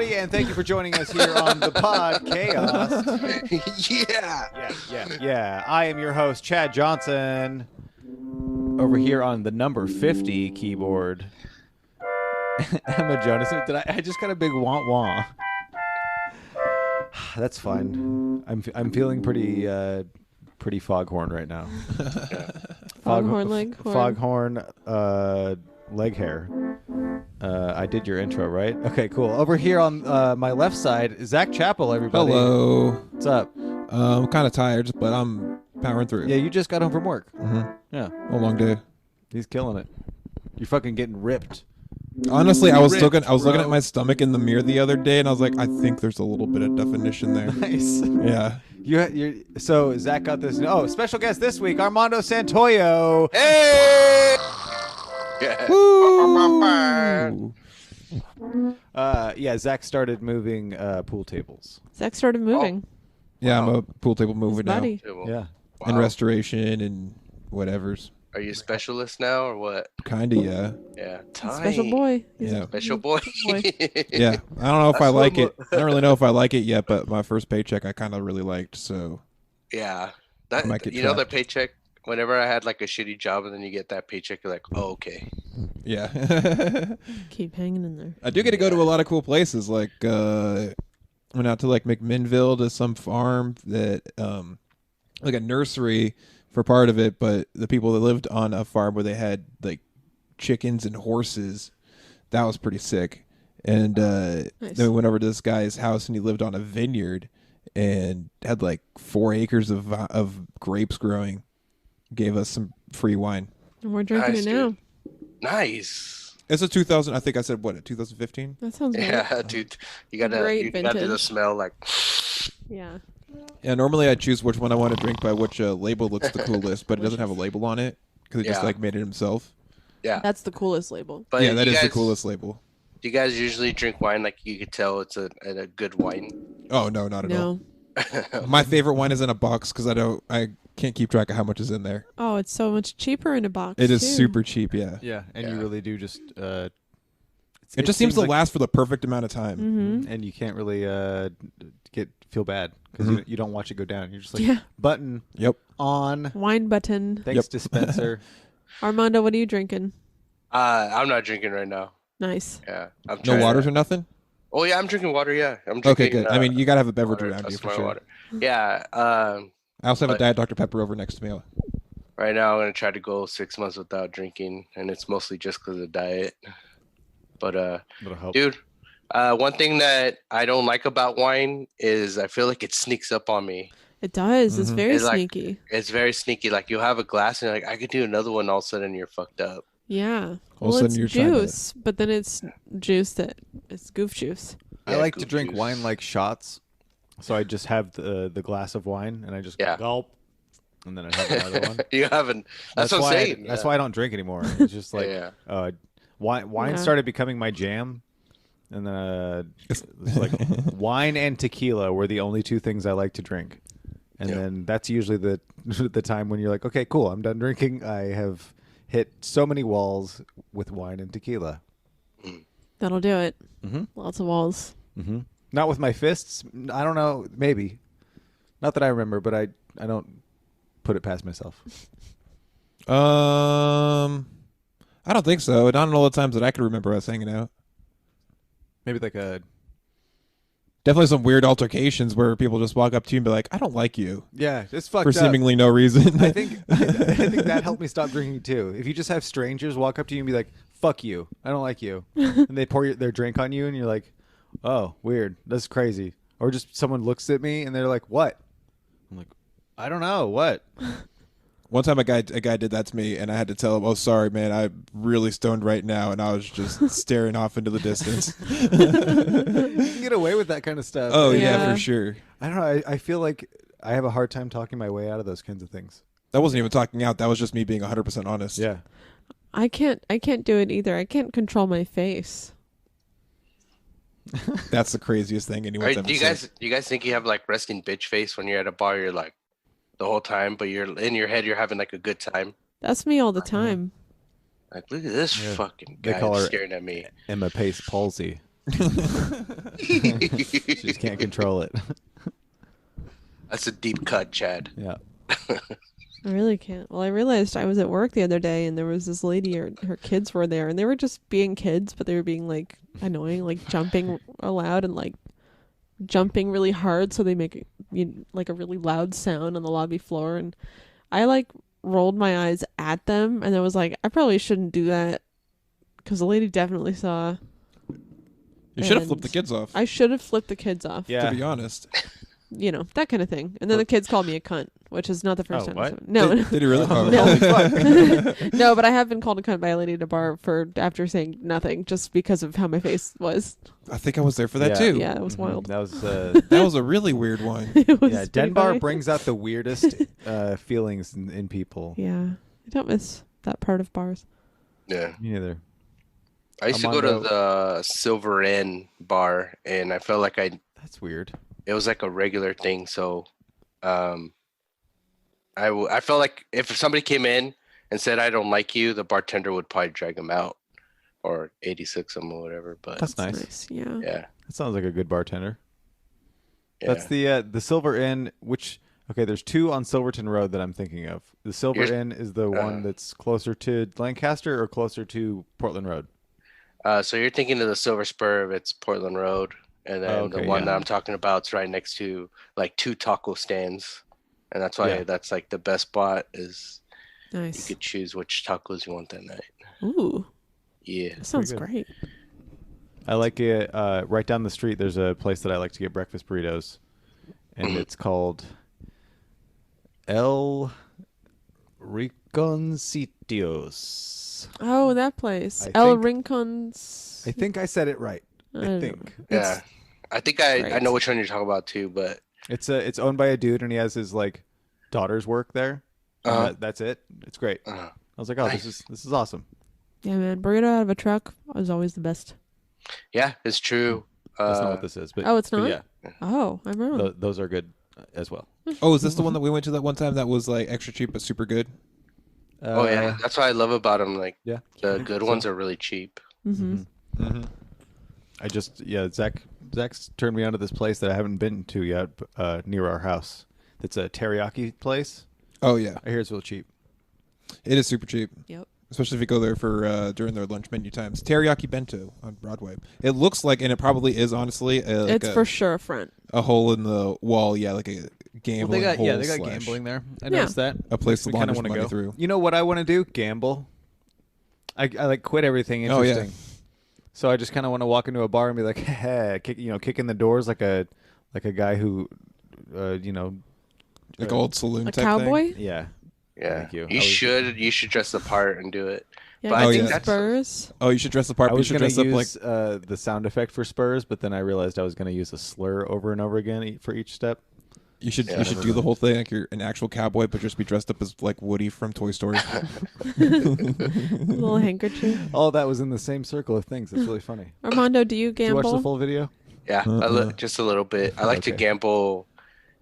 everybody, and thank you for joining us here on the Podchaost. Yeah. I am your host, Chad Johnson. Over here on the number 50 keyboard, Emma Jonas. I just got a big wah-wah. That's fine. I'm feeling pretty foghorn right now. Foghorn leg horn. Foghorn leg hair. I did your intro, right? Okay, cool. Over here on my left side, Zach Chappell, everybody. Hello. What's up? I'm kind of tired, but I'm powering through. Yeah, you just got home from work. Mm-hmm. Yeah. A long day. He's killing it. You're fucking getting ripped. Honestly, I was looking at my stomach in the mirror the other day, and I was like, I think there's a little bit of definition there. Nice. Yeah. So Zach got this. Oh, special guest this week, Armando Santoyo. Hey! Woo! Yeah, Zach started moving pool tables. Zach started moving. Yeah, I'm a pool table mover now. Buddy. Yeah. And restoration and whatever's. Are you a specialist now or what? Kinda, yeah. Yeah. Special boy. He's Yeah. a Special boy. boy. Yeah. I don't know if I That's like what it. I don't really know if I like it yet, but my first paycheck I kind of really liked, so. Yeah. I might get You know the trapped. paycheck? Whenever I had like a shitty job and then you get that paycheck, you're like, oh, okay. Yeah. Keep hanging in there. I do get to go to a lot of cool places. Like went out to like McMinnville to some farm that like a nursery for part of it, but the people that lived on a farm where they had like chickens and horses, that was pretty sick. And Nice. then we went over to this guy's house and he lived on a vineyard and had like 4 acres of grapes growing. Gave us some free wine. And we're drinking Nice, it now. dude. Nice. It's a 2000. I think I said what? 2015. That sounds good. Yeah, dude. You gotta Great do the vintage. smell like. Yeah. Yeah, normally I choose which one I want to drink by which label looks the coolest, but it doesn't have a label on it because he just Yeah. like made it himself. Yeah. That's the coolest label. But Yeah, that you is the guys- coolest label. Do you guys usually drink wine like you could tell it's a good wine? Oh no, not at all. No. My favorite wine is in a box because I can't keep track of how much is in there. Oh, it's so much cheaper in a box. It is too. super cheap. Yeah, Yeah, and Yeah. you really do just. it just seems to last for the perfect amount of time. Mm-hmm. And you can't really feel bad because Mhm. you don't watch it go down. You're just like Yeah. button Yep. on. Wine button. Thanks, Yep. dispenser. Armando, what are you drinking? I'm not drinking right now. Nice. Yeah. I'm No trying waters to- or nothing. Oh yeah, I'm drinking water. Yeah, I'm drinking. Okay, good. I mean, you gotta have a beverage water, around you for smart sure. water. Yeah. I also have a But- Diet Dr Pepper over next to me. Right now, I'm gonna try to go 6 months without drinking, and it's mostly just because of diet. But It'll help. dude, one thing that I don't like about wine is I feel like it sneaks up on me. It does. It's Mhm. very It's like- sneaky. It's very sneaky. Like you'll have a glass and you're like, I could do another one. All of a sudden, you're fucked up. Yeah. All of a Well, sudden it's you're trying to- juice, but then it's juice that it's goof juice. I Yeah, like to goof drink juice. wine like shots, so I just have the glass of wine and I just Yeah. gulp, and then I have another one. You haven't. That's what I'm why saying. That's yeah. why I don't drink anymore. It's just like Yeah. wine Yeah. started becoming my jam, and then it's like wine and tequila were the only 2 things I like to drink, and Yeah. then that's usually the the time when you're like, okay, cool, I'm done drinking. I have hit so many walls with wine and tequila. That'll do it. Mm-hmm. Lots of walls. Mm-hmm. Not with my fists. I don't know. Maybe. Not that I remember, but I don't put it past myself. I don't think so. Not in all the times that I can remember us hanging out. Maybe like a Definitely some weird altercations where people just walk up to you and be like, "I don't like you," yeah. It's fucked for up. seemingly no reason. I think that helped me stop drinking too. If you just have strangers walk up to you and be like, "Fuck you, I don't like you," and they pour their drink on you, and you're like, "Oh, weird, that's crazy." Or just someone looks at me and they're like, "What?" I'm like, "I don't know what." One time a guy did that to me, and I had to tell him, "Oh, sorry, man, I'm really stoned right now," and I was just staring off into the distance. You can get away with that kind of stuff. Oh yeah, Yeah. for sure. I don't know. I feel like I have a hard time talking my way out of those kinds of things. That wasn't even talking out. That was just me being 100% honest. Yeah. I can't do it either. I can't control my face. That's the craziest thing anyone's ever Do you said. guys think you have like resting bitch face when you're at a bar? You're like the whole time, but you're in your head. You're having like a good time. That's me all the time. Like, look at this Yeah. fucking They guy call her- staring at me. Emma Pace palsy. She just can't control it. That's a deep cut, Chad. Yeah. I really can't. Well, I realized I was at work the other day and there was this lady, her kids were there, and they were just being kids, but they were being like annoying, like jumping aloud and like jumping really hard, so they make like a really loud sound on the lobby floor. And I like rolled my eyes at them, and I was like, I probably shouldn't do that because the lady definitely saw. You should have And flipped the kids off. I should have flipped the kids off. Yeah. To be honest. You know, that kind of thing. And then the kids called me a cunt, which is not the first time. what? No. Did he really? Oh, No. holy fuck. No, but I have been called a cunt by a lady at a bar after saying nothing, just because of how my face was. I think I was there for that Yeah. too. Yeah, it was wild. That was That was a really weird one. It was yeah. pretty Denbar funny. brings out the weirdest feelings in people. Yeah, I don't miss that part of bars. Yeah. Me neither. I used to go to Armando- the Silver Inn bar, and I felt like That's weird. it was like a regular thing. So, I felt like if somebody came in and said I don't like you, the bartender would probably drag them out or 86 them or whatever. But That's nice. Yeah. yeah, That sounds like a good bartender. yeah. That's the Silver Inn, which there's two on Silverton Road that I'm thinking of. The Silver Inn is the one that's closer to Lancaster or closer to Portland Road. So you're thinking of the Silver Spur, it's Portland Road, and then the one that I'm talking about is right next to like 2 taco stands, and that's why that's like the best spot is. Nice. You could choose which tacos you want that night. Ooh, Yeah, that sounds good. great. I like it. Right down the street, there's a place that I like to get breakfast burritos, and it's called El Rinconcitos. Oh, that place. I El think- Rincon's. I think I said it right. I I don't think yeah. I think I great. know which one you're talking about too, but it's owned by a dude, and he has his like daughter's work there. That's it. It's great. I was like, oh, Nice. this is awesome. Yeah, man. Burrito out of a truck is always the best. yeah, it's true. That's not what this is. But Oh, it's but not? yeah, Oh, I'm wrong. those are good as well. Oh, is this the one that we went to that one time that was like extra cheap but super good? Oh yeah, that's what I love about them. Like Yeah. the good ones are really cheap. Mm-hmm. I just Zach's turned me onto this place that I haven't been to yet near our house. It's a teriyaki place. Oh yeah, I hear it's real cheap. it is super cheap. Yep. Especially if you go there for during their lunch menu times. Teriyaki bento on Broadway. It looks like, and it probably is honestly, It's for sure a front. a hole in the wall. Yeah, like a gambling hole. they got slash gambling there. I Yeah. noticed that. A place to We kinda launder wanna money go. through. You know what I want to do? Gamble. I like quit everything Oh, yeah. interesting. So I just kind of want to walk into a bar and be like, hey, kick in the doors like a guy who, Like old saloon A type cowboy? thing. yeah. Yeah, Thank you. you should dress the part and do it. Yeah, But I I think think that's- Spurs. Oh, you should dress the part. I But you was should gonna dress up like. use the sound effect for Spurs, but then I realized I was gonna use a slur over and over again for each step. You should Yeah. you should do the whole thing like you're an actual cowboy, but just be dressed up as like Woody from Toy Story. Little handkerchief. All that was in the same circle of things. It's really funny. Armando, do you Did you watch gamble? the full video? Yeah, just a little bit. I like to Okay. gamble.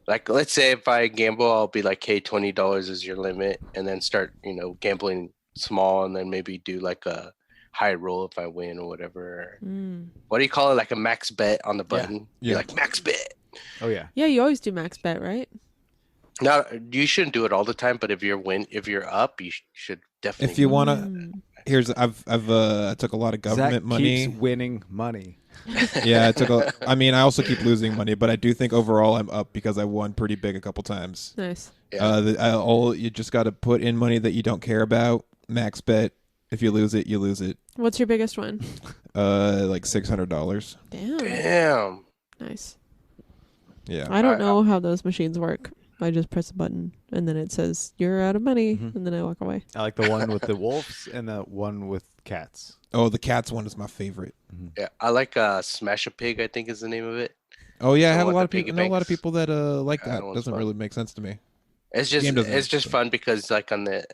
Like, let's say if I gamble, I'll be like, "Hey, $20 is your limit," and then start, gambling small, and then maybe do like a high roll if I win or whatever. What do you call it? Like a max bet on the button. Yeah. You're like max bet. Oh yeah. Yeah, you always do max bet, right? Now, you shouldn't do it all the time, but if you're up, you should definitely. If you want to, Mm. here's I took a lot of government Zach money. keeps winning money. Yeah, I also keep losing money, but I do think overall I'm up because I won pretty big a couple times. Nice. Yeah. You just got to put in money that you don't care about. Max bet. If you lose it, you lose it. What's your biggest one? Like $600. Damn. Damn. Nice. Yeah. I don't know how those machines work. I just press a button and then it says you're out of money, and then I walk away. I like the one with the wolves and the one with cats. Oh, the cats one is my favorite. Yeah, I like Smash a Pig. I think is the name of it. Oh yeah, I The have a one lot with of the people. piggy Know a lot of banks. people that like That that. one's Doesn't fun. really make sense to me. It's Game doesn't just make sense. fun because like on the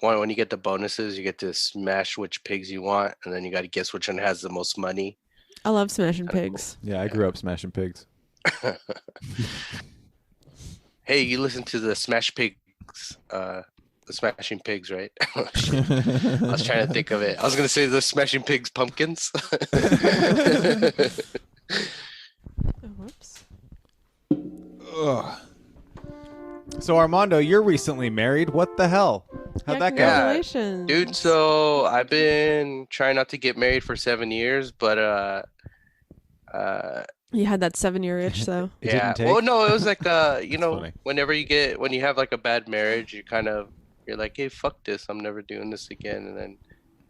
when you get the bonuses, you get to smash which pigs you want, and then you got to guess which one has the most money. I love smashing Kinda pigs. Yeah, I grew up smashing pigs. Hey, you listen to the Smash Pigs the Smashing Pigs, right? Oh, shit. I was trying to think of it. I was gonna say the Smashing Pigs pumpkins. Oh, whoops. Ugh. So Armando, you're recently married. What the hell? How'd that go? Congratulations. Dude, so I've been trying not to get married for 7 years, but You had that 7-year itch, though. It yeah. didn't take? Well, no, it was like That's know, funny. when you have like a bad marriage, you're like, hey, fuck this, I'm never doing this again, and then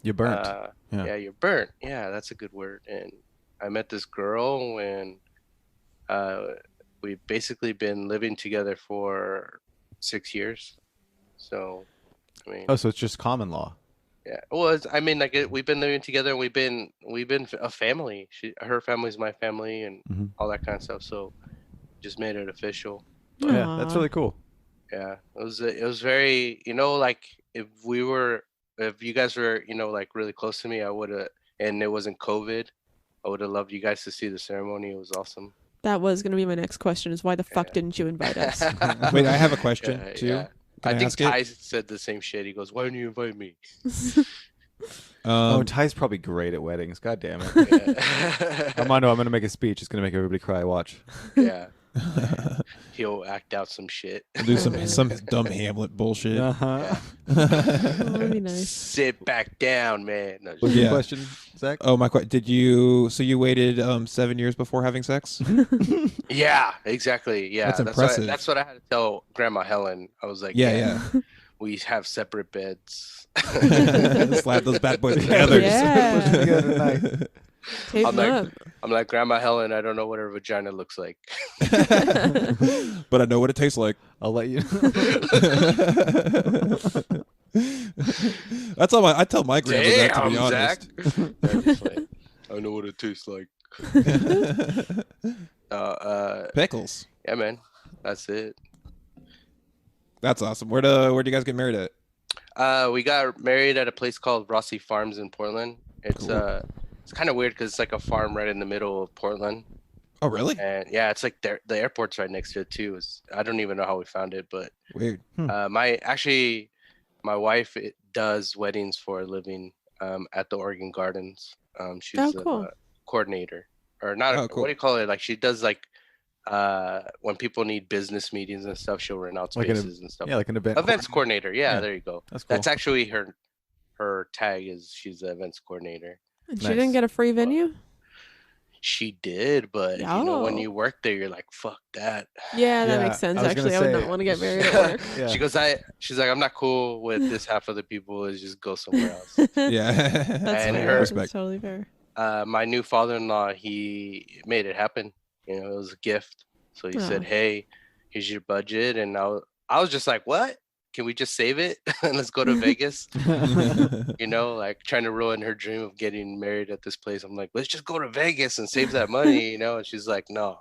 You burnt. yeah, you're burnt. Yeah, that's a good word. And I met this girl, and we've basically been living together for 6 years. So, I mean, Oh, so it's just common law. yeah. Well, I mean, like we've been living together, and we've been a family. Her family's my family, and Mhm. all that kind of stuff. So, just made it official. Yeah, that's Aw. really cool. Yeah, it was very, like if you guys were, like really close to me, I would have, and it wasn't COVID, I would have loved you guys to see the ceremony. It was awesome. That was going to be my next question, is why the fuck didn't you invite us? Wait, I have a question Yeah, too. yeah. Can I think ask it? Ty said the same shit. He goes, "Why didn't you invite me?" Oh, Ty's probably great at weddings. God damn it. Yeah. Armando, I'm going to make a speech. It's going to make everybody cry. Watch. Yeah. He'll act out some shit. do some dumb Hamlet bullshit. Uh-huh. Oh, that'd be nice. Sit back down, man. No, What's Yeah. your question, Zach? Oh my! Did you? So you waited 7 years before having sex? yeah, exactly. Yeah, That's impressive. That's what I had to tell Grandma Helen. I was like, Yeah, we have separate beds. Slap those bad boys together. Yeah. Push it together tonight. Tape I'm them up. I'm like, Grandma Helen, I don't know what her vagina looks like. But I know what it tastes like. I'll let you. That's all I tell my grandma that, to be Damn, Zach. honest. I know what it tastes like. Pickles. Yeah, man. That's it. That's awesome. Where'd you guys get married at? We got married at a place called Rossi Farms in Portland. It's Cool. it's kind of weird because it's like a farm right in the middle of Portland. Oh, really? And yeah, it's like the airport's right next to it too. I don't even know how we found it, but Weird. my wife does weddings for a living at the Oregon Gardens. She's cool. a coordinator, or not. Oh, cool. What do you call it? Like she does like when people need business meetings and stuff, she'll rent out Like an- spaces and stuff. Yeah, like an event. Events coordinator. Yeah, Yeah. there you go. That's cool. That's actually her tag is she's the events coordinator. And she Nice. didn't get a free venue? She did, but when Oh. you work there, you're like, fuck that. Yeah, that Yeah, makes sense. I was gonna Actually, I would say- not want to get married at work. Yeah. She's like, I'm not cool with this half of the people. Is just go somewhere else. Yeah. That's And fair. her- That's Respect. totally fair. My new father-in-law, he made it happen. It was a gift. So he said, Oh. "Hey, here's your budget," and I was just like, "What? Can we just save it and let's go to Vegas?" Like trying to ruin her dream of getting married at this place. I'm like, let's just go to Vegas and save that money, And she's like, no.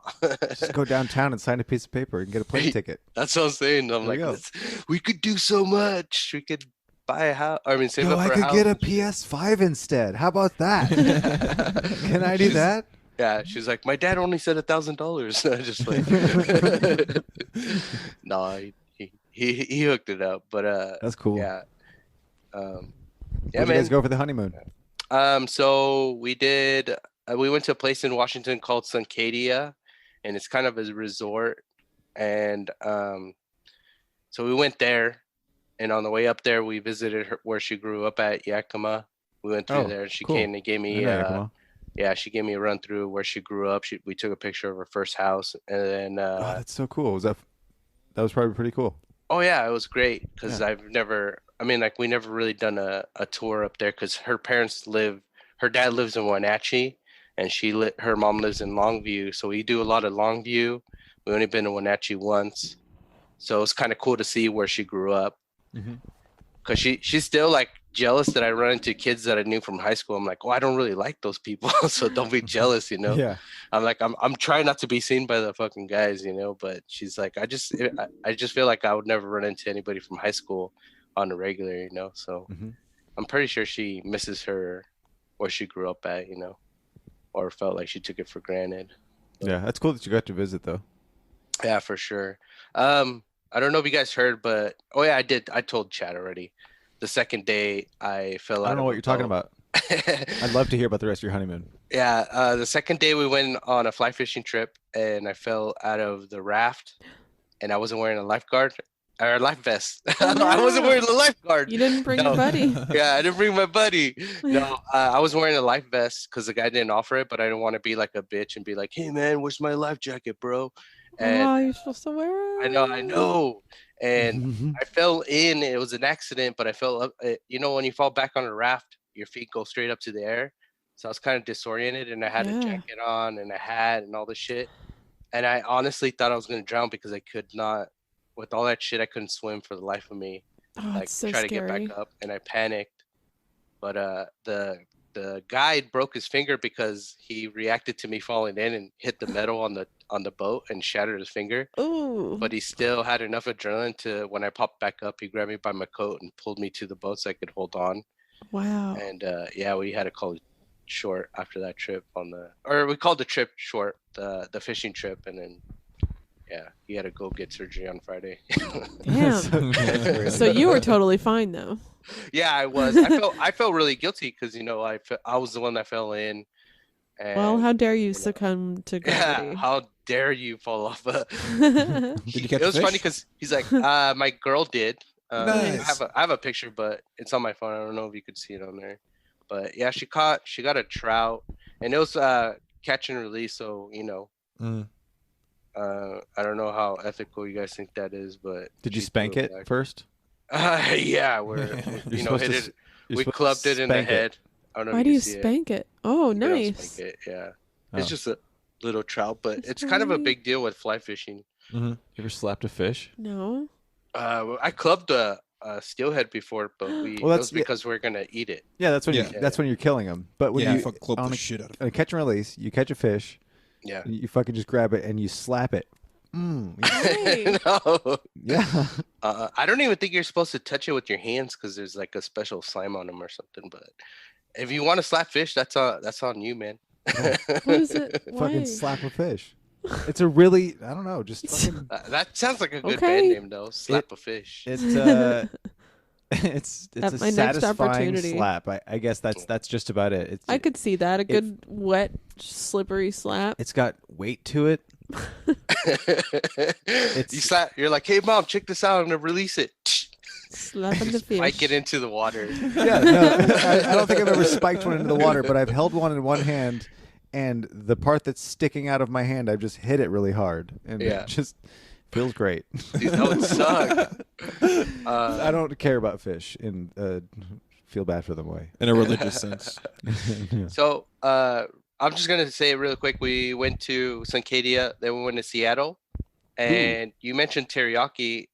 Just go downtown and sign a piece of paper and get a plane ticket. That's what I'm saying. I'm There you like, go. we could do so much. We could buy a house. I mean, save Yo, up I for a could house. get a PS5 instead. How about that? Can I do that? Yeah, she's like, my dad only said $1,000. Just like, no, he hooked it up. But That's cool. yeah, yeah, Where'd you man. guys go for the honeymoon? So we did. We went to a place in Washington called Suncadia, and it's kind of a resort. And so we went there, and on the way up there, we visited her where she grew up at Yakima. We went through Oh, there. She cool. came and gave I me. know Yakima. Yeah, she gave me a run through where she grew up. We took a picture of her first house, and then Oh, that's so cool. Was that was probably pretty cool. oh yeah, it was great because Yeah. we never really done a tour up there because her dad lives in Wenatchee, and her mom lives in Longview, so we do a lot of Longview. We only been to Wenatchee once, so it's kind of cool to see where she grew up. Mhm. Cause she's still like jealous that I run into kids that I knew from high school. I'm like, I don't really like those people, so don't be jealous, Yeah. I'm like, I'm trying not to be seen by the fucking guys, but she's like, I just feel like I would never run into anybody from high school on the regular, so Mhm. I'm pretty sure she misses where she grew up at, or felt like she took it for granted. Yeah, that's cool that you got to visit though. Yeah, for sure. I don't know if you guys heard, but I did. I told Chad already. The second day, I fell out. I don't know what you're talking about. I'd love to hear about the rest of your honeymoon. Yeah, the second day we went on a fly fishing trip, and I fell out of the raft, and I wasn't wearing a lifeguard or a life vest. I wasn't wearing a lifeguard. You didn't bring your buddy. Yeah, I didn't bring my buddy. No, I was wearing a life vest because the guy didn't offer it, but I didn't want to be like a bitch and be like, "Hey man, where's my life jacket, bro?" And you're supposed to wear it. I know. And I fell in. It was an accident, but I fell up. You know, when you fall back on a raft, your feet go straight up to the air. So I was kind of disoriented, and I had a jacket on and a hat and all this shit. And I honestly thought I was going to drown because I could not, with all that shit, I couldn't swim for the life of me. It's so try scary. to get back up, and I panicked. But the guide broke his finger because he reacted to me falling in and hit the metal on the boat and shattered his finger. Ooh. But he still had enough adrenaline to, when I popped back up, he grabbed me by my coat and pulled me to the boat so I could hold on. Wow. And we had to call it short after that trip we called the trip short, the fishing trip, and then he had to go get surgery on Friday. Damn. So you were totally fine though. Yeah, I was. I felt really guilty because I was the one that fell in. And, well, how dare you succumb to gravity? Yeah, how dare you fall off? Did you catch It was fish? funny because he's like, my girl did. Nice. I have a picture, but it's on my phone. I don't know if you could see it on there. But yeah, she got a trout, and it was catch and release. So I don't know how ethical you guys think that is, but Did you spank it first? Yeah, we clubbed it in the head. I don't know. Why do you spank it? Oh, nice. Spank it, yeah. It's just a little trout, but it's kind of a big deal with fly fishing. Mm-hmm. You ever slapped a fish? No. I clubbed a steelhead before, but it was because we're gonna eat it. Yeah, that's when when you're killing them. But when you club the shit out of it. Catch and release, you catch a fish. Yeah. You fucking just grab it and you slap it. Hey. No. Yeah. I don't even think you're supposed to touch it with your hands because there's like a special slime on them or something. But if you want to slap fish, that's on you, man. What is it? Fucking slap a fish. It's a really, I don't know, just fucking... that sounds like a good band name though. Slap a fish. It's it's a my next satisfying opportunity. slap. I guess that's just about it. I could see that. A good wet, slippery slap. It's got weight to it. You're like, hey mom, check this out. I'm gonna release it. Slap in the fish. Spike it into the water. Yeah, no, I don't think I've ever spiked one into the water, but I've held one in one hand, and the part that's sticking out of my hand, I've just hit it really hard, and it just feels great. Dude, that would suck. I don't care about fish and feel bad for them way. In a religious sense. Yeah. So I'm just gonna say it real quick. We went to Suncadia, then we went to Seattle, and you mentioned teriyaki,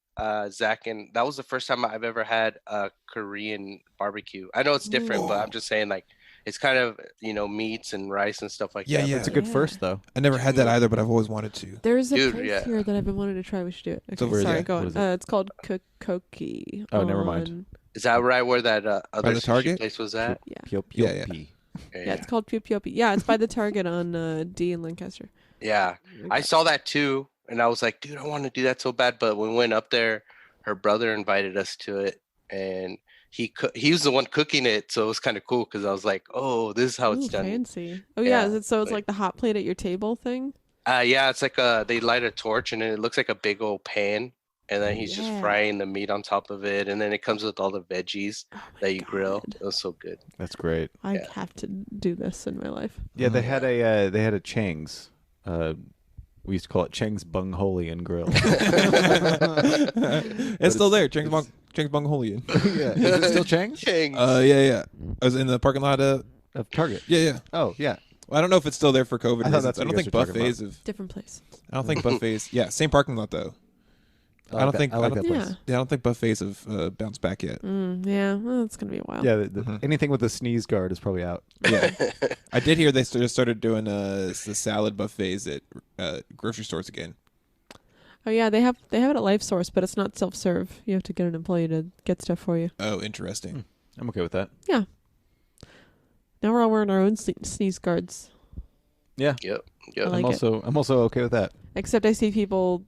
Zach, and that was the first time I've ever had a Korean barbecue. I know it's different, but I'm just saying, like, it's kind of, meats and rice and stuff like that. Yeah. It's a good first, though. I never had that either, but I've always wanted to. There's a place here that I've been wanting to try. We should do it. Okay, where is sorry, it? go What on. is it? It's called Koki. Oh, never mind. Is that right where that other the sushi Target? place was at? Yeah. Pio Yeah. Pio. Yeah, it's called Pew Pew. Yeah, it's by the Target on D in Lancaster. Yeah, I saw that too, and I was like, dude, I want to do that so bad. But when we went up there, her brother invited us to it, and he was the one cooking it, so it was kind of cool because I was like, oh, this is how it's done. Fancy. Oh yeah, Yeah, so it's like the hot plate at your table thing. Yeah, it's like they light a torch, and it looks like a big old pan, and then he's just frying the meat on top of it, and then it comes with all the veggies that you grill. It was so good. That's great. I have to do this in my life. Yeah, they had a Chang's. We used to call it Chang's Bung Holian Grill. It's still there. Chang's Bung Holian. Yeah, is it still Chang's? Chang's. Yeah. I was in the parking lot of Target. Yeah. Oh, yeah. Well, I don't know if it's still there for COVID. I thought that's I what don't you think guys were talking buffets have. Different place. I don't think buffets. Yeah, same parking lot though. I don't think. I like I that don't, place. yeah, I don't think buffets have bounced back yet. Yeah, well, it's gonna be a while. Yeah, anything with the sneeze guard is probably out. Yeah, I did hear they just started doing the salad buffets at grocery stores again. Oh yeah, they have it at Life Source, but it's not self-serve. You have to get an employee to get stuff for you. Oh, interesting. I'm okay with that. Yeah. Now we're all wearing our own sneeze guards. Yeah. Yep. I like I'm also okay with that. Except I see people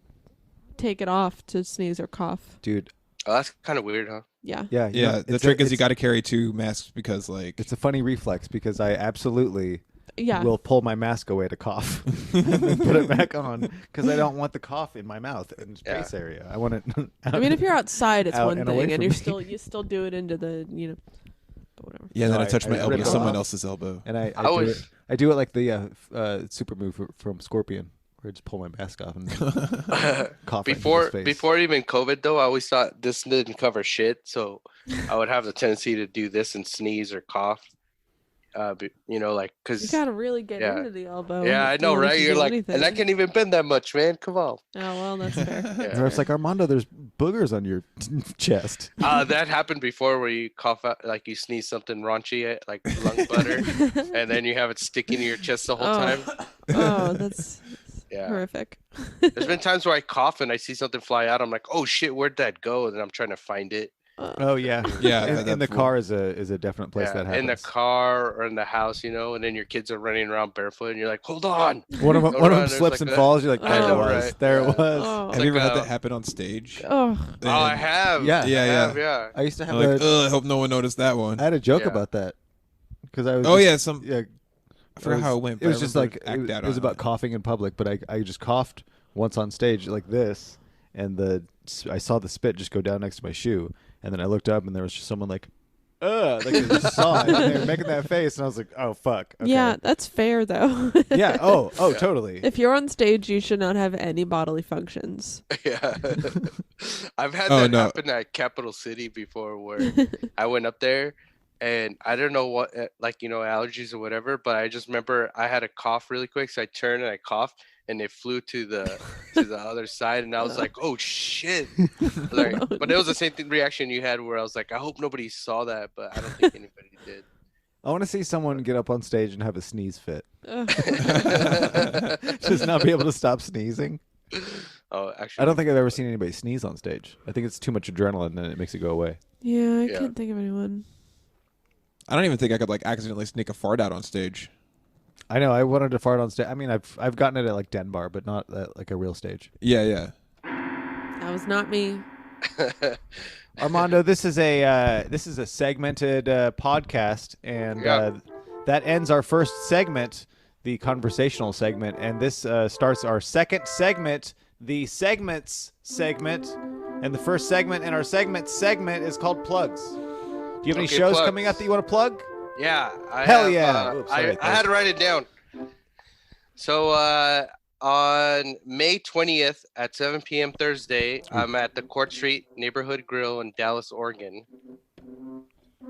take it off to sneeze or cough. Dude. Oh, that's kind of weird, huh? Yeah. Yeah. Yeah. The trick is you got to carry 2 masks because like it's a funny reflex because I absolutely Yeah. will pull my mask away to cough and then put it back on because I don't want the cough in my mouth and face area. I want it. I mean, if you're outside, it's out one and away thing, and from me. you still do it into the but whatever. Yeah, and then So I touch my I elbow rip to it someone off. else's elbow. And I was- do it like the super move from Scorpion, where I just pull my mask off and cough right into Before his face. before even COVID though, I always thought this didn't cover shit, so I would have the tendency to do this and sneeze or cough. You know, like You because gotta really get Yeah. into the elbow. yeah, I if you know, want right? to You're do like, anything. and I can't even bend that much, man. Come on. Oh well, that's fair. And it's like, Armando, there's boogers on your chest. That happened before where you cough out, like you sneeze something raunchy, like lung butter, and then you have it sticking to your chest the whole time. Oh, that's Yeah. horrific. There's been times where I cough and I see something fly out. I'm like, oh shit, where'd that go? And then I'm trying to find it. Oh yeah, Yeah, I've had In that the before. car is a definite place that happens. in the car or in the house, you know, and then your kids are running around barefoot and you're like, hold on. One of Don't them run, slips there's and like falls. You're like, I there know, it was. right? There Yeah. it was. Oh. Have you ever like had a- that happen on stage? Oh, Oh, I have. Yeah. I Yeah, have, yeah. yeah. I used to have I'm like, a. I hope no one noticed that one. I had a joke Yeah. about that because I was. Oh just- yeah, yeah. I forgot how it went. It but was I just remember like act it out was on about it. coughing in public, but I just coughed once on stage like this, and I saw the spit just go down next to my shoe, and then I looked up and there was just someone like, like I just saw it, and they were making that face, and I was like, oh fuck. Okay. yeah, that's fair though. Yeah. Oh. Yeah. Totally. If you're on stage, you should not have any bodily functions. Yeah. I've had Oh, that no. happen at Capital City before where I went up there and I don't know what, like, you know, allergies or whatever, but I just remember I had a cough really quick. So I turned and I coughed and it flew to the other side. And I was like, oh shit. Like, but it was the same reaction you had where I was like, I hope nobody saw that, but I don't think anybody did. I want to see someone get up on stage and have a sneeze fit. Ugh. Just not be able to stop sneezing. Oh, actually, I don't think I've ever seen anybody sneeze on stage. I think it's too much adrenaline and it makes it go away. Yeah, I Yeah. can't think of anyone. I don't even think I could like accidentally sneak a fart out on stage. I know. I wanted to fart on stage. I mean, I've gotten it at like Den Bar, but not at like a real stage. Yeah, yeah. That was not me. Armando, this is a segmented podcast, and Yeah. that ends our first segment, the conversational segment, and this starts our second segment, the segments segment, and the first segment in our segment is called plugs. Do you have any Okay, shows plugs. coming up that you want to plug? Yeah. Hell yeah. Oops, sorry, I had to write it down. So on May 20th at 7 p.m. Thursday, I'm at the Court Street Neighborhood Grill in Dallas, Oregon.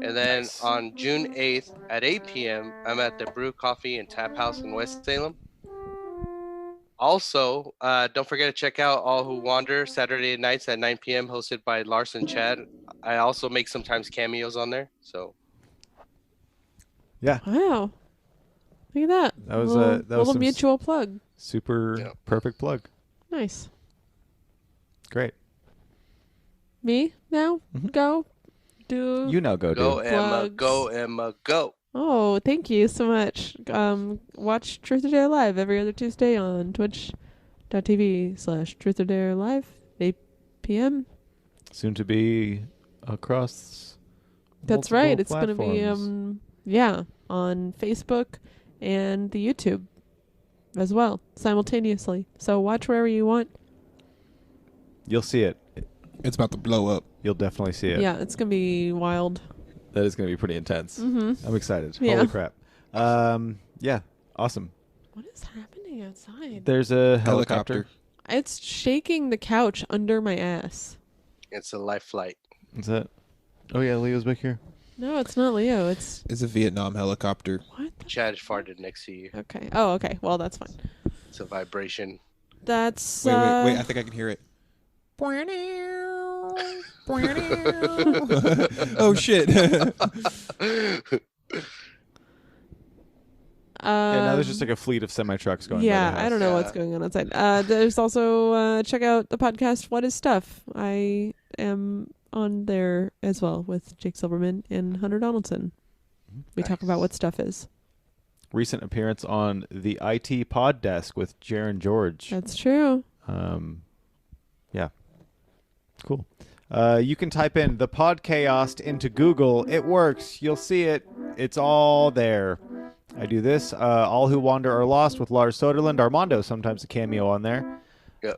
And then Nice. on June 8th at 8 p.m., I'm at the Brew Coffee and Tap House in West Salem. Also, don't forget to check out All Who Wander Saturday nights at 9 p.m. hosted by Lars and Chad. I also make sometimes cameos on there. So Yeah, Wow. Look at that. That was, little, that was little some mutual plug. super Yeah. perfect plug. Nice. Great. Me now? Mhm. Go. Do. You now go, go dude. Emma, Plugs. go Emma, go. Oh, thank you so much. Watch Truth or Dare Live every other Tuesday on twitch.tv/Truth or Dare Live, 8 p.m. Soon to be across. That's multiple right. It's going to be, platforms. on Facebook and the YouTube as well, simultaneously. So watch wherever you want. You'll see it. It's about to blow up. You'll definitely see it. Yeah, it's going to be wild. That is going to be pretty intense. Mm-hmm. I'm excited. Yeah. Holy crap. Yeah. Awesome. What is happening outside? There's a helicopter. It's shaking the couch under my ass. It's a life flight. Is that? Oh yeah, Leo's back here. No, it's not Leo. It's It's a Vietnam helicopter. what? The Chad farted next to you. okay. Oh, okay. Well, that's fine. It's a vibration. That's Wait. I think I can hear it. Oh shit. Yeah, now there's just like a fleet of semi trucks going. Yeah, by the I house. don't know Yeah. what's going on outside. There's also check out the podcast What Is Stuff. I am on there as well with Jake Silverman and Hunter Donaldson. We talk about what stuff is. Recent appearance on the IT Pod Desk with Jaron George. That's true. Yeah, Cool. You can type in the Podchaost into Google. It works. You'll see it. It's all there. I do this. All Who Wander Are Lost with Lars Soderlund. Armando sometimes a cameo on there. Yep.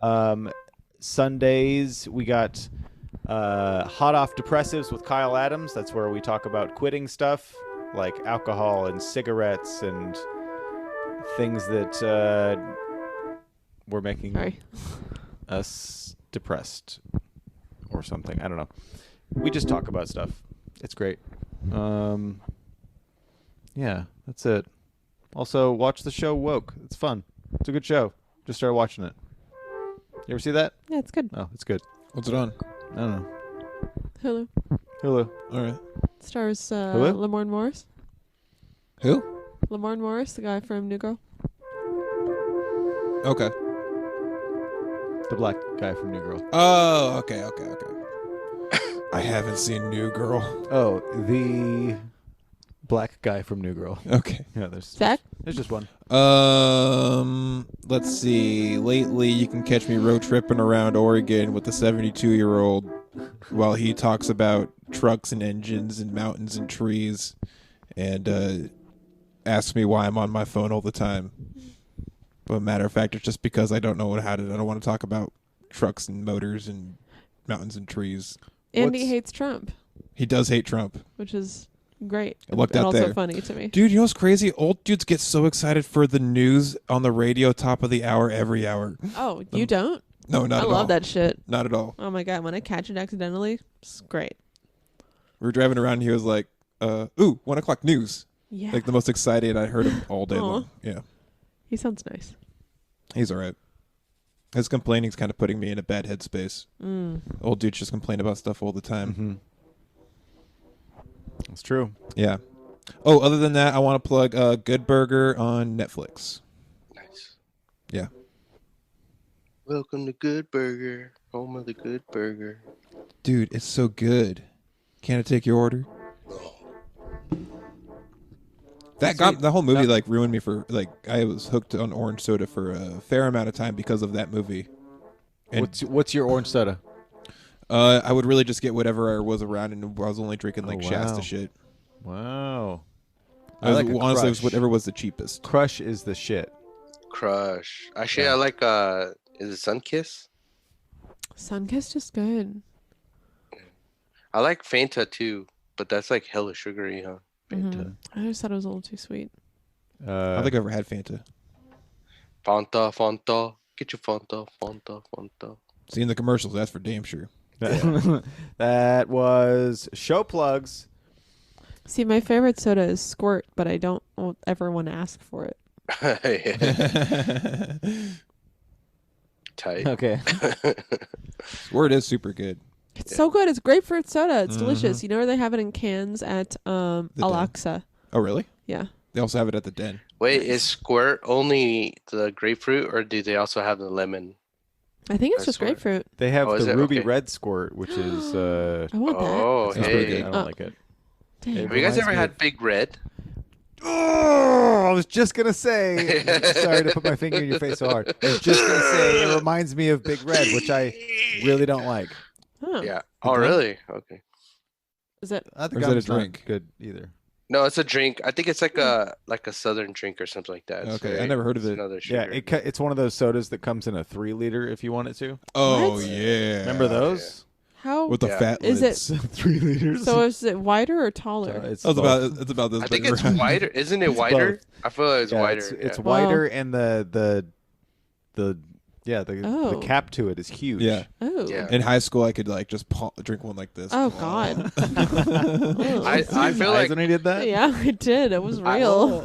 Sundays we got Hot Off Depressives with Kyle Adams. That's where we talk about quitting stuff like alcohol and cigarettes and things that were making us depressed or something. I don't know. We just talk about stuff. It's great. Yeah, that's it. Also, watch the show Woke. It's fun. It's a good show. Just started watching it. You ever see that? Yeah, it's good. Oh, it's good. What's it on? I don't know. Hulu. Hulu. All right. Stars Hulu? Lamorne Morris. Who? Lamorne Morris, the guy from New Girl. Okay. The black guy from New Girl. Oh, okay. I haven't seen New Girl. Oh, the black guy from New Girl. Okay. Yeah, there's Zach? just one. Let's see. Lately, you can catch me road tripping around Oregon with a 72-year-old while he talks about trucks and engines and mountains and trees, and asks me why I'm on my phone all the time. But matter of fact, it's just because I don't know I don't want to talk about trucks and motors and mountains and trees. And he hates Trump, He does hate Trump. which is great. I looked and out also there. funny to me. Dude, you know what's crazy? Old dudes get so excited for the news on the radio, top of the hour, every hour. Oh, you don't? No, not I at all. love that shit. Not at all. Oh my god, when I catch it accidentally, it's great. We were driving around and he was like, 1 o'clock news. Yeah. Like the most excited I'd heard him all day Aw. long. Yeah. He sounds nice. He's all right. His complaining's kind of putting me in a bad headspace. Old dudes just complain about stuff all the time. Mm-hmm. That's true. Yeah. Oh, other than that, I want to plug Good Burger on Netflix. Nice. Yeah. Welcome to Good Burger, home of the Good Burger. Dude, it's so good. Can I take your order? The whole movie like ruined me for like I was hooked on orange soda for a fair amount of time because of that movie. And What's your orange soda? I would really just get whatever was around, and I was only drinking like Shasta wow. shit. Wow. Honestly, it was Crush. whatever was the cheapest. Crush is the shit. Crush. Actually, Yeah. I like is it Sunkiss? Sunkissed is good. I like Fanta too, but that's like hella sugary, huh? Fanta. I just thought it was a little too sweet. I don't think I ever had Fanta. Fanta. Get your Fanta. Seeing the commercials, that's for damn sure. That was show plugs. See, my favorite soda is Squirt, but I don't ever want to ask for it. Tight. Okay. Word is super good. It's so good. It's grapefruit soda. It's delicious. You know where they have it in cans at Al-Aqsa? Oh, really? Yeah. They also have it at the Den. Wait, is Squirt only the grapefruit, or do they also have the lemon? I think it's I just swear. grapefruit. They have Oh, is the it? ruby Okay. red squirt, which is I want that. Oh, it's pretty hey. good. I don't like it. Dang. It Have you guys reminds ever me had of- Big Red? Oh, I was just gonna say. Sorry to put my finger in your face so hard. I was just gonna say it reminds me of Big Red, which I really don't like. Huh. Yeah. Oh, really? Okay. Is it? I Or is that a drink? Good either. No, it's a drink. I think it's like a southern drink or something like that. It's Okay, I never heard of it's it. Another Yeah, sugar. it's one of those sodas that comes in a 3-liter if you want it to. Oh, What? yeah. Remember those? How? With the Yeah. fat Is lids. it- 3 liters. So is it wider or taller? It's It's both. about this I think big it's around. wider. Isn't it wider? both. I feel like it's Yeah, wider. It's yeah. wider, and the Oh. cap to it is huge. Yeah. Oh. Yeah. In high school, I could like just drink one like this. Oh God. I feel like when he did that. Yeah, I did. It was real.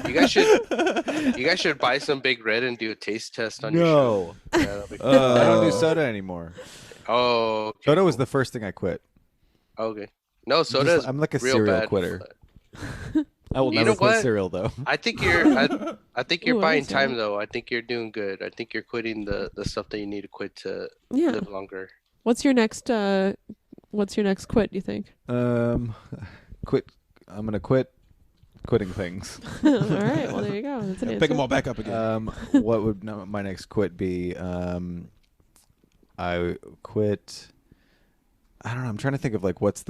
you guys should buy some Big Red and do a taste test on your show. No, Yeah, that'll be cool. I don't do soda anymore. Oh, okay, Soda was the first thing I quit. okay. No, soda. I'm like a real cereal bad. quitter. I will You never know quit what? cereal though. I think you're. I think you're Ooh, I buying like time that. though. I think you're doing good. I think you're quitting the stuff that you need to quit to Yeah. live longer. What's your next quit, do you think? Quit. I'm gonna quit quitting things. All right. Well, there you go. That's an Pick answer. them all back up again. What would my next quit be? I quit. I don't know. I'm trying to think of like what's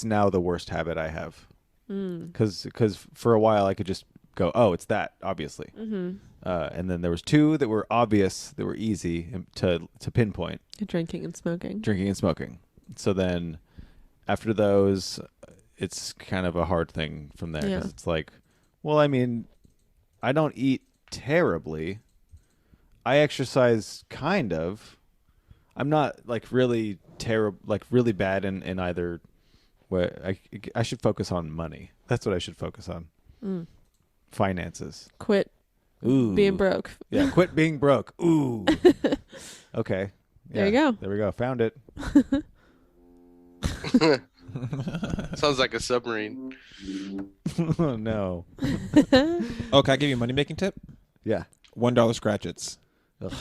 now the worst habit I have. Because for a while I could just go, oh, it's that, obviously. Mm-hmm. And then there was two that were obvious, that were easy to pinpoint. Drinking and smoking. Drinking and smoking. So then after those, it's kind of a hard thing from there. Yeah. 'Cause it's like, well, I mean, I don't eat terribly. I exercise kind of. I'm not like really terrible, like really bad in either way. I should focus on money. That's what I should focus on. Finances. Quit Ooh. being broke. Yeah, quit being broke. Ooh. Okay. There you go. There we go. Found it. Sounds like a submarine. Oh, no. Oh, can I give you a money-making tip? Yeah. $1 scratch-its. Ugh.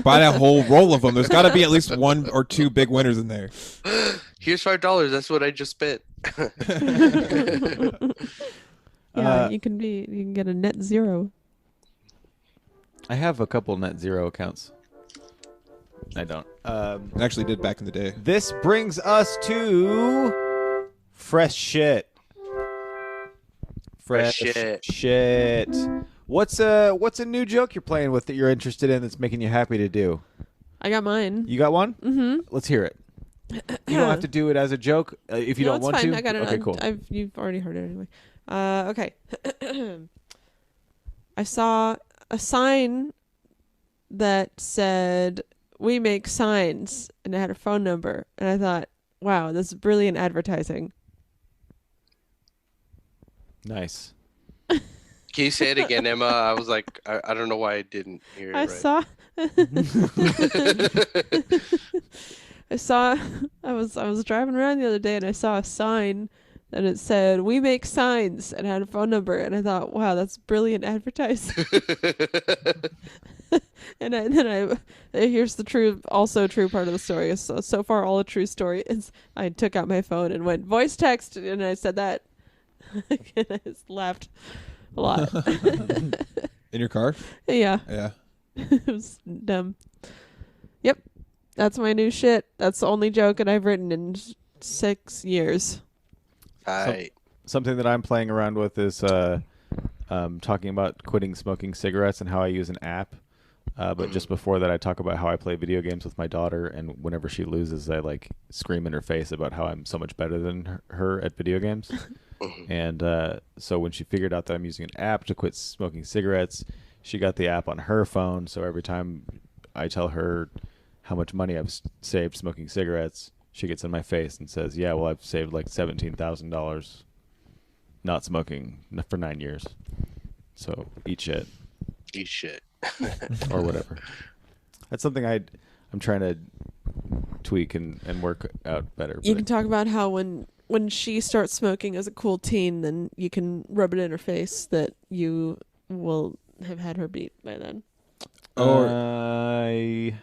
Buy that whole roll of them. There's got to be at least one or two big winners in there. Here's $5. That's what I just spent. Yeah, you can get a net zero. I have a couple net zero accounts. I don't. I actually did back in the day. This brings us to fresh shit. Fresh shit. What's a new joke you're playing with that you're interested in that's making you happy to do? I got mine. You got one? Mm-hmm. Let's hear it. You don't have to do it as a joke if you don't want fine. to. I got it. Okay, cool. You've already heard it anyway. Okay. I saw a sign that said, "We make signs," and it had a phone number. And I thought, wow, this is brilliant advertising. Nice. Can you say it again, Emma? I was like, I don't know why I didn't hear it. I was driving around the other day and I saw a sign and it said, "We make signs," and had a phone number, and I thought, wow, that's brilliant advertising. And then here's the also true part of the story. So far, all the true story is I took out my phone and went voice text, and I said that, and I just laughed a lot. In your car? Yeah. Yeah. It was dumb. Yep. That's my new shit. That's the only joke that I've written in 6 years. Something that I'm playing around with is talking about quitting smoking cigarettes and how I use an app. But just before that, I talk about how I play video games with my daughter, and whenever she loses, I like scream in her face about how I'm so much better than her at video games. And so when she figured out that I'm using an app to quit smoking cigarettes, she got the app on her phone. So every time I tell her how much money I've saved smoking cigarettes, she gets in my face and says, "Yeah, well, I've saved like $17,000 not smoking for 9 years. So eat shit." Eat shit. Or whatever. That's something I'm trying to tweak and work out better. You can talk about how when she starts smoking as a cool teen, then you can rub it in her face that you will have had her beat by then. I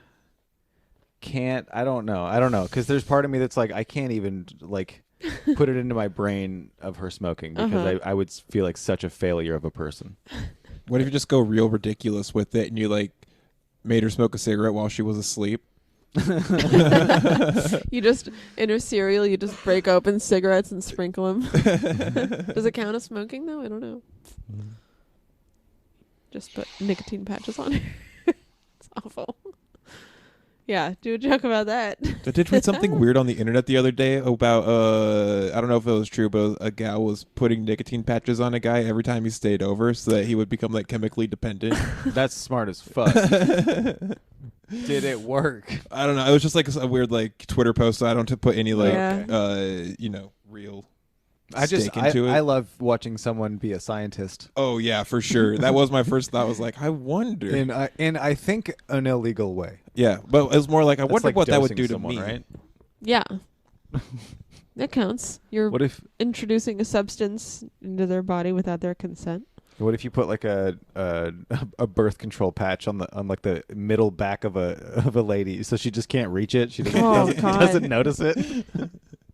can't. I don't know. Because there's part of me that's like, I can't even like put it into my brain of her smoking because I would feel like such a failure of a person. What if you just go real ridiculous with it and you like made her smoke a cigarette while she was asleep? You just, in her cereal, you just break open cigarettes and sprinkle them. Does it count as smoking though? I don't know. Just put nicotine patches on her. It's awful. Yeah, do a joke about that. I did read something weird on the internet the other day about, I don't know if it was true, but a gal was putting nicotine patches on a guy every time he stayed over so that he would become like chemically dependent. That's smart as fuck. Did it work? I don't know. It was just like a weird like Twitter post, so I don't put any like, real stake into it. I love watching someone be a scientist. Oh yeah, for sure. That was my first thought. Was like, I wonder. In I think an illegal way. Yeah, but it was more like I wonder like what that would dosing do to someone, me. right? Yeah. That counts. You're What if introducing a substance into their body without their consent. What if you put like a birth control patch on like the middle back of a lady, so she just can't reach it? She doesn't notice it.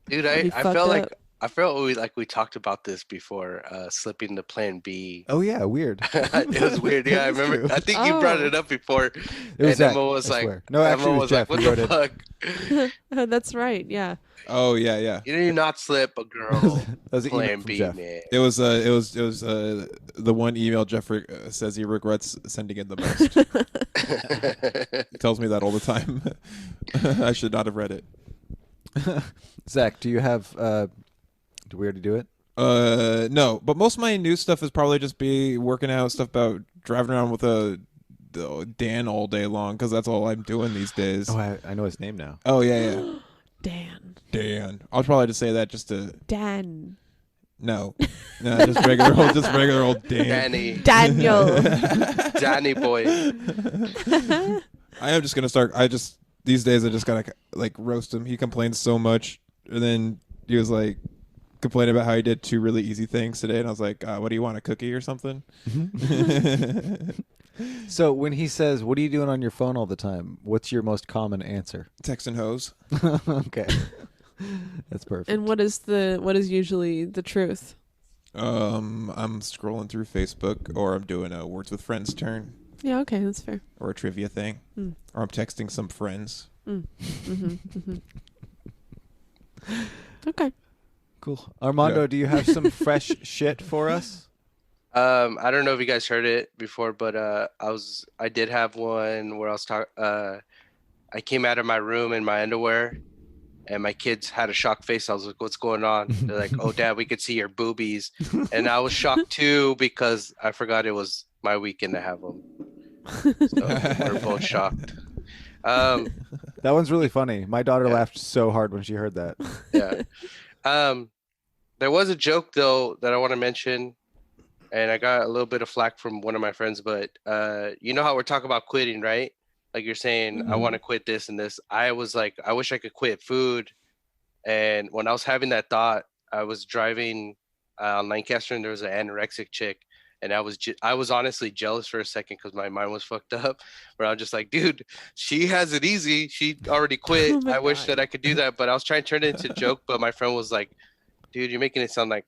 Dude, I felt like I felt we talked about this before, slipping the plan B. Oh yeah, weird. It was weird. Yeah, I That's remember. true. I think you brought Oh. it up before. It was and Zach, Emma was I like, swear. No, actually, Emma it was was Jeff. like, He what wrote the it. fuck? That's right. Yeah. Oh yeah. You do not slip a girl That was an email plan from B, Jeff. man. It was the one email Jeff says he regrets sending in the most. He tells me that all the time. I should not have read it. Zach, do you have? Do we already do it? No, but most of my new stuff is probably just be working out, stuff about driving around with a Dan all day long, because that's all I'm doing these days. Oh, I know his name now. Oh yeah. Dan. I'll probably just say that just to Dan. no, just regular old Dan. Danny. Daniel. Danny boy. I am just gonna start. These days I just gotta like roast him. He complains so much, and then he was like complaining about how he did 2 really easy things today, and I was like, "What do you want, a cookie or something?" So when he says, "What are you doing on your phone all the time?" What's your most common answer? Text and hose. Okay, that's perfect. And what is usually the truth? I'm scrolling through Facebook, or I'm doing a Words with Friends turn, Yeah. Okay, that's fair. or a trivia thing, or I'm texting some friends. Okay. Cool. Armando, Yeah. do you have some fresh shit for us? I don't know if you guys heard it before, but I did have one where I was talking. I came out of my room in my underwear, and my kids had a shocked face. I was like, "What's going on?" They're like, "Oh, Dad, we could see your boobies," and I was shocked too because I forgot it was my weekend to have them. So we're both shocked. That one's really funny. My daughter laughed so hard when she heard that. Yeah. There was a joke though that I want to mention, and I got a little bit of flack from one of my friends, but you know how we're talking about quitting, right? Like you're saying, I want to quit this and this. I was like, I wish I could quit food. And when I was having that thought, I was driving on Lancaster, and there was an anorexic chick, and I was honestly jealous for a second because my mind was fucked up. Where I was just like, dude, she has it easy. She already quit. Oh my I wish God. that I could do that, but I was trying to turn it into a joke. But my friend was like, dude, you're making it sound like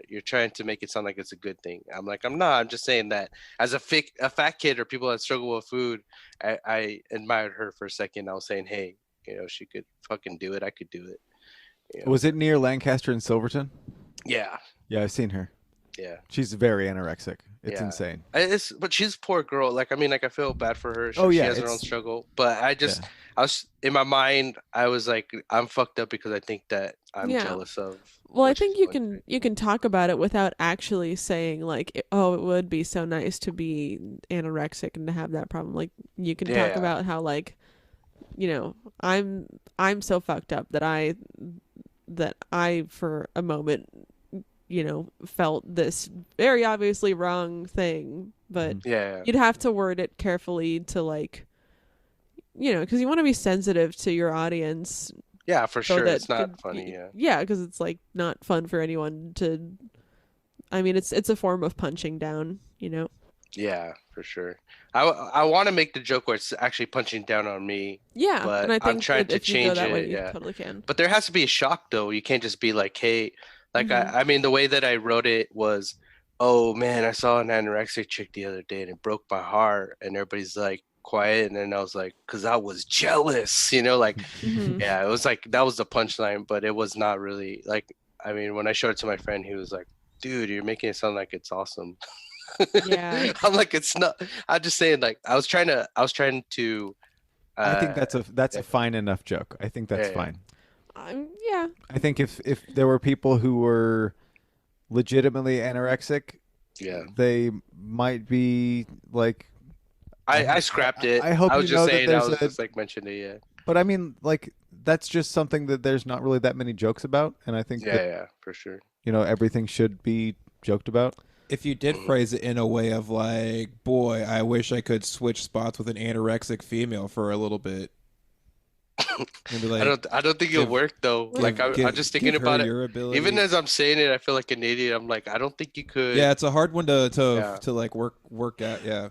you're trying to make it sound like it's a good thing. I'm like, I'm not. I'm just saying that as a fat kid or people that struggle with food, I admired her for a second. I was saying, hey, she could fucking do it. I could do it. Was it near Lancaster and Silverton? Yeah. Yeah, I've seen her. Yeah. She's very anorexic. It's Yeah. insane. But she's a poor girl. Like, I mean, like I feel bad for her. Oh, yeah, She has her own struggle. But I was in my mind. I was like, I'm fucked up because I think that I'm jealous of. Well, I what think she's you going can talk about it without actually saying like, oh, it would be so nice to be anorexic and to have that problem. Like you can talk about how like, I'm so fucked up that I for a moment, felt this very obviously wrong thing, but you'd have to word it carefully to like, because you want to be sensitive to your audience. Yeah, for sure. It's not funny. Yeah, because it's like not fun for anyone to. I mean, it's a form of punching down, Yeah, for sure. I want to make the joke where it's actually punching down on me. Yeah, but and I think I'm trying to if you go change that it. way, you Yeah, totally can. but there has to be a shock though. You can't just be like, hey, like I mean, the way that I wrote it was, oh man, I saw an anorexic chick the other day and it broke my heart, and everybody's like quiet, and then I was like, because I was jealous, like yeah, it was like that was the punchline, but it was not really like. I mean, when I showed it to my friend, he was like, dude, you're making it sound like it's awesome. Yeah. I'm like, it's not. I'm just saying, like, I was trying to I think that's a fine enough joke. I think that's fine. Yeah. I think if there were people who were legitimately anorexic, they might be like. I scrapped it. I hope I was you just know saying. that I there's was just like mentioning it. Yeah. But I mean, like, that's just something that there's not really that many jokes about, and I think yeah, for sure. Everything should be joked about. If you did phrase it in a way of like, boy, I wish I could switch spots with an anorexic female for a little bit. Maybe like, I don't think it'll work thoh. Like I'm just thinking about it. Even as I'm saying it, I feel like an idiot. I'm like, I don't think you could. Yeah, it's a hard one to like work at. Yeah.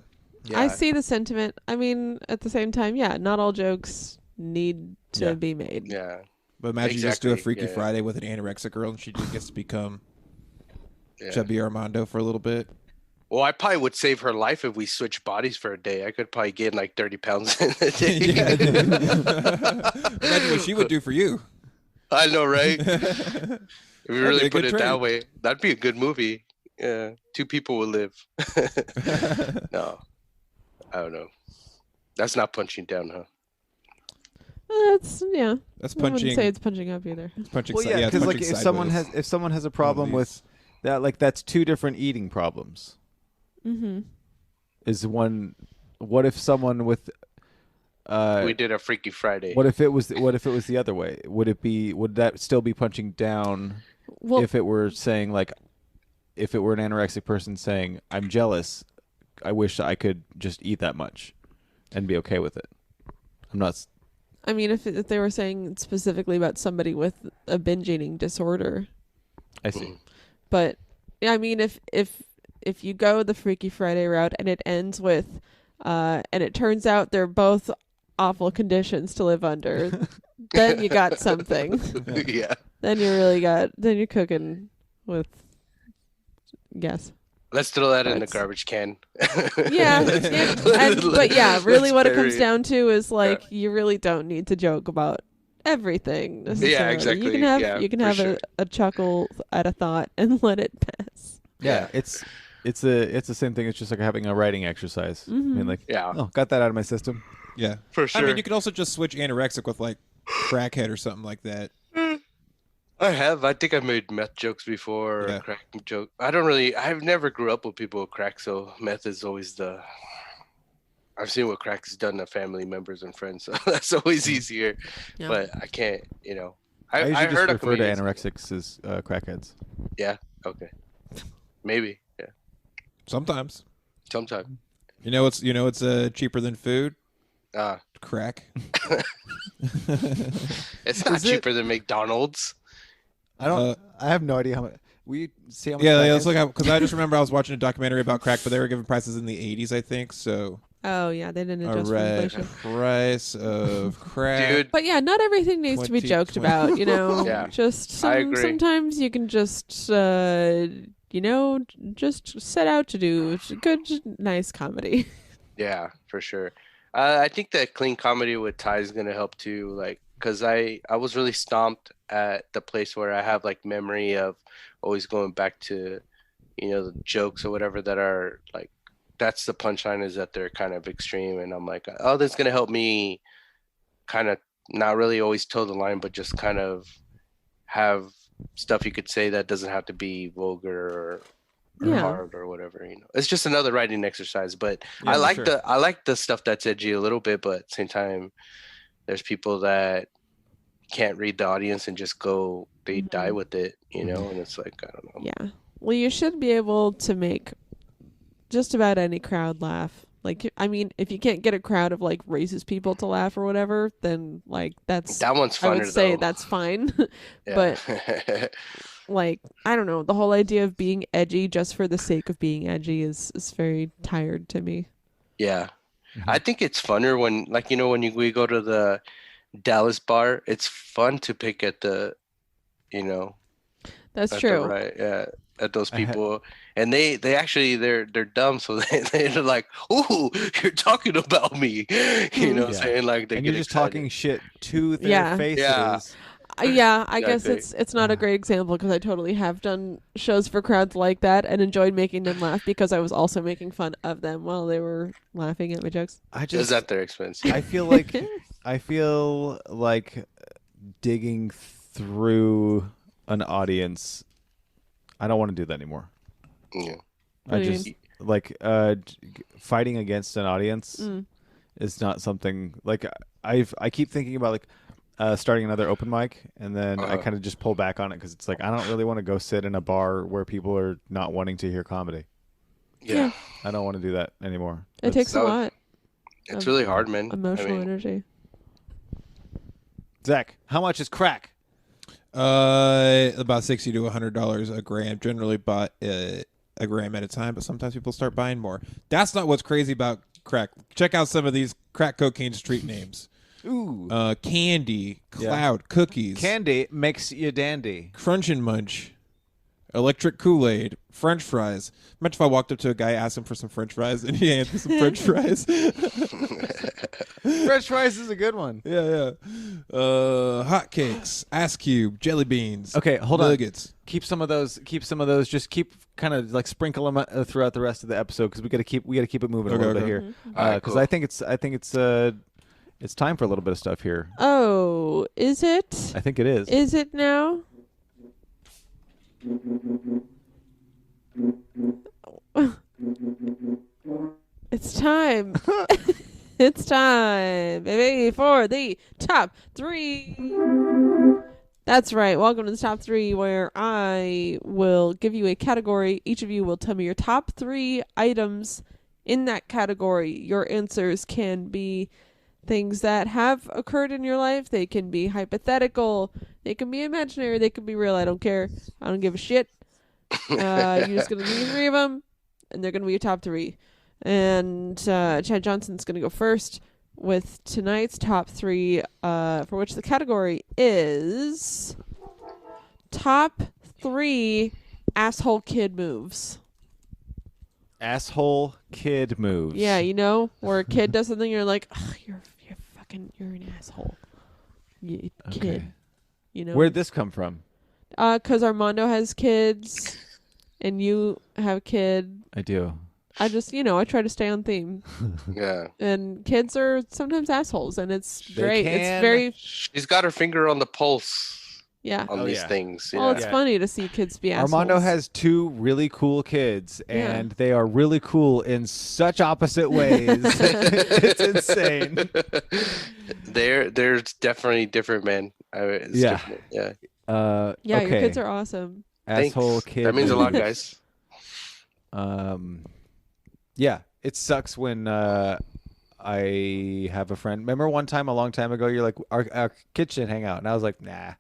I see the sentiment. I mean, at the same time, not all jokes need to be made. Yeah. But imagine you just do a Exactly, Freaky yeah. Friday with an anorexic girl, and she just gets to become Yeah. chubby Armando for a little bit. Well, I probably would save her life if we switched bodies for a day. I could probably gain like 30 pounds in a day. Yeah. Imagine what she would do for you. I know, right? If we That'd be really a put good it that trade. way, that'd be a good movie. Yeah, 2 people would live. No, I don't know. That's not punching down, huh? That's yeah. That's I wouldn't punching. say it's punching up either. It's punching. Well, yeah, it's because like punching if someone sideways. has a problem with that, like that's 2 different eating problems. Mm-hmm. Is one? What if someone with We did a Freaky Friday. what if it was the other way? Would that still be punching down Well, if it were saying like if it were an anorexic person saying I'm jealous, I wish I could just eat that much and be okay with it. I'm not. I mean, if they were saying specifically about somebody with a binge eating disorder, I see. but I mean, if you go the Freaky Friday route and it ends with, and it turns out they're both awful conditions to live under, then you got something. Yeah. Then you're cooking with, yes. Let's throw that in the That's- garbage can. Yeah, but yeah, really, what it comes Let's down to is like you really don't need to joke about everything. Necessarily. exactly. You can have Yeah, you can for have sure. a chuckle at a thought and let it pass. Yeah, it's the same thing. It's just like having a writing exercise. I mean, like, Yeah. oh, got that out of my system. Yeah, For sure. I mean, you could also just switch anorexic with like crackhead or something like that. I think I've made meth jokes before, Yeah. or crack joke. I've never grew up with people with crack, so meth is always I've seen what crack has done to family members and friends, so that's always easier. Yeah. But I can't, I usually just heard of refer to comedians. anorexics as crackheads. Yeah, okay. Maybe, yeah. Sometimes, Sometime. it's cheaper than food. Ah, Crack. it's not Is it? cheaper than McDonald's. I don't. I have no idea how much. We see how much. Yeah, crack let's is? look because I just remember I was watching a documentary about crack, but they were giving prices in the 80s, I think. So Oh yeah, they didn't a adjust for red inflation. price of crack. Dude, But yeah, not everything needs to be joked about. Yeah, Just I agree. sometimes you can just just set out to do good, nice comedy. yeah, for sure. I think that clean comedy with Ty is gonna help too, like, cause I was really stomped at the place where I have like memory of always going back to, the jokes or whatever that are like, that's the punchline is that they're kind of extreme, and I'm like, oh, that's gonna help me, kind of not really always toe the line, but just kind of have stuff you could say that doesn't have to be vulgar or Yeah. hard or whatever. It's just another writing exercise, but Yeah, I for like sure. I like the stuff that's edgy a little bit, but at the same time there's people that can't read the audience and just go they die with it, and it's like, I don't know. Yeah. Well, you should be able to make just about any crowd laugh. Like, I mean, if you can't get a crowd of like racist people to laugh or whatever, then like that's That one's I funner would say though. that's fine. Yeah. But like, I don't know, the whole idea of being edgy just for the sake of being edgy is very tired to me. Yeah. I think it's funner when, like, when we go to the Dallas bar, it's fun to pick at the, That's at true. the right, yeah, at those I had- people, and they actually they're dumb, so they're like, "Ooh, you're talking about me," Yeah. saying like they And get you're just excited. talking shit to their Yeah. faces. Yeah. Yeah, I guess Exactly. it's not a great example because I totally have done shows for crowds like that and enjoyed making them laugh because I was also making fun of them while they were laughing at my jokes. I Is just at their expense. I feel like digging through an audience. I don't want to do that anymore. Yeah. What I do you just mean? like fighting against an audience is not something like I keep thinking about like starting another open mic, and then I kind of just pull back on it because it's like I don't really want to go sit in a bar where people are not wanting to hear comedy. Yeah. I don't want to do that anymore. It takes a that was- lot It's of really hard, man. emotional I mean, energy. Zach, how much is crack? About $60 to $100 a gram. Generally bought a gram at a time, but sometimes people start buying more. That's not what's crazy about crack. Check out some of these crack cocaine street names. Ooh. Candy, cloud, cookies, Candy makes you dandy. Crunch and Munch, electric Kool-Aid, French fries. Imagine if I walked up to a guy, asked him for some French fries, and he handed me some French fries. French fries is a good one. Yeah. Hot cakes, Ice Cube, jelly beans. Okay, hold nuggets. on. Keep some of those. Just keep kind of like sprinkle them throughout the rest of the episode because we got to keep it moving a little bit here. Because cool. I think it's time for a little bit of stuff here. Oh, is it? I think it is. Is it now? It's time. It's time, baby, for the top 3. That's right. Welcome to the top 3, where I will give you a category. Each of you will tell me your top 3 items in that category. Your answers can be things that have occurred in your life. They can be hypothetical. They can be imaginary. They can be real. I don't care. I don't give a shit. You're just going to give me 3 of them, and they're going to be your top 3. And Chad Johnson's going to go first with tonight's top 3, for which the category is top 3 asshole kid moves. Asshole kid moves. Yeah, you know, where a kid does something, you're like, oh, you're an asshole, you kid. Okay. You know, Where'd this come from? 'Cause Armando has kids, and you have a kid. I do. I just, I try to stay on theme. Yeah. And kids are sometimes assholes, and it's They great. can. It's very, She's got her finger on the pulse yeah. on Oh, these yeah. things. Well, Yeah. it's funny to see kids be assholes. Armando has 2 really cool kids, Yeah. and they are really cool in such opposite ways. It's insane. They're definitely different, man. It's Yeah. different. Yeah. Yeah, okay. your kids are awesome. Asshole Thanks. kid. That means a lot, moves. guys. Yeah, it sucks when I have a friend. Remember one time a long time ago, you're like, our kids should hang out, and I was like, nah.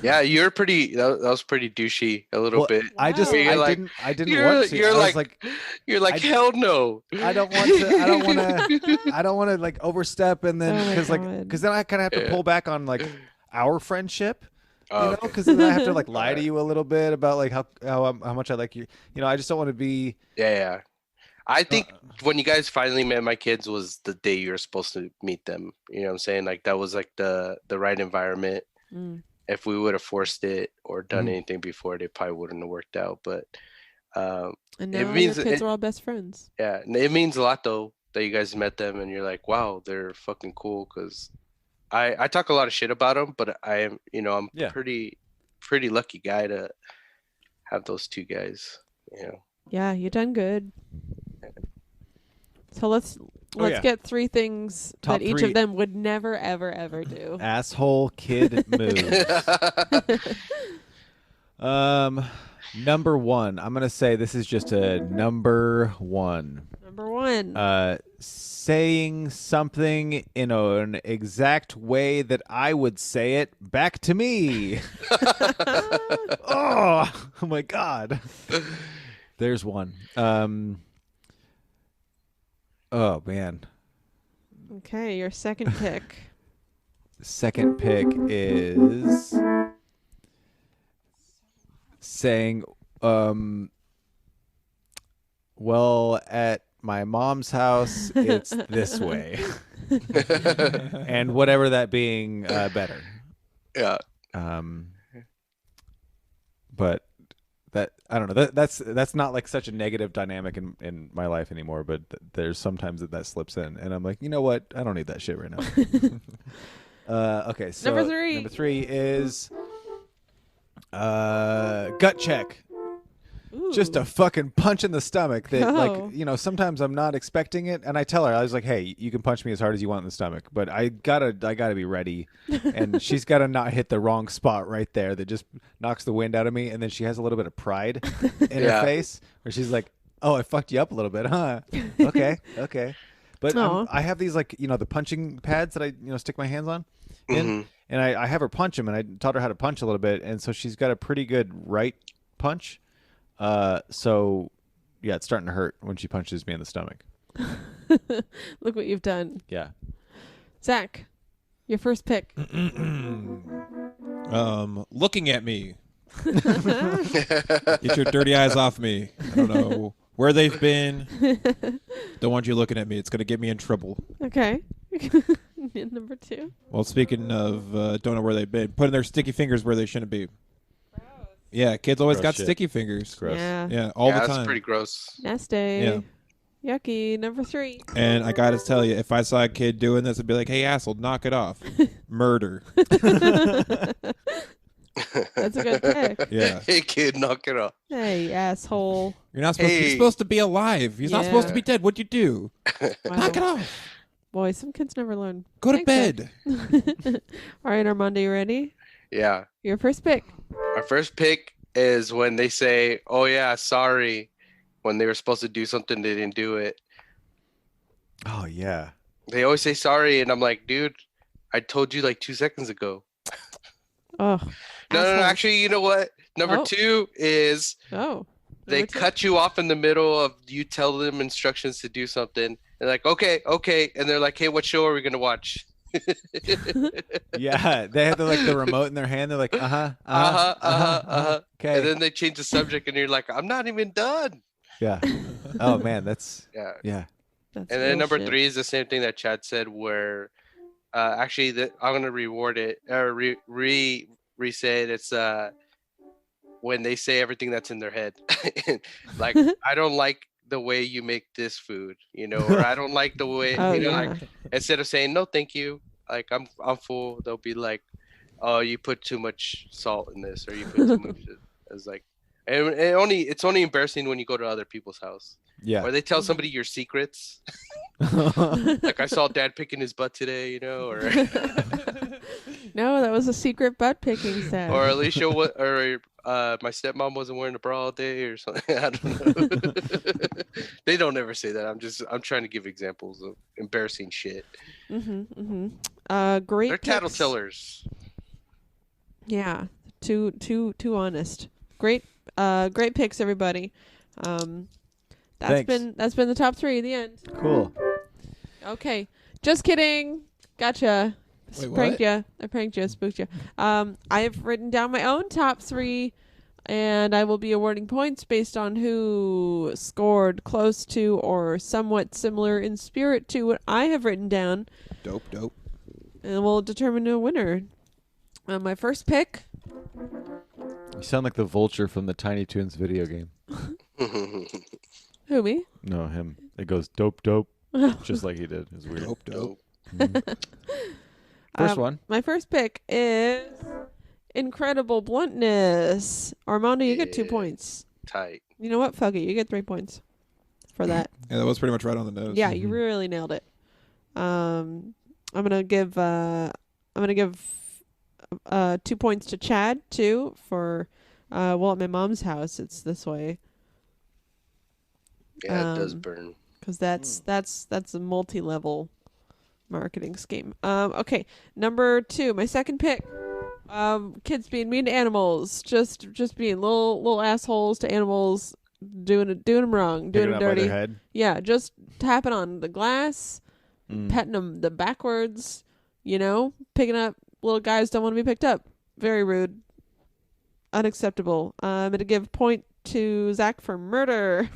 Yeah, you're pretty. That was pretty douchey a little Well, bit. I just, Wow. I You're like- didn't, I didn't you're- want to. you're I was like- You're like, I- hell no. I don't want to. I don't want to like overstep, and then Oh my because God. then I kind of have to pull back on like our friendship. Oh, You know, okay. because then I have to like lie to you a little bit about like how much I like you. You know, I just don't want to be. Yeah. I think when you guys finally met my kids was the day you were supposed to meet them. You know what I'm saying? Like that was like the right environment. Mm. If we would have forced it or done Mhm. anything before, they probably wouldn't have worked out. But And now It means- your kids it- are all best friends. yeah, it means a lot though that you guys met them and you're like, wow, they're fucking cool. Because I talk a lot of shit about them, but I am, I'm Yeah. pretty lucky guy to have those 2 guys. You know. Yeah, you done good. So let's yeah. get 3 things Top that each 3. of them would never, ever, ever do. Asshole kid move. Number 1. I'm gonna say this is just a number 1. Number 1. Saying something in an exact way that I would say it back to me. Oh my God. There's one. Oh man. Okay, your second pick. Second pick is saying, well, at my mom's house, it's this way. And whatever that being better. Yeah. But that, I don't know, that's not like such a negative dynamic in my life anymore, but there's sometimes that slips in, and I'm like, you know what? I don't need that shit right now. Okay, so Number 3. Number 3 is gut check. Ooh. Just a fucking punch in the stomach that, Oh. like, sometimes I'm not expecting it, and I tell her, I was like, hey, you can punch me as hard as you want in the stomach, but I gotta be ready, and she's gotta not hit the wrong spot right there that just knocks the wind out of me, and then she has a little bit of pride in her Yeah. face, where she's like, oh, I fucked you up a little bit, huh? Okay. But Aw. I have these, like, the punching pads that I, stick my hands on, Mhm. and I have her punch them, and I taught her how to punch a little bit, and so she's got a pretty good right punch. So yeah, it's starting to hurt when she punches me in the stomach. Look what you've done. Yeah. Zach. Your first pick. Looking at me. Get your dirty eyes off me. I don't know where they've been. Don't want you looking at me. It's going to get me in trouble. Okay. Number 2. Well, speaking of don't know where they've been, putting their sticky fingers where they shouldn't be. Yeah, kids always Gross got shit. sticky fingers. Gross. Yeah. All the that's time. pretty gross. Nasty. Yeah. Yucky. Number 3. And I got to tell you, if I saw a kid doing this, I'd be like, hey, asshole, knock it off. Murder. That's a good pick. Yeah. Hey kid, knock it off. Hey, asshole. You're not supposed to. You're Hey. supposed to be alive. He's not supposed to be dead. What'd you do? Wow. Knock it off. Boy, some kids never learn. Go to Thanks, bed. All right, Armando, you ready? Yeah. Your first pick. My first pick is when they say, "Oh yeah, sorry," when they were supposed to do something, they didn't do it. Oh yeah. They always say sorry, and I'm like, dude, I told you like 2 seconds ago. Oh. No, assholes. actually, you know what? Number Oh. 2 is Oh. they Number 2. cut you off in the middle of you tell them instructions to do something. They're like, okay, and they're like, hey, what show are we gonna watch? Yeah, they have the remote in their hand. They're like, Okay. And then they change the subject, and you're like, I'm not even done. Yeah. Oh man, that's Yeah. yeah. That's And then real number shit. 3 is the same thing that Chad said, where actually I'm gonna reward it or re-say it. It's when they say everything that's in their head. Like, I don't like the way you make this food, or I don't like the way, Oh, like, yeah. instead of saying no thank you, like I'm full, they'll be like, oh, you put too much salt in this, or you put too much. It's like, and it's only embarrassing when you go to other people's house, Yeah. or they tell somebody your secrets. Like, I saw Dad picking his butt today, or No, that was a secret butt picking set. or Alicia, or my stepmom wasn't wearing a bra all day, or something. I don't know. They don't ever say that. I'm trying to give examples of embarrassing shit. Great. They're picks. tattletellers. Yeah, too honest. Great picks, everybody. That's Thanks. been the top 3. The end. Cool. Okay, just kidding. Gotcha. Wait, Pranked what? you. I pranked you. Spooked you. I've written down my own top 3, and I will be awarding points based on who scored close to or somewhat similar in spirit to what I have written down, Dope. and we'll determine a winner. My first pick. You sound like the vulture from the Tiny Toons video game. Who, me? No, him. It goes dope, just like he did. It's weird. Dope. First one. My first pick is Incredible Bluntness. Armando, you get 2 Yeah. points. Tight. You know what? Fuck it. You get 3 points for that. Yeah, that was pretty much right on the nose. Yeah, you really nailed it. I'm gonna give 2 points to Chad too for at my mom's house it's this way Yeah, it does Um, burn. because that's a multi-level marketing scheme. Okay, number 2, my second pick. Kids being mean to animals, just being little assholes to animals, doing them wrong, doing Picking them up by dirty. their head. Yeah, just tapping on the glass, Mm. petting them the backwards, picking up little guys don't want to be picked up. Very rude. Unacceptable. I'm going to give point to Zach for murder.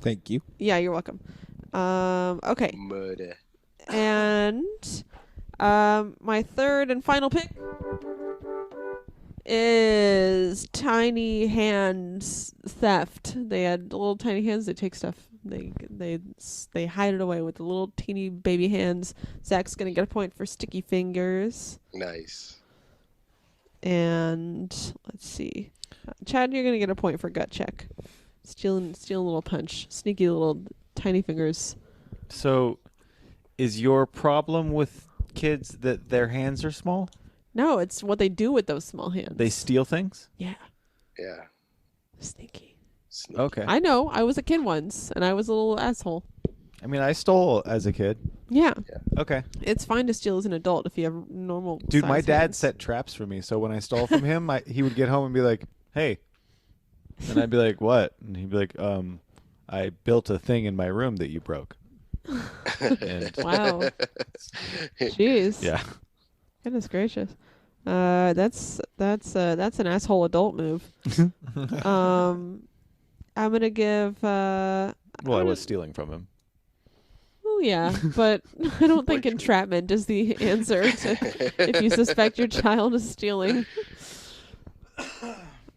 Thank you. Yeah, you're welcome. Okay. Murder. And my third and final pick is tiny hands theft. They had little tiny hands. They take stuff. They hide it away with the little teeny baby hands. Zach's gonna get a point for sticky fingers. Nice. And let's see, Chad, you're gonna get a point for gut check. Stealing a little punch. Sneaky little tiny fingers. So, is your problem with kids that their hands are small? No, it's what they do with those small hands. They steal things? Yeah, Yeah. sneaky. Sneaky. Okay. I know. I was a kid once, and I was a little asshole. I mean, I stole as a kid. Yeah, Okay. it's fine to steal as an adult if you have normal. Dude, my size dad hands. set traps for me. So when I stole from him, he would get home and be like, hey. And I'd be like, what? And he'd be like, I built a thing in my room that you broke. And Wow. Jeez. yeah. Goodness gracious. That's an asshole adult move. I'm gonna give. Well, I was stealing from him. Oh yeah, but I don't think entrapment is the answer to if you suspect your child is stealing.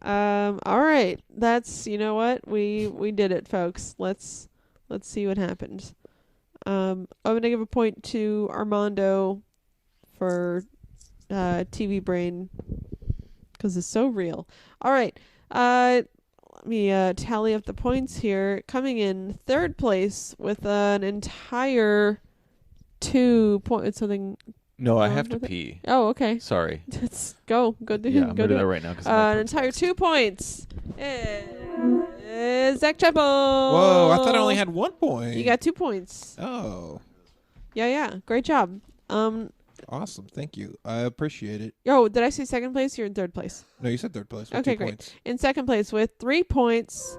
All right, that's you know what we did it, folks. Let's see what happens. I'm gonna give a point to Armando for TV brain because it's so real. All right, let me tally up the points here. Coming in third place with an entire 2 points. Something. No, I wrong have to with it? pee. Oh, okay. Sorry. Let's go. Go do. Yeah, I'm go gonna do do that it. right now. 'Cause An entire 2 points. Zach Chappell. Whoa, I thought I only had 1 point. You got 2 points. Oh, Yeah. Great job. awesome. Thank you. I appreciate it. Oh, did I say second place? You're in third place. No, you said third place. With Okay, 2 great. points. In second place with 3 points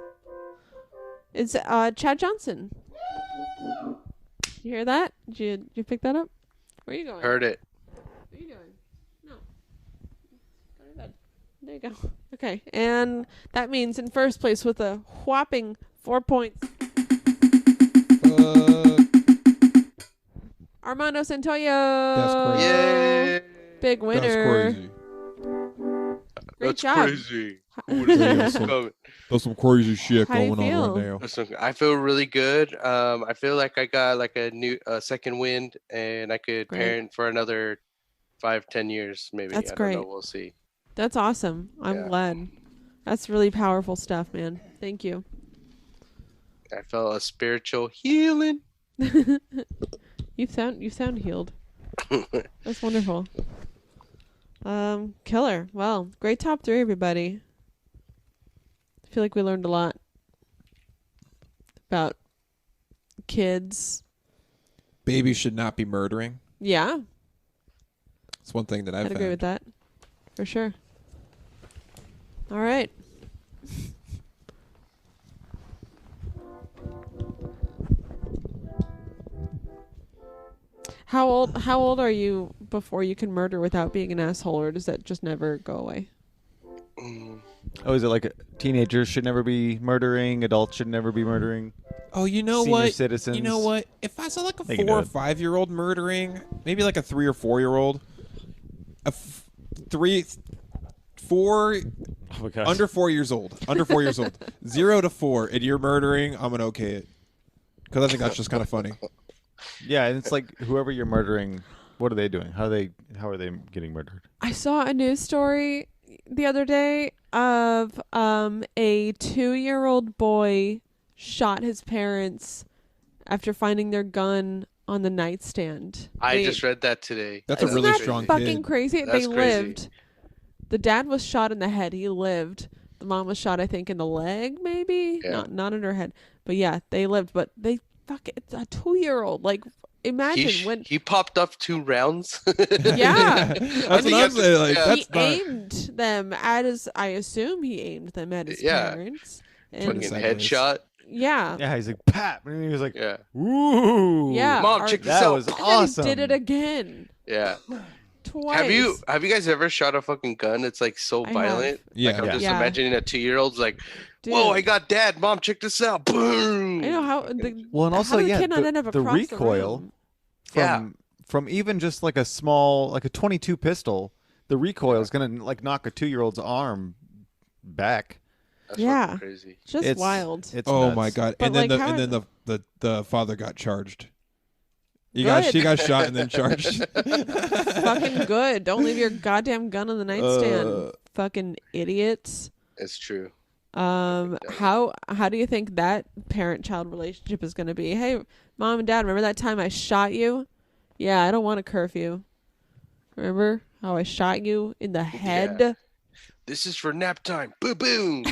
is Chad Johnson. You hear that? Did you pick that up? Where are you going? Heard it. What are you doing? No. Go to bed. There you go. Okay. And that means in first place with a whopping 4 points, Armando Santoyo. That's crazy. Yay! Big winner. That's crazy. Great That's job. crazy. That's some crazy shit How do you going on feel? right now. I feel really good. I feel like I got like a new second wind, and I could Great. parent for another 5-10 years, maybe. That's I great. don't know. We'll see. That's awesome. I'm Yeah. glad. That's really powerful stuff, man. Thank you. I felt a spiritual healing. You sound healed. That's wonderful. Killer. Well, great top 3, everybody. I feel like we learned a lot about kids. Babies should not be murdering. Yeah, It's one thing that I've I'd agree with that. For sure. All right. How old are you before you can murder without being an asshole, or does that just never go away? Oh, is it like teenagers should never be murdering? Adults should never be murdering? Oh, you know Senior what? citizens. You know what? If I saw like a They can 4 do or it. 5-year-old murdering, maybe like a 3 or 4-year-old, Oh my gosh. under 4 years old, 0 to 4, and you're murdering, I'm gonna okay it, because I think that's just kind of funny. Yeah, and it's like whoever you're murdering, what are they doing? How are they getting murdered? I saw a news story the other day of a 2-year-old boy shot his parents after finding their gun on the nightstand. I just read that today. That's a Isn't really that strong fucking kid. crazy? That's they crazy. lived. The dad was shot in the head. He lived. The mom was shot, I think, in the leg, maybe. Yeah. Not in her head. But yeah, they lived. But they it's a 2-year-old. Like, imagine when He popped up 2 rounds. yeah. That's mean, what I'm saying. Like, yeah. that's he not. aimed them at his. I assume he aimed them at his Yeah. parents. Fucking And sideways. headshot. yeah, Yeah, he's like, Pap! And he was like, Yeah. ooh. yeah. Mom, Our- check this That out. was and then awesome. he did it again Yeah. twice. Have you guys ever shot a fucking gun? It's like so I have. violent. Yeah. Like I'm just Yeah. imagining a 2-year-old's like, Dude, whoa, I got dad. Mom, check this out. Boom. I know how. The, Well, and also, how did yeah, the kid not end up the across recoil room? from even just like a small, like a 22 pistol, the recoil is gonna like knock a 2-year-old's arm back. That's Yeah. fucking crazy. Just It's wild. It's Oh nuts. my god! But, And then like, how- the father got charged. She Good. got shot and then charged. Fucking good. Don't leave your goddamn gun on the nightstand. Fucking idiots. It's true. How do you think that parent-child relationship is going to be? Hey, mom and dad, remember that time I shot you? Yeah, I don't want a curfew. Remember how I shot you in the head? Yeah. This is for nap time. Boom, boom.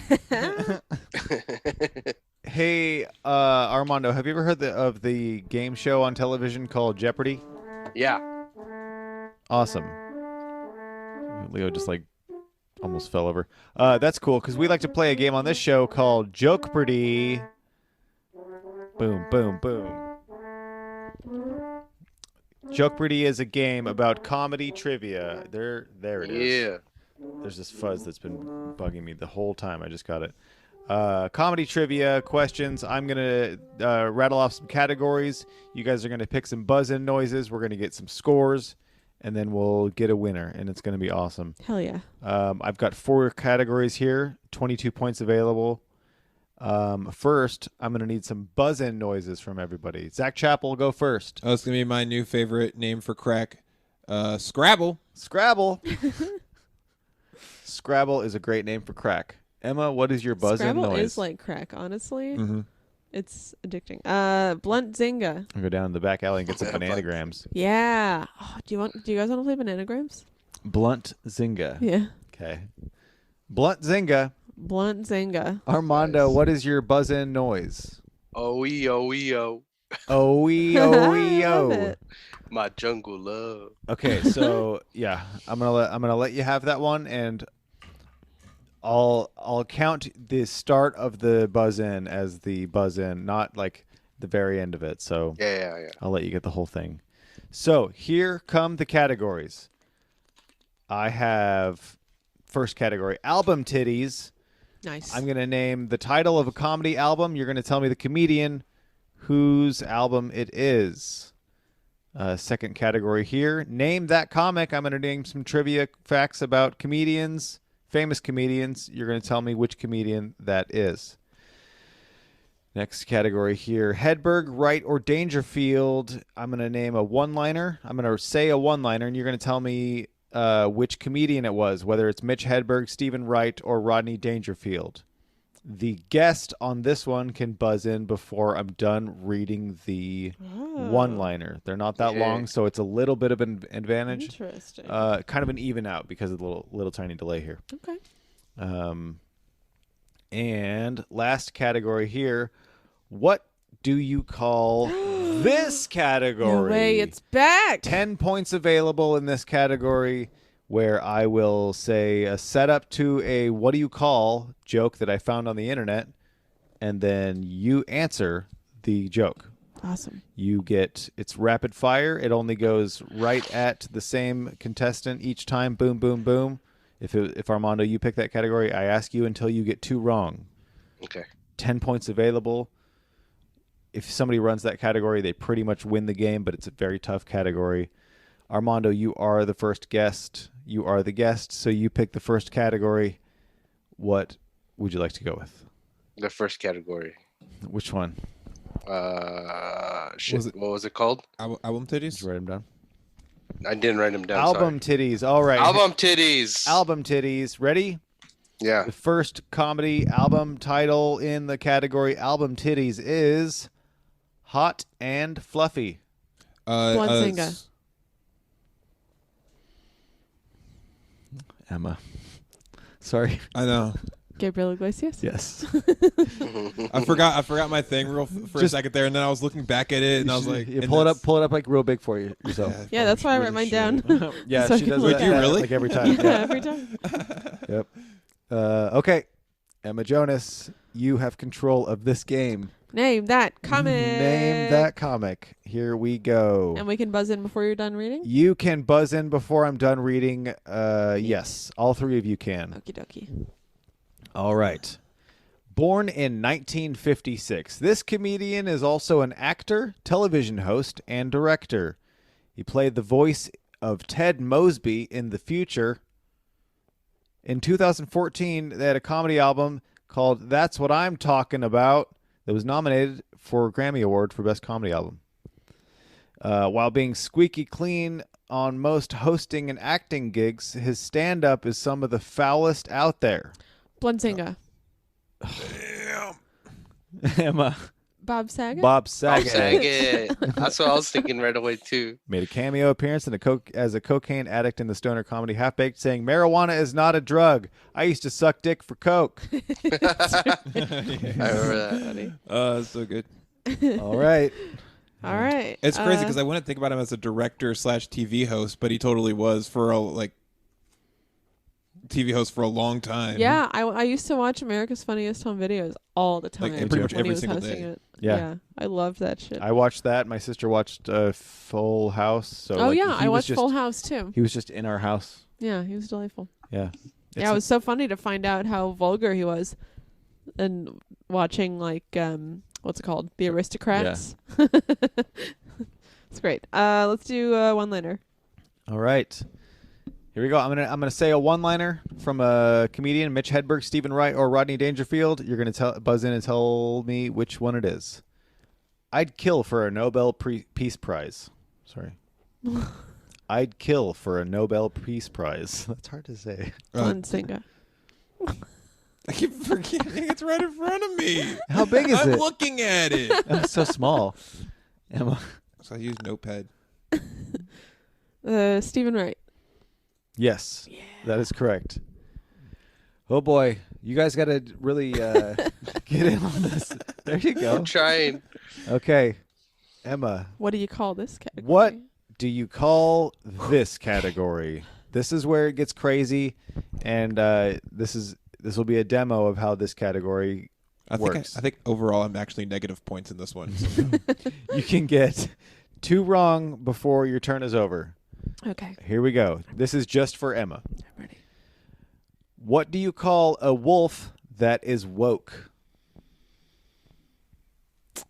Hey, Armando, have you ever heard of the game show on television called Jeopardy? Yeah. Awesome. Leo just like almost fell over. That's cool because we like to play a game on this show called Jokepardy. Boom, boom, boom. Joke Pretty is a game about comedy trivia. There it is. Yeah. There's this fuzz that's been bugging me the whole time. I just got it. Comedy trivia questions. I'm going to rattle off some categories. You guys are going to pick some buzz-in noises. We're going to get some scores, and then we'll get a winner, and it's going to be awesome. Hell yeah. I've got 4 categories here, 22 points available. First, I'm going to need some buzz-in noises from everybody. Zach Chappell, go first. Oh, it's going to be my new favorite name for crack. Scrabble. Scrabble. Scrabble is a great name for crack. Emma, what is your buzz-in Scrabble noise? is like crack, honestly. Mm-hmm. It's addicting. Blunt Zynga. I'll go down the back alley and get some bananagrams. Yeah. Oh, do you guys want to play bananagrams? Blunt Zynga. Yeah. Okay. Blunt Zynga. Blunt Zynga. Armando, what is your buzz-in noise? O-E-O-E-O. O-E-O-E-O. My jungle love. Okay, so yeah, I'm gonna let you have that one, and I'll count the start of the buzz-in as the buzz-in, not like the very end of it. So Yeah. I'll let you get the whole thing. So here come the categories. I have first category, album titties. Nice. I'm going to name the title of a comedy album. You're going to tell me the comedian whose album it is. Second category here, name that comic. I'm going to name some trivia facts about comedians, famous comedians. You're going to tell me which comedian that is. Next category here, Hedberg, Wright, or Dangerfield. I'm going to name a one-liner. I'm going to say a one-liner, and you're going to tell me which comedian it was, whether it's Mitch Hedberg, Stephen Wright, or Rodney Dangerfield. The guest on this one can buzz in before I'm done reading the one-liner. They're not that long, so it's a little bit of an advantage. Interesting. Kind of an even out because of the little tiny delay here. Okay. And last category here, what do you call this category? No way, it's back. 10 points available in this category, where I will say a setup to a what do you call joke that I found on the internet, and then you answer the joke. Awesome. It's rapid fire. It only goes right at the same contestant each time. Boom, boom, boom. If Armando, you pick that category, I ask you until you get 2 wrong. Okay. 10 points available. If somebody runs that category, they pretty much win the game, but it's a very tough category. Armando, you are the first guest. You are the guest, so you pick the first category. What would you like to go with? The first category. Which one? What was it called? Album titties? Did you write them down? I didn't write them down. Album titties. All right. Album titties. Album titties. Ready? Yeah. The first comedy album title in the category album titties is Hot and Fluffy. Blunt Zynga. Emma. Sorry. I know. Gabriel Iglesias. Yes. I forgot my thing for a second there, and then I was looking back at it, and I was like, You pull it up like real big for you yourself. Yeah, that's why I write mine down. Yeah, So I she can does look that. at it. Really? Like every time. Yeah, every time. Yep. Okay. Emma Jonas, you have control of this game. Name that comic. Name that comic. Here we go. And we can buzz in before you're done reading? You can buzz in before I'm done reading. Yes, all 3 of you can. Okie dokie. All right. Born in 1956, this comedian is also an actor, television host, and director. He played the voice of Ted Mosby in The Future. In 2014, they had a comedy album called That's What I'm Talking About that was nominated for a Grammy Award for Best Comedy Album. While being squeaky clean on most hosting and acting gigs, his stand-up is some of the foulest out there. Blunt Zynga. Emma. Bob Saget. Bob Bob Saget. Saget. That's what I was thinking right away too. Made a cameo appearance as a cocaine addict in the stoner comedy Half Baked, saying, "Marijuana is not a drug. I used to suck dick for coke." I remember that. Funny. So good. All right. All right. It's crazy because I wouldn't think about him as a director / TV host, but he totally was for TV host for a long time. Yeah, I used to watch America's Funniest Home Videos all the time. Like, pretty much when every he was single hosting day. it. Yeah. I loved that shit. I watched that. My sister watched Full House. So oh like, yeah, he I was watched just, Full House too. He was just in our house. Yeah, he was delightful. Yeah. Yeah, it was so funny to find out how vulgar he was, and watching like what's it called, The Aristocrats. It's great. Let's do one-liner. All right. Here we go. I'm gonna say a one-liner from a comedian, Mitch Hedberg, Stephen Wright, or Rodney Dangerfield. You're gonna buzz in and tell me which one it is. I'd kill for a Nobel Peace Prize. Sorry. I'd kill for a Nobel Peace Prize. That's hard to say. Singa. I keep forgetting it's right in front of me. How big is I'm it? looking at it. Oh, it's so small. Emma. So I use Notepad. Stephen Wright. Yes, that is correct. Oh boy, you guys got to really get in on this. There you go. I'm trying. Okay, Emma. What do you call this category? What do you call this category? This is where it gets crazy, and this will be a demo of how this category works. I think overall I'm actually negative points in this one. You can get 2 wrong before your turn is over. Okay. Here we go. This is just for Emma. I'm ready. What do you call a wolf that is woke? A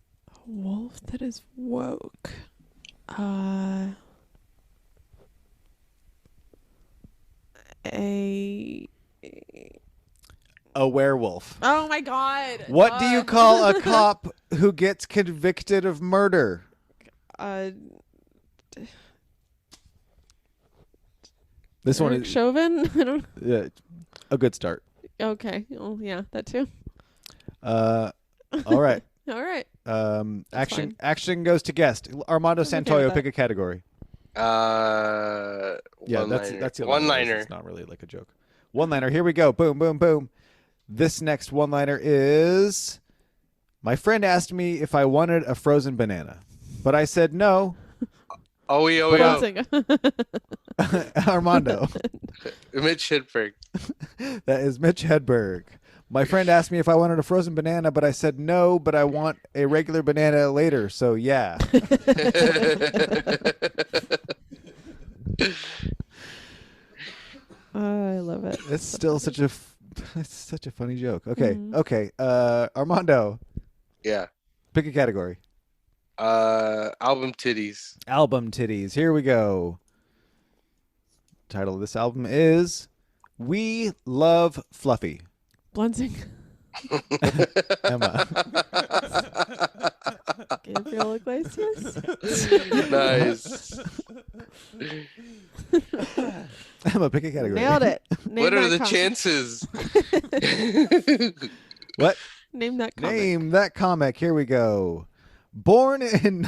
wolf that is woke. A werewolf. Oh my god. What do you call a cop who gets convicted of murder? This one Eric is Chauvin? I don't. a good start. Okay. Oh yeah, that too. All right. All right. Action goes to guest. Armando I'm okay Santoyo, with pick that. a category. Yeah, That's the one-liner. It's not really like a joke. One-liner. Here we go. Boom, boom, boom. This next one-liner is: my friend asked me if I wanted a frozen banana, but I said no. Singa. Armando. Mitch Hedberg. That is Mitch Hedberg. My friend asked me if I wanted a frozen banana, but I said no, but I want a regular banana later, so yeah. Oh, I love it. It's still such a funny joke. Okay, Mhm. okay. Armando, Yeah. pick a category. Album titties. Album titties. Here we go. Title of this album is We Love Fluffy. Blunsing. Emma. Gabriel Iglesias. Nice. Emma, pick a category. Nailed it. Name What are that the comic. chances? What? Name that comic. Name that comic. Here we go. Born in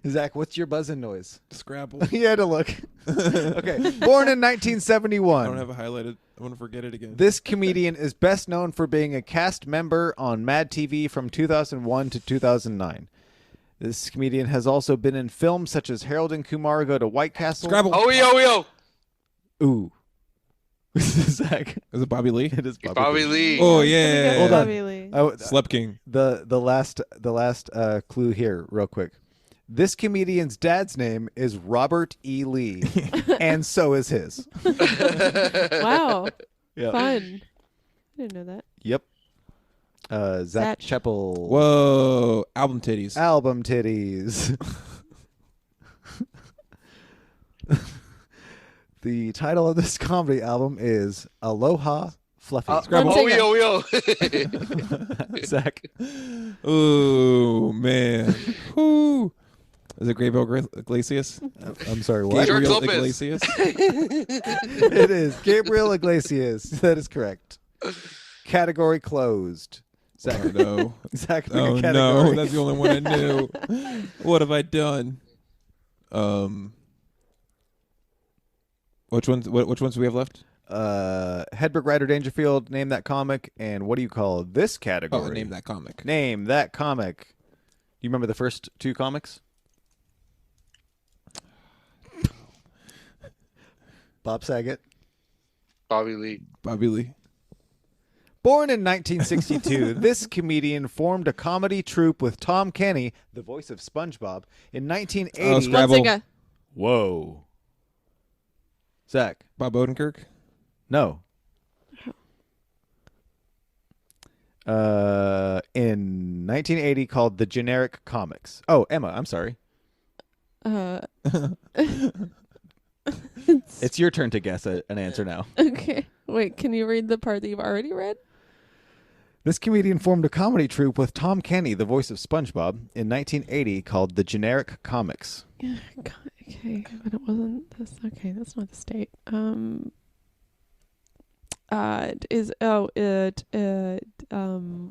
Zach, what's your buzzing noise? Scrabble. You had to look. Okay. Born in 1971. I don't have it highlighted. I'm going to forget it again. This comedian is best known for being a cast member on Mad TV from 2001 to 2009. This comedian has also been in films such as Harold and Kumar Go to White Castle. Scrabble. Oh. Ooh. Zach. Is it Bobby Lee? It is Bobby Lee. Oh, That's pretty yeah. good, Hold on. Bobby Lee. Slep King. The last clue here, real quick. This comedian's dad's name is Robert E. Lee, and so is his. Wow. Yep. Fun. I didn't know that. Yep. Zach Zach. Chappell. Whoa. Album titties. Album titties. The title of this comedy album is Aloha Fluffy. Scrabble. Zach. Oh, man. Whoo. Is it Gabriel Iglesias? I'm sorry, what? George Gabriel Lopez. Iglesias? It is Gabriel Iglesias. That is correct. Category closed. Zach. Oh, no. Zach, pick Oh, a category. no. That's the only one I knew. What have I done? Which ones do we have left? Hedberg, Ryder, Dangerfield, name that comic, and what do you call this category? Oh, name that comic. Name that comic. Do you remember the first 2 comics? Bob Saget. Bobby Lee. Bobby Lee. Born in 1962, this comedian formed a comedy troupe with Tom Kenny, the voice of SpongeBob, in 1980. Oh, Scrabble. Bluntzinger. Whoa. Zach. Bob Odenkirk. No. In 1980 called The Generic Comics. Oh, Emma, I'm sorry. It's your turn to guess an answer now. Okay. Wait, can you read the part that you've already read? This comedian formed a comedy troupe with Tom Kenny, the voice of SpongeBob, in 1980 called The Generic Comics. Yeah, okay, but it wasn't this. Okay, that's not the state.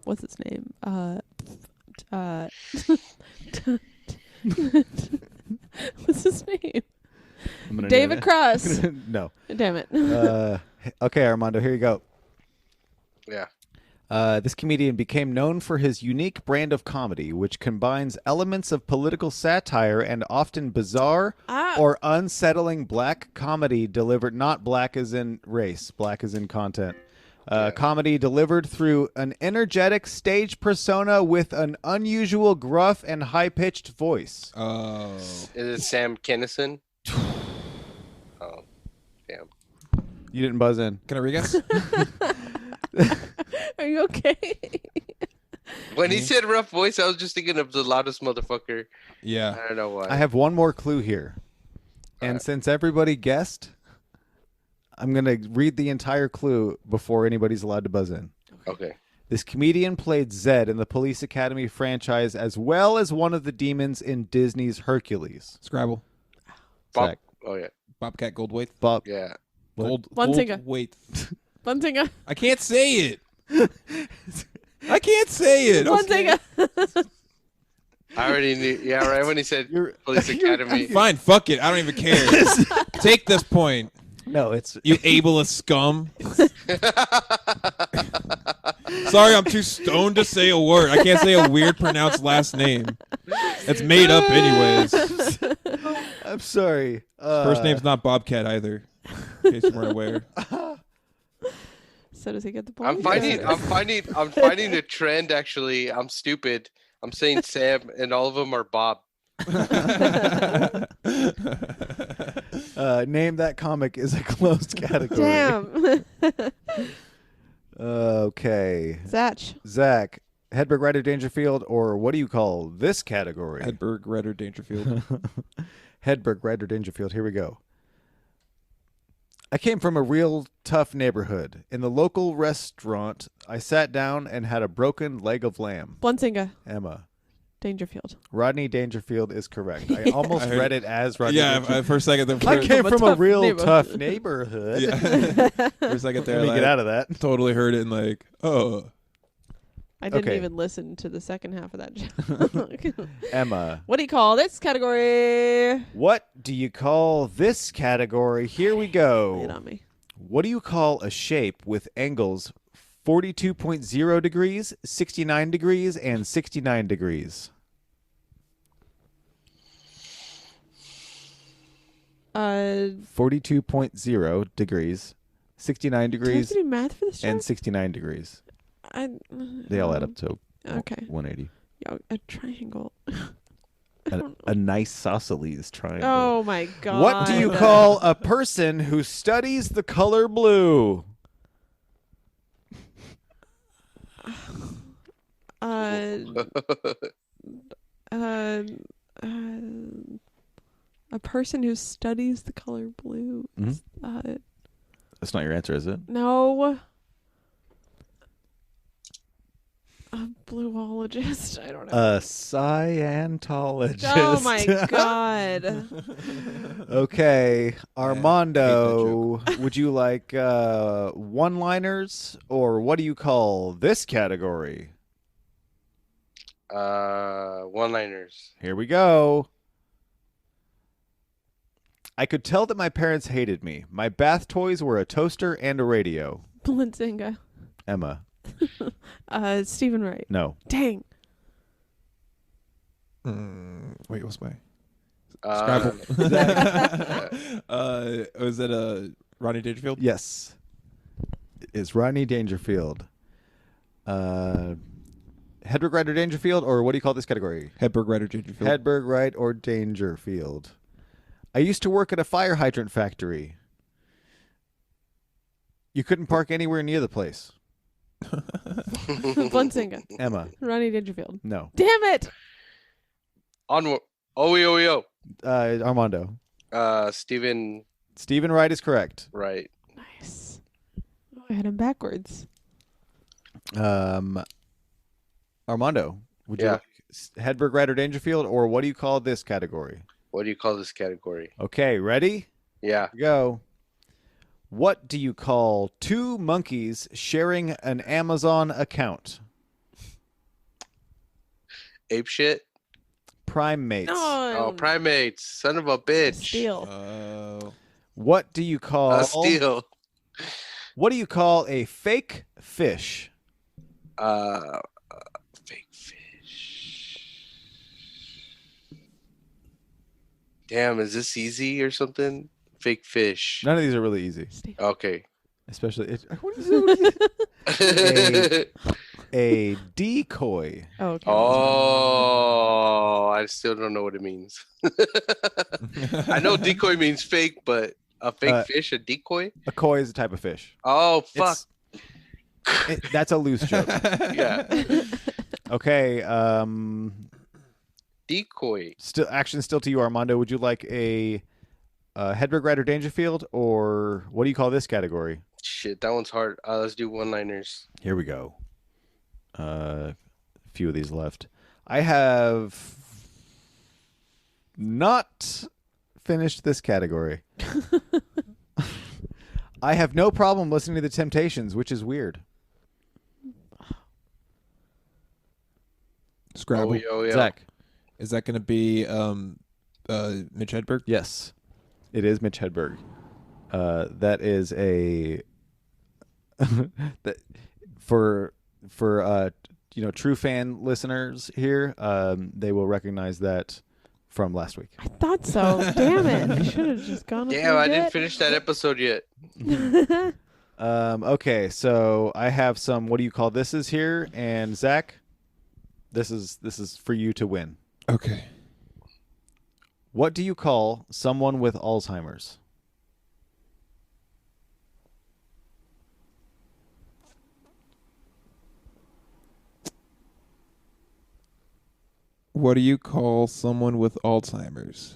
What's its name? What's his name? David Cross. No. Damn it. Okay, Armando, here you go. Yeah. This comedian became known for his unique brand of comedy, which combines elements of political satire and often bizarre or unsettling black comedy delivered, not black as in race, black as in content. Comedy delivered through an energetic stage persona with an unusual gruff and high-pitched voice. Oh. Is it Sam Kinison? Oh, damn. You didn't buzz in. Can I re-guess? Are you okay? When he said rough voice, I was just thinking of the loudest motherfucker. Yeah. I don't know why. I have one more clue here. And since everybody guessed, I'm going to read the entire clue before anybody's allowed to buzz in. Okay. This comedian played Zed in the Police Academy franchise as well as one of the demons in Disney's Hercules. Scrabble. Zach. Oh, yeah. Bobcat Goldthwait. Bob. Yeah. Bluntzinger. Wait. Bluntzinger. I can't say it. I can't say it. Bluntzinger. I already knew. Yeah, right when he said Police Academy. Fine, fuck it. I don't even care. Take this point. No, it's... You ableist scum. Sorry, I'm too stoned to say a word. I can't say a weird pronounced last name. It's made up anyways. I'm sorry. First name's not Bobcat either, in case you weren't aware. So does he get the point? I'm finding a trend. Actually, I'm stupid. I'm saying Sam, and all of them are Bob. Name that comic is a closed category. Damn. Okay. Zach. Hedberg, Ryder, Dangerfield, or what do you call this category? Hedberg, Redder, Dangerfield. Hedberg, Ryder, Dangerfield. Here we go. I came from a real tough neighborhood. In the local restaurant, I sat down and had a broken leg of lamb. Bluntzinger. Emma. Dangerfield. Rodney Dangerfield is correct. I almost read it as Rodney Dangerfield. For a second. I came from a real tough tough neighborhood. Yeah. For a second there, Let me get out of that. Totally heard it and like, oh. I didn't Okay. even listen to the second half of that joke. Emma. What do you call this category? What do you call this category? Here we Lay it go. on me. What do you call a shape with angles 42.0 degrees, 69 degrees, and 69 degrees? 42.0 degrees, 69 Do I have degrees, to do math for this joke? and 69 degrees. They all add up to Okay. 180. Yeah, a triangle. A nice isosceles triangle. Oh my god. What do you call a person who studies the color blue? A person who studies the color blue. Mhm. That's not your answer, is it? No. A bluologist. I don't know. A Scientologist. Oh my god. Okay, Armando, would you like one-liners, or what do you call this category? One-liners. Here we go. I could tell that my parents hated me. My bath toys were a toaster and a radio. Blinzinga. Emma. Stephen Wright. No. Dang. Wait, what's my Uh, Scrabble? Was that Rodney Dangerfield? Yes. is Rodney Dangerfield. Hedberg, Wright, or Dangerfield, or what do you call this category? Hedberg, Wright, or Dangerfield. Hedberg, Wright, or Dangerfield. I used to work at a fire hydrant factory. You couldn't park anywhere near the place. Blunsinga. Emma. Ronnie Dangerfield. No. Damn it! Onward. OEOEO. Armando. Stephen Wright is correct. Wright. Nice. Oh, I had him backwards. Armando, would you Yeah. like Hedberg, Wright, or Dangerfield, or what do you call this category? What do you call this category? Okay, ready? Yeah. Go. What do you call two monkeys sharing an Amazon account? Ape shit. Primates. Oh, primates. Son of a bitch. Steal. What do you call Steal. What do you call a fake fish? Fake fish. Damn, is this easy or something? Fake fish. None of these are really easy, Steal. Okay. especially what is it? A decoy. Oh, okay. Oh, I still don't know what it means. I know decoy means fake, but a fake fish, a decoy? A koi is a type of fish. Oh, fuck. That's a loose joke. Yeah. Okay. Decoy. Still to you, Armando. Would you like a Hedberg, Wright, or Dangerfield, or what do you call this category? Shit, that one's hard. Let's do one-liners. Here we go. A few of these left. I have not finished this category. I have no problem listening to the Temptations, which is weird. Scrabble. Oh, yeah. Zach. Is that going to be Mitch Hedberg? Yes, it is Mitch Hedberg. That is a that for true fan listeners here. They will recognize that from last week. I thought so. Damn it. I should have just gone with Damn, I didn't legit. finish that episode yet. Okay, so I have some. What do you call this? Is here, and Zach, this is for you to win. Okay. What do you call someone with Alzheimer's? What do you call someone with Alzheimer's?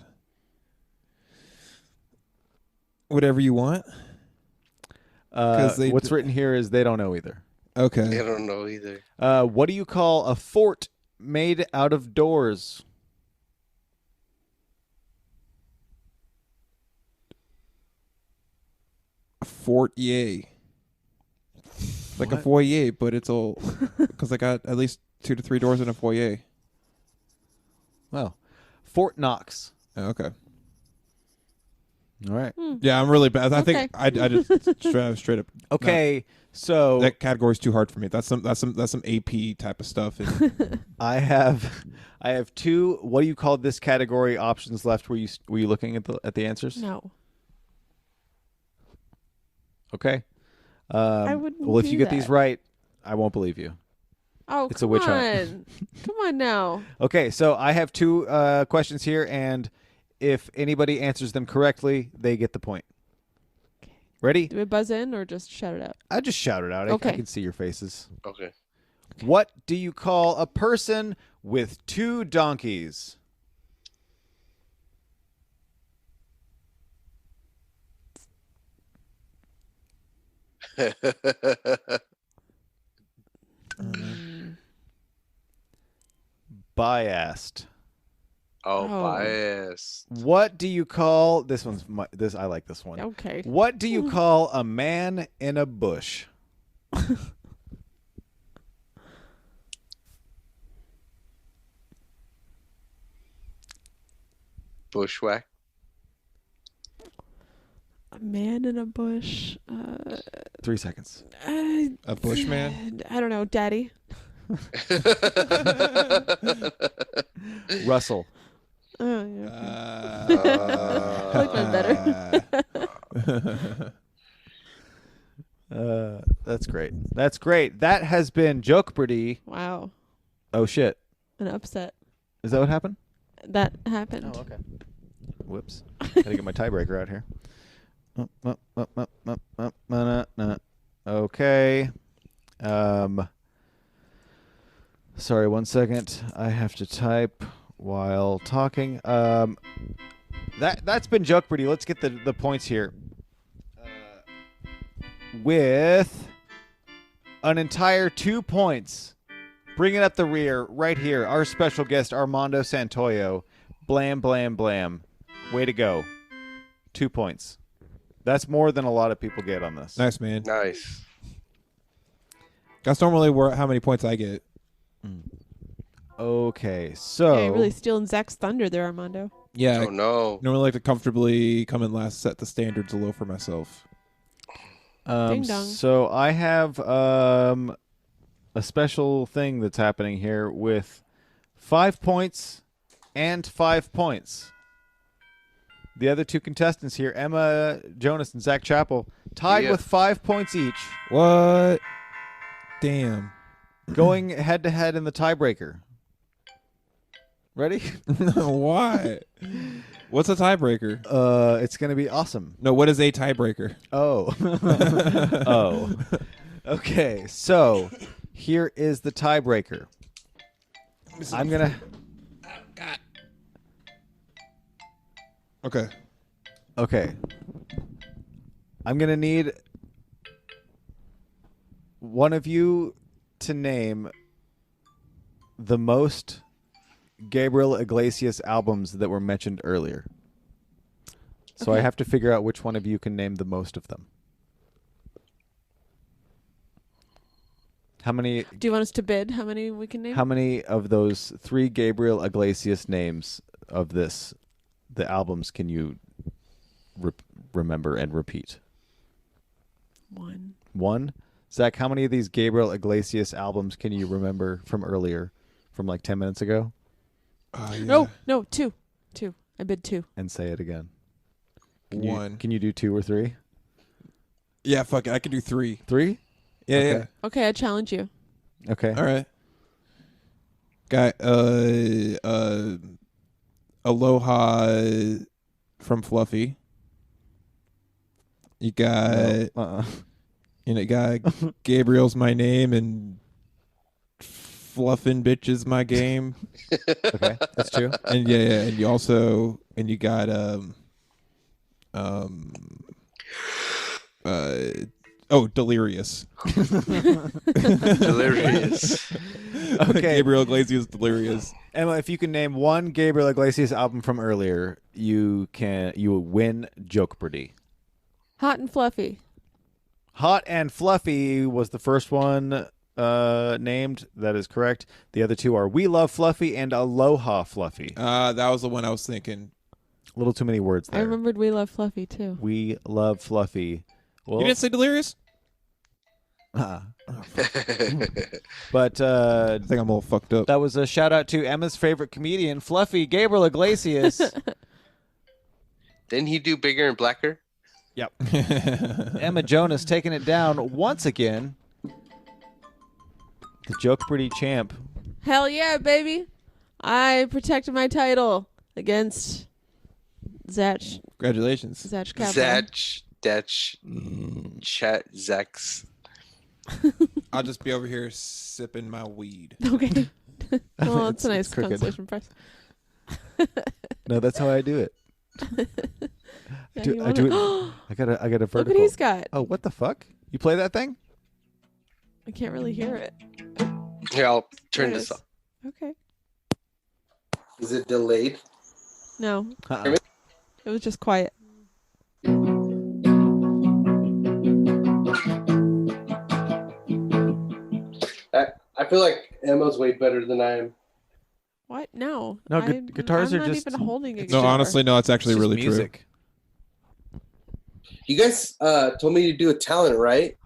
Whatever you want. What's written here is they don't know either. Okay. I don't know either. What do you call a fort made out of doors? Foyer. Like a foyer, but it's all because I got at least 2 to 3 doors in a foyer. Well, Fort Knox. Oh, okay. All right. Yeah, I'm really bad. I Okay. think I just straight up. Okay, so That category's too hard for me. That's some AP type of stuff. And I have 2. What do you call this category options left? Were you looking at the answers? No. Okay. I wouldn't Well, if do you get these that. right, I won't believe you. Oh, It's a come witch on. hunt. Come on now. Okay, so I have 2 questions here, and if anybody answers them correctly, they get the point. Okay. Ready? Do we buzz in or just shout it out? I just shout it out. I Okay. can see your faces. Okay. What do you call a person with 2 donkeys? Biased. Oh. Bias. What do you call this? I like this one. Okay. What do you call a man in a bush? Bushwhack. A man in a bush. 3 seconds. a bushman. I don't know. Daddy. Russell. Oh, yeah. I like That's great. That's great. That has been Jokeprity. Wow. Oh shit! An upset. Is that what happened? That happened. Oh, okay. Whoops. Gotta get my tiebreaker out here. Okay. Sorry, 1 second. I have to type while talking. That's been Jokeprity. Let's get the points here. With an entire 2 points. Bringing up the rear right here. Our special guest, Armando Santoyo. Blam, blam, blam. Way to go. 2 points. That's more than a lot of people get on this. Nice, man. Nice. That's normally how many points I get. Okay, so... Yeah, you're really stealing Zach's thunder there, Armando. Yeah. Oh, no. I normally like to comfortably come in last, set the standards low for myself. Ding dong. So I have a special thing that's happening here with 5 points and 5 points. The other two contestants here, Emma Jonas and Zach Chappell, tied with 5 points each. What? Damn. Going head-to-head in the tiebreaker. Ready? Why? What's a tiebreaker? It's going to be awesome. No, what is a tiebreaker? Oh. Oh. Okay, so here is the tiebreaker. I'm going to... Okay. Okay. I'm going to need one of you to name the most Gabriel Iglesias albums that were mentioned earlier. So I have to figure out which one of you can name the most of them. How many... Do you want us to bid how many we can name? How many of those 3 Gabriel Iglesias names of the albums can you remember and repeat? One? Zach, how many of these Gabriel Iglesias albums can you remember from earlier, from like 10 minutes ago? Yeah. No, 2. I bid 2. And say it again. One. Can you do 2 or 3? Yeah, fuck it. I can do 3. 3? Yeah, Okay. yeah. Okay, I challenge you. Okay. All right. Got Aloha from Fluffy. You got got Gabriel's My Name and Fluffin' Bitch is My Game. Okay, that's true. And and you got Delirious. Delirious. Okay. Gabriel Iglesias Delirious. Emma, if you can name one Gabriel Iglesias album from earlier, you will win Jokeprity. Hot and Fluffy. Hot and Fluffy was the first one named. That is correct. The other two are We Love Fluffy and Aloha Fluffy. That was the one I was thinking. A little too many words there. I remembered We Love Fluffy, too. We Love Fluffy. Well, You didn't say Delirious? but I think I'm all fucked up. that was a shout out to Emma's favorite comedian, Fluffy Gabriel Iglesias. Didn't he do Bigger and Blacker? Yep. Emma Jonas taking it down once again. The Jokeprity champ. Hell yeah, baby. I protected my title against Zach Congratulations. Chappell. Zatch, Datch, Chat, Zax. I'll just be over here sipping my weed. Okay. Well, it's a nice It's crooked. consolation prize. No, that's how I do it. Yeah, do- you I want do it? I got a vertical. Look what he's got. Oh, what the fuck? You play that thing? I can't really hear it. Here, I'll turn There it this is. off. Okay. Is it delayed? No, Uh-uh. it was just quiet. I feel like Emma's way better than I am. What? No. No, guitars I'm are not just- even holding a No, guitar. honestly, no, it's actually It's just really music. You guys told me to do a talent, right?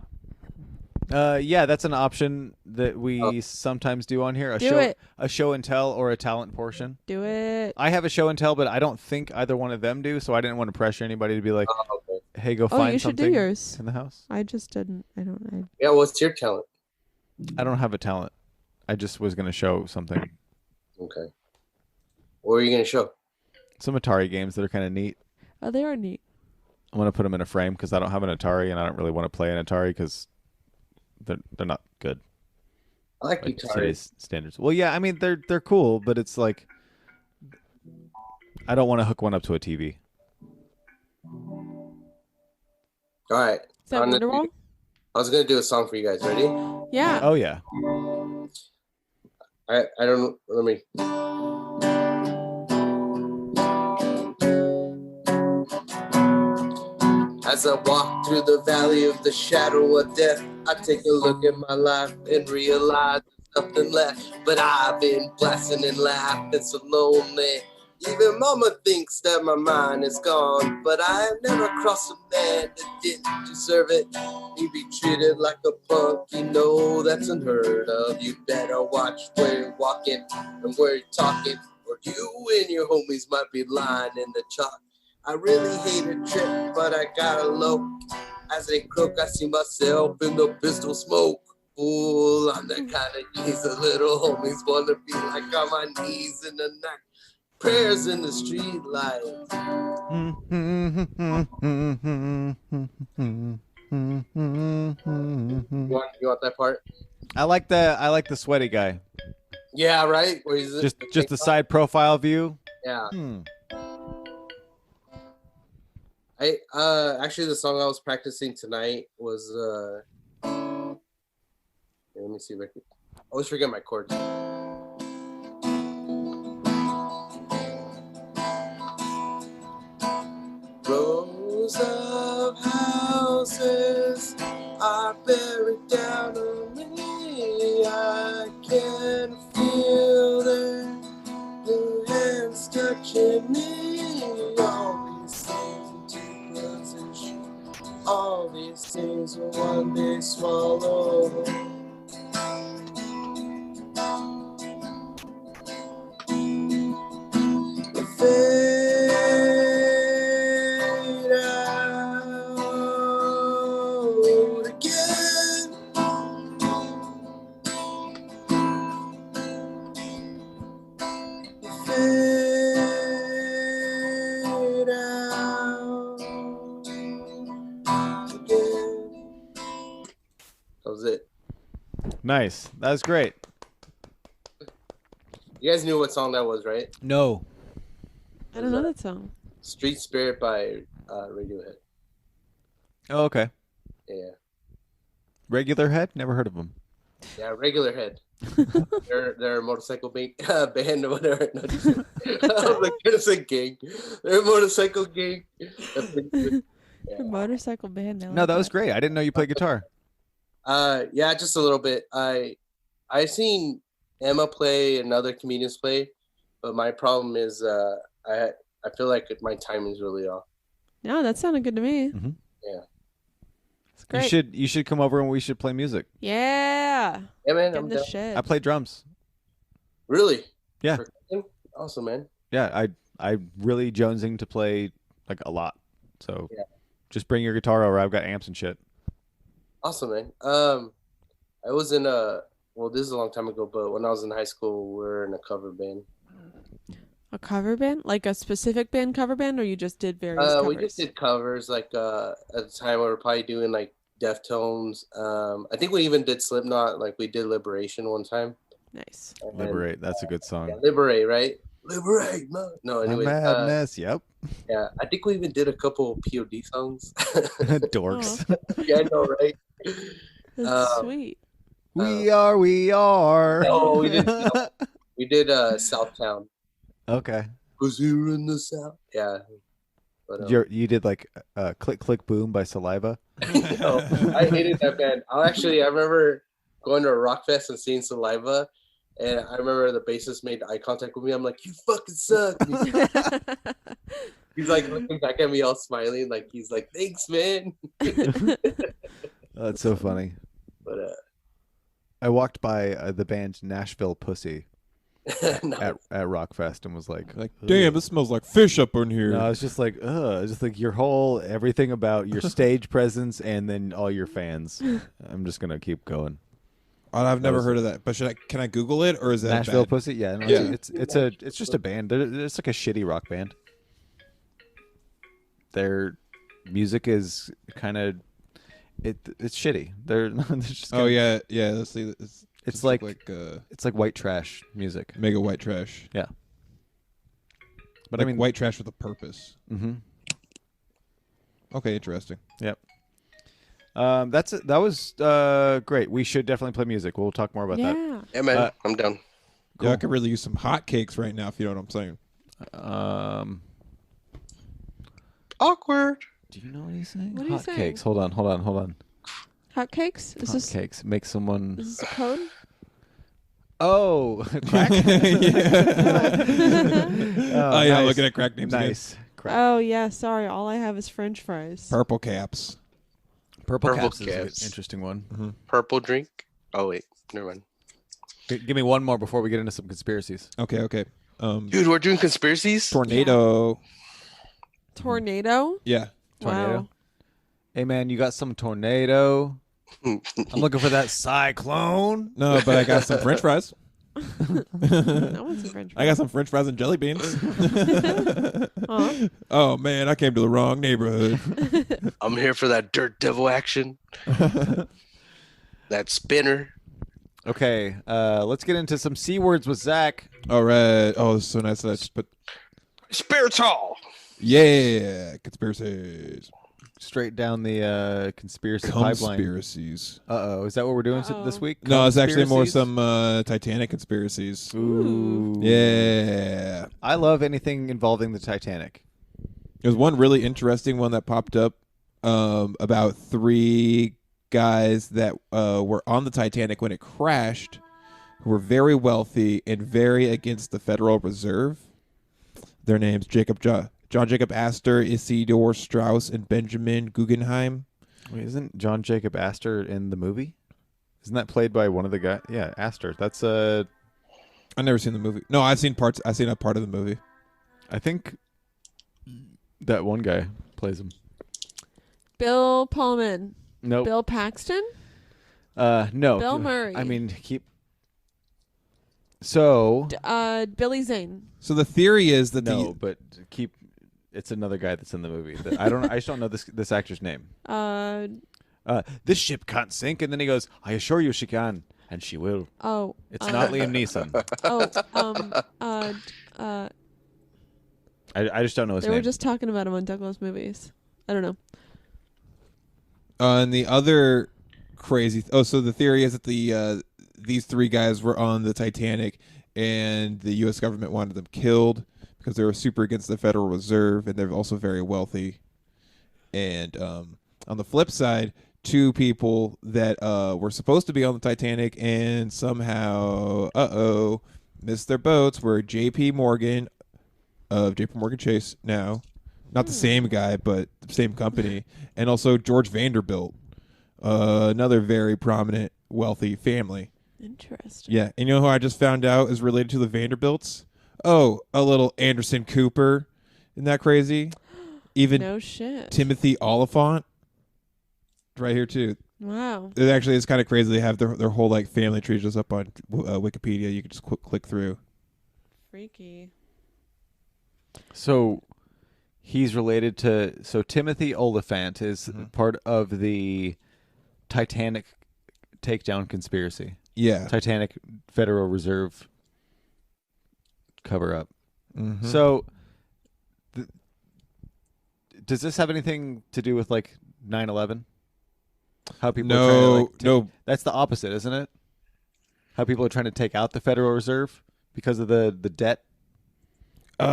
Yeah, that's an option that we sometimes do on here. Do it. A show and tell or a talent portion. Do it. I have a show and tell, but I don't think either one of them do, so I didn't want to pressure anybody to be like, Oh, okay. hey, go Oh, find you should do something yours. in the house? I just didn't. I don't. Yeah, what's your talent? I don't have a talent. I just was going to show something. Okay. What are you gonna show? Some Atari games that are kind of neat. Oh, they are neat. I want to put them in a frame because I don't have an Atari and I don't really want to play an Atari because they're not good. I like By Atari. today's standards. Well, yeah, I mean they're cool, but it's like I don't want to hook one up to a TV. All right. Is that Wonderwall? I was gonna do a song for you guys. Ready? Yeah. Oh yeah. I don't. Let me. As I walk through the valley of the shadow of death, I take a look at my life and realize there's nothing left. But I've been blasting and laughing so lonely. Even mama thinks that my mind is gone. But I have never crossed a man that didn't deserve it. You be treated like a punk, you know that's unheard of. You better watch where you're walking and where you're talking, or you and your homies might be lying in the chalk. I really hate a trip, but I gotta low. As they croak, I see myself in the pistol smoke. Ooh, I'm the kind of geez the little homies wanna be like on my knees in the night. Prayers in the street lights. You want that part? I like the sweaty guy. Yeah, right. Where he's Just the side profile view. Yeah. I actually the song I was practicing tonight was let me see if I can. I always forget my chords. Rows of houses are buried down on me. I can feel their blue hands touching me. All these things will one day swallow. Fade out again. Fade out. That was it. Nice. That was great. You guys knew what song that was, right? No. I don't know that song. Street Spirit by Radiohead. Oh, okay. Yeah. Regular Head? Never heard of them. Yeah, Regular Head. they're a motorcycle band or whatever. No, just, I was like, gonna say gang. They're a motorcycle gang. A motorcycle band. No, that was great. I didn't know you played guitar. Yeah, just a little bit. I seen Emma play and other comedians play, but my problem is I feel like my timing's really off. No, that sounded good to me. Mm-hmm. Yeah. It's great. You should come over and we should play music. Yeah. Yeah, man. Get I'm in the down. shed. I play drums. Really? Yeah. Awesome, man. Yeah, I really jonesing to play like a lot. So yeah. Just bring your guitar over. I've got amps and shit. Awesome, man. I was in well, this is a long time ago, but when I was in high school, we were in a cover band. A cover band? Like a specific band cover band, or you just did various covers? We just did covers. Like at the time, we were probably doing like Deftones. I think we even did Slipknot. Like we did Liberation one time. Nice. And, Liberate. That's a good song. Yeah, Liberate, right? Liberate. No, anyway. Madness. Yep. Yeah, I think we even did a couple POD songs. Dorks. Yeah, I know, right? That's sweet. We are. No, we didn't. We did Southtown. Okay. Was here in the South? Yeah. But, You did like Click Click Boom by Saliva? No, I hated that band. I remember going to a rock fest and seeing Saliva, and I remember the bassist made eye contact with me. I'm like, you fucking suck. He's like looking back at me all smiling, like he's like, thanks, man. Oh, that's so funny. But I walked by the band Nashville Pussy. No. at Rockfest and was like, Like, "Ugh." damn, this smells like fish up in here. No, it's just like, ugh. It's just like your whole everything about your stage presence and then all your fans. I'm just gonna keep going. I've never heard of that. But can I Google it, or is that Nashville bad? Pussy? Yeah, no, Yeah. it's just a band. It's like a shitty rock band. Their music is kind of it's shitty. They're just Oh yeah, yeah. Let's see. It's just like it's like white trash music. mega white trash. Yeah, but Like I mean, white trash with a purpose. Mm-hmm. Okay, interesting. Yep. That's it. That was great. We should definitely play music. We'll talk more about that. Yeah. Yeah, man, I'm down. Cool. Yeah, I could really use some hotcakes right now, if you know what I'm saying. Awkward. Do you know what he's saying? What are you Hot saying? cakes. Hold on. Hotcakes? Is Hot this cakes make someone. is this a code? Oh, crack. Oh yeah, nice. looking at crack names. Nice. Crack. Oh yeah, sorry. All I have is French fries. Again. Purple caps. Purple Purple caps is caps. an interesting one. Purple drink. Oh wait, never mind. Give me one more before we get into some conspiracies. Okay. Dude, we're doing conspiracies. Tornado. Tornado? Yeah. Tornado. Wow. Hey man, you got some tornado? I'm looking for that cyclone. No, but I got some French fries. I want some French I got some French fries and jelly beans. Huh? Oh man, I came to the wrong neighborhood. I'm here for that dirt devil action. That spinner. Okay, let's get into some C words with Zach. All right. Oh, it's so nice that I just put. Spiritual. Yeah, conspiracies. Straight down the conspiracy pipeline. Conspiracies. Uh-oh. Is that what we're doing this week? No, it's actually more Conspiracies? some Titanic conspiracies. Ooh. Yeah. I love anything involving the Titanic. There's one really interesting one that popped up about 3 guys that were on the Titanic when it crashed, who were very wealthy and very against the Federal Reserve. Their names John Jacob Astor, Isidore Straus, and Benjamin Guggenheim. Wait, isn't John Jacob Astor in the movie? Isn't that played by one of the guys? Yeah, Astor. That's I've never seen the movie. No, I've seen parts. I've seen a part of the movie. I think that one guy plays him. Bill Pullman. Nope. Bill Paxton? No. Bill Murray. I mean, So Billy Zane. So the theory is that no, but keep. It's another guy that's in the movie. I just don't know this actor's name. This ship can't sink, and then he goes, "I assure you, she can, and she will." Oh. It's not Liam Neeson. I just don't know his They name. were just talking about him on Douglas movies. I don't know. and the other crazy. So the theory is that these 3 guys were on the Titanic, and the U.S. government wanted them killed because they were super against the Federal Reserve, and they're also very wealthy. And on the flip side, 2 people that were supposed to be on the Titanic and somehow missed their boats were J.P. Morgan of J.P. Morgan Chase now. Not the same guy, but the same company. And also George Vanderbilt, another very prominent, wealthy family. Interesting. Yeah, and you know who I just found out is related to the Vanderbilts? Oh, a little Anderson Cooper. Isn't that crazy? Even No shit. Timothy Oliphant. Right here, too. Wow. It actually is kind of crazy. They have their whole like family tree just up on Wikipedia. You can just click through. Freaky. So he's related to. So Timothy Oliphant is part of the Titanic takedown conspiracy. Yeah. Titanic Federal Reserve cover up. Mhm. So does this have anything to do with like 9/11? How people are trying to no. That's the opposite, isn't it? How people are trying to take out the Federal Reserve because of the debt. Oh,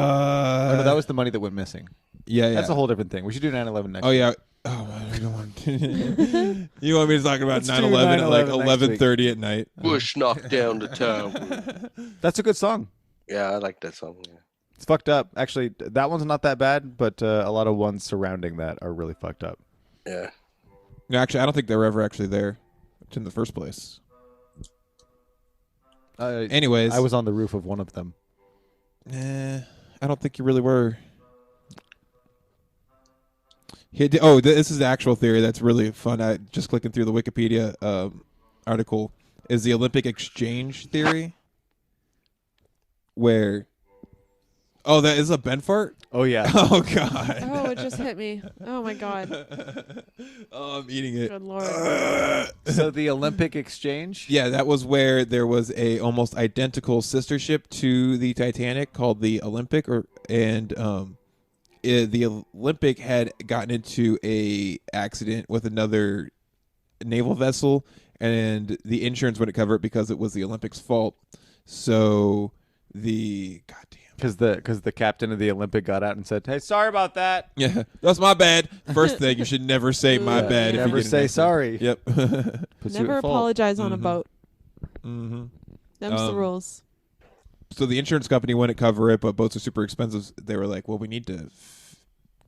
no, that was the money that went missing. Yeah. That's a whole different thing. We should do 9/11 next. Oh yeah. Oh man, I don't want to. You want me to talk about Let's do 9/11 at like 9/11 next week. 11:30 at night? Bush knocked down the tower. That's a good song. Yeah, I like that song. Yeah. It's fucked up. Actually, that one's not that bad, but a lot of ones surrounding that are really fucked up. Yeah. No, actually, I don't think they were ever actually there in the first place. Anyways, I was on the roof of one of them. I don't think you really were. This is the actual theory that's really fun. I just clicking through the Wikipedia article is the Olympic exchange theory, where that is a Ben fart. Oh yeah. Oh god. Oh, it just hit me. Oh my god. Oh, I'm eating it. Good lord. So the Olympic exchange. Yeah, that was where there was a almost identical sister ship to the Titanic called the Olympic, the Olympic had gotten into a accident with another naval vessel, and the insurance wouldn't cover it because it was the Olympic's fault. So because the captain of the Olympic got out and said, "Hey, sorry about that." Yeah, that's my bad. First thing, you should never say my bad. If you Never get in say an accident. sorry. Yep. Puts you Never at fault. apologize on a boat. Mm-hmm. Them's the rules. So the insurance company wouldn't cover it, but boats are super expensive. They were like, well, we need to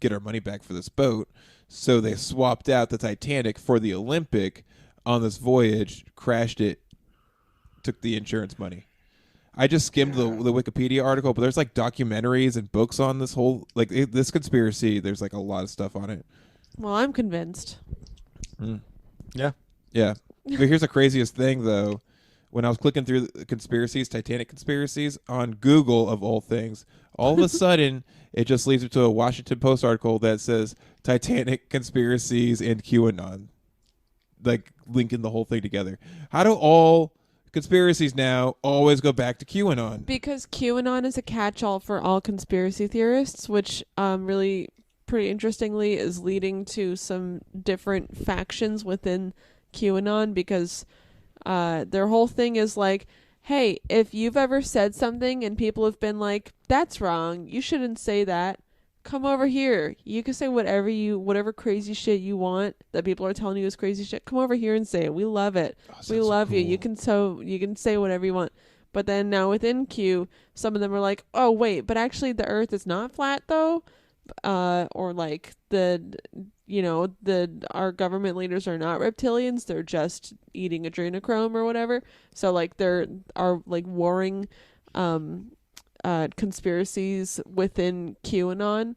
get our money back for this boat. So they swapped out the Titanic for the Olympic on this voyage, crashed it, took the insurance money. I just skimmed the Wikipedia article, but there's like documentaries and books on this whole, this conspiracy. There's like a lot of stuff on it. Well, I'm convinced. Yeah. Yeah. But here's the craziest thing, though. When I was clicking through the conspiracies, Titanic conspiracies, on Google, of all things, all of a sudden, it just leads me to a Washington Post article that says Titanic conspiracies and QAnon. Like, linking the whole thing together. How do all conspiracies now always go back to QAnon? Because QAnon is a catch-all for all conspiracy theorists, which really, pretty interestingly, is leading to some different factions within QAnon, because their whole thing is like, hey, if you've ever said something and people have been like, that's wrong, you shouldn't say that, come over here. You can say whatever crazy shit you want that people are telling you is crazy shit. Come over here and say it. We love it. We love you. You can say whatever you want. But then now within Q, some of them are like, oh wait, but actually the Earth is not flat though, or like our government leaders are not reptilians. They're just eating adrenochrome or whatever. So like there are like warring conspiracies within QAnon,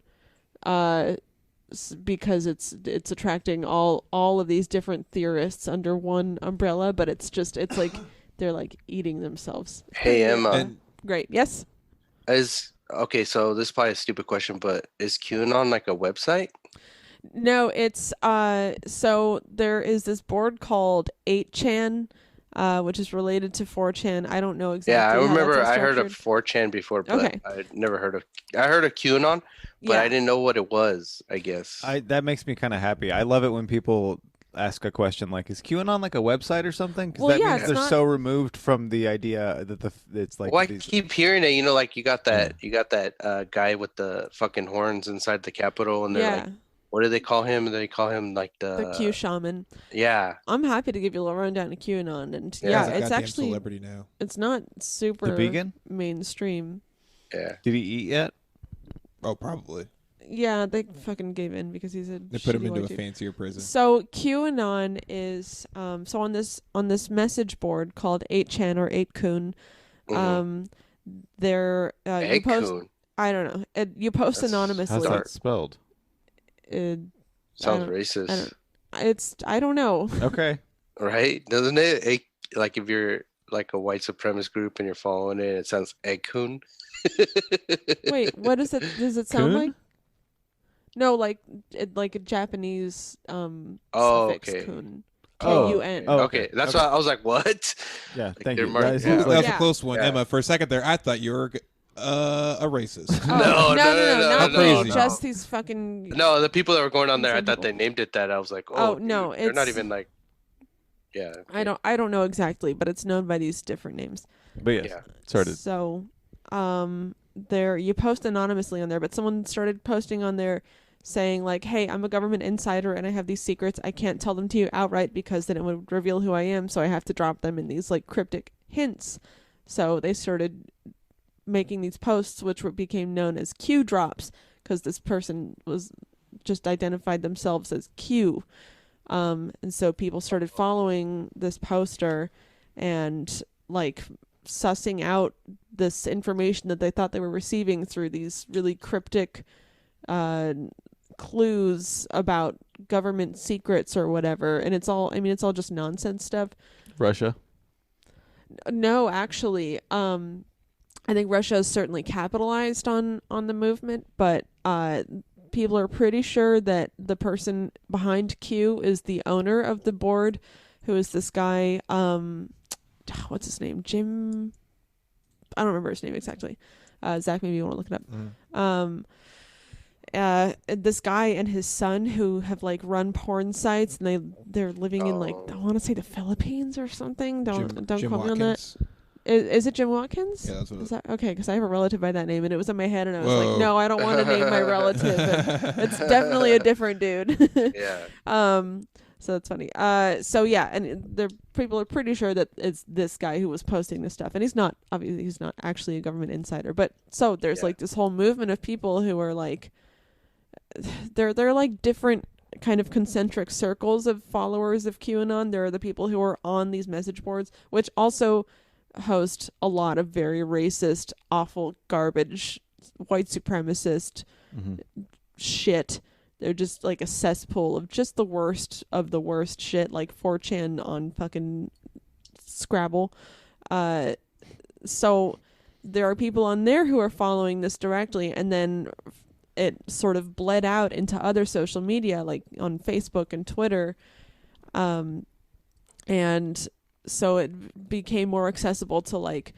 because it's attracting all of these different theorists under one umbrella, but it's like they're like eating themselves. Hey Emma, Great. Yes. Okay, so this is probably a stupid question, but is QAnon like a website? No, it's so there is this board called 8chan, which is related to 4chan. I don't know exactly. Yeah, I how remember that's I heard of structured. 4chan before, but Okay. I never heard of. I heard of QAnon, but Yeah. I didn't know what it was. I guess. That makes me kind of happy. I love it when people ask a question like, "Is QAnon like a website or something?" Because Well, that yeah, means it's they're not- so removed from the idea that it's like. Well, I these, keep hearing it. Like you got that guy with the fucking horns inside the Capitol, and they're Yeah, like, what do they call him? They call him like the Q shaman. Yeah. I'm happy to give you a little rundown of QAnon, and Yeah, yeah, He's a it's goddamn actually celebrity now. it's not super The vegan? mainstream. Yeah. did he eat yet? Oh, probably. Yeah, they fucking gave in because he's a. They put him shitty into white a dude. fancier prison. So QAnon is so on this message board called 8chan or 8kun. There you post. Coon. I don't know. You post That's- anonymously. How's Dark. that spelled? Sounds don't- racist, I don't know. Okay. right? Doesn't it? Like if you're like a white supremacist group and you're following it, it sounds egg coon. Wait, what is it? Does it sound Kun? like? No, like a Japanese Oh, suffix okay. kun. Oh. K-U-N. Oh, Okay, that's why I was like, what? Yeah. Like Thank they're you. marked- That yeah. sounds That was like- a Yeah. close one, Yeah. Emma. For a second there, I thought you were a racist. Oh, No, not no, me. no. Just these fucking. No, the people that were going on there, I Some thought they people. named it that. I was like, Oh, dude, no, they're not it's- even like, yeah. I don't know exactly, but it's known by these different names. But yes, Yeah. sorted. So, there you post anonymously on there, but someone started posting on there saying like, "Hey, I'm a government insider and I have these secrets. I can't tell them to you outright because then it would reveal who I am. So I have to drop them in these like cryptic hints." So they started making these posts, which became known as Q drops, because this person was just identified themselves as Q. And so people started following this poster and like sussing out this information that they thought they were receiving through these really cryptic clues about government secrets or whatever. And it's all just nonsense stuff. Russia. No, actually, I think Russia has certainly capitalized on the movement, but people are pretty sure that the person behind Q is the owner of the board, who is this guy, what's his name? Jim, I don't remember his name exactly. Zach, maybe you want to look it up. This guy and his son who have like run porn sites, and they're living in like, I want to say the Philippines or something. Don't Jim quote me on Watkins. that. Is it Jim Watkins? Yeah, that's what is that okay? Because I have a relative by that name, and it was in my head, and I was Whoa. like, no, I don't want to name my relative. And it's definitely a different dude. Yeah. So that's funny. So yeah, and people are pretty sure that it's this guy who was posting this stuff, and he's not actually a government insider. But so there's like this whole movement of people who are like, they're like different kind of concentric circles of followers of QAnon. There are the people who are on these message boards, which also host a lot of very racist, awful, garbage, white supremacist shit. They're just like a cesspool of just the worst of the worst shit, like 4chan on fucking Scrabble. So there are people on there who are following this directly, and then it sort of bled out into other social media, like on Facebook and Twitter. And so it became more accessible to like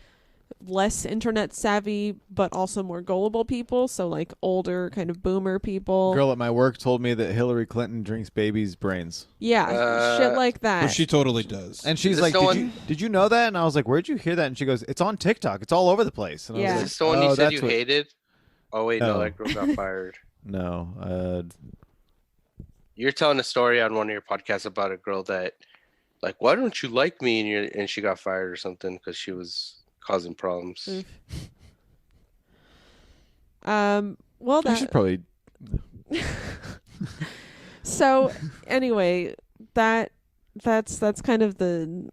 less internet savvy, but also more gullible people. So like older kind of boomer people. Girl at my work told me that Hillary Clinton drinks babies' brains. Yeah, shit like that. Well, she totally does. And she's like, did you know that? And I was like, where'd you hear that? And she goes, it's on TikTok. It's all over the place. And I Yeah. was Is like, this the one you said you what... hated? Oh wait, no, No. that girl got fired. No. You're telling a story on one of your podcasts about a girl that, like, why don't you like me? And she got fired or something because she was causing problems. Well, I should probably... So anyway, that's kind of the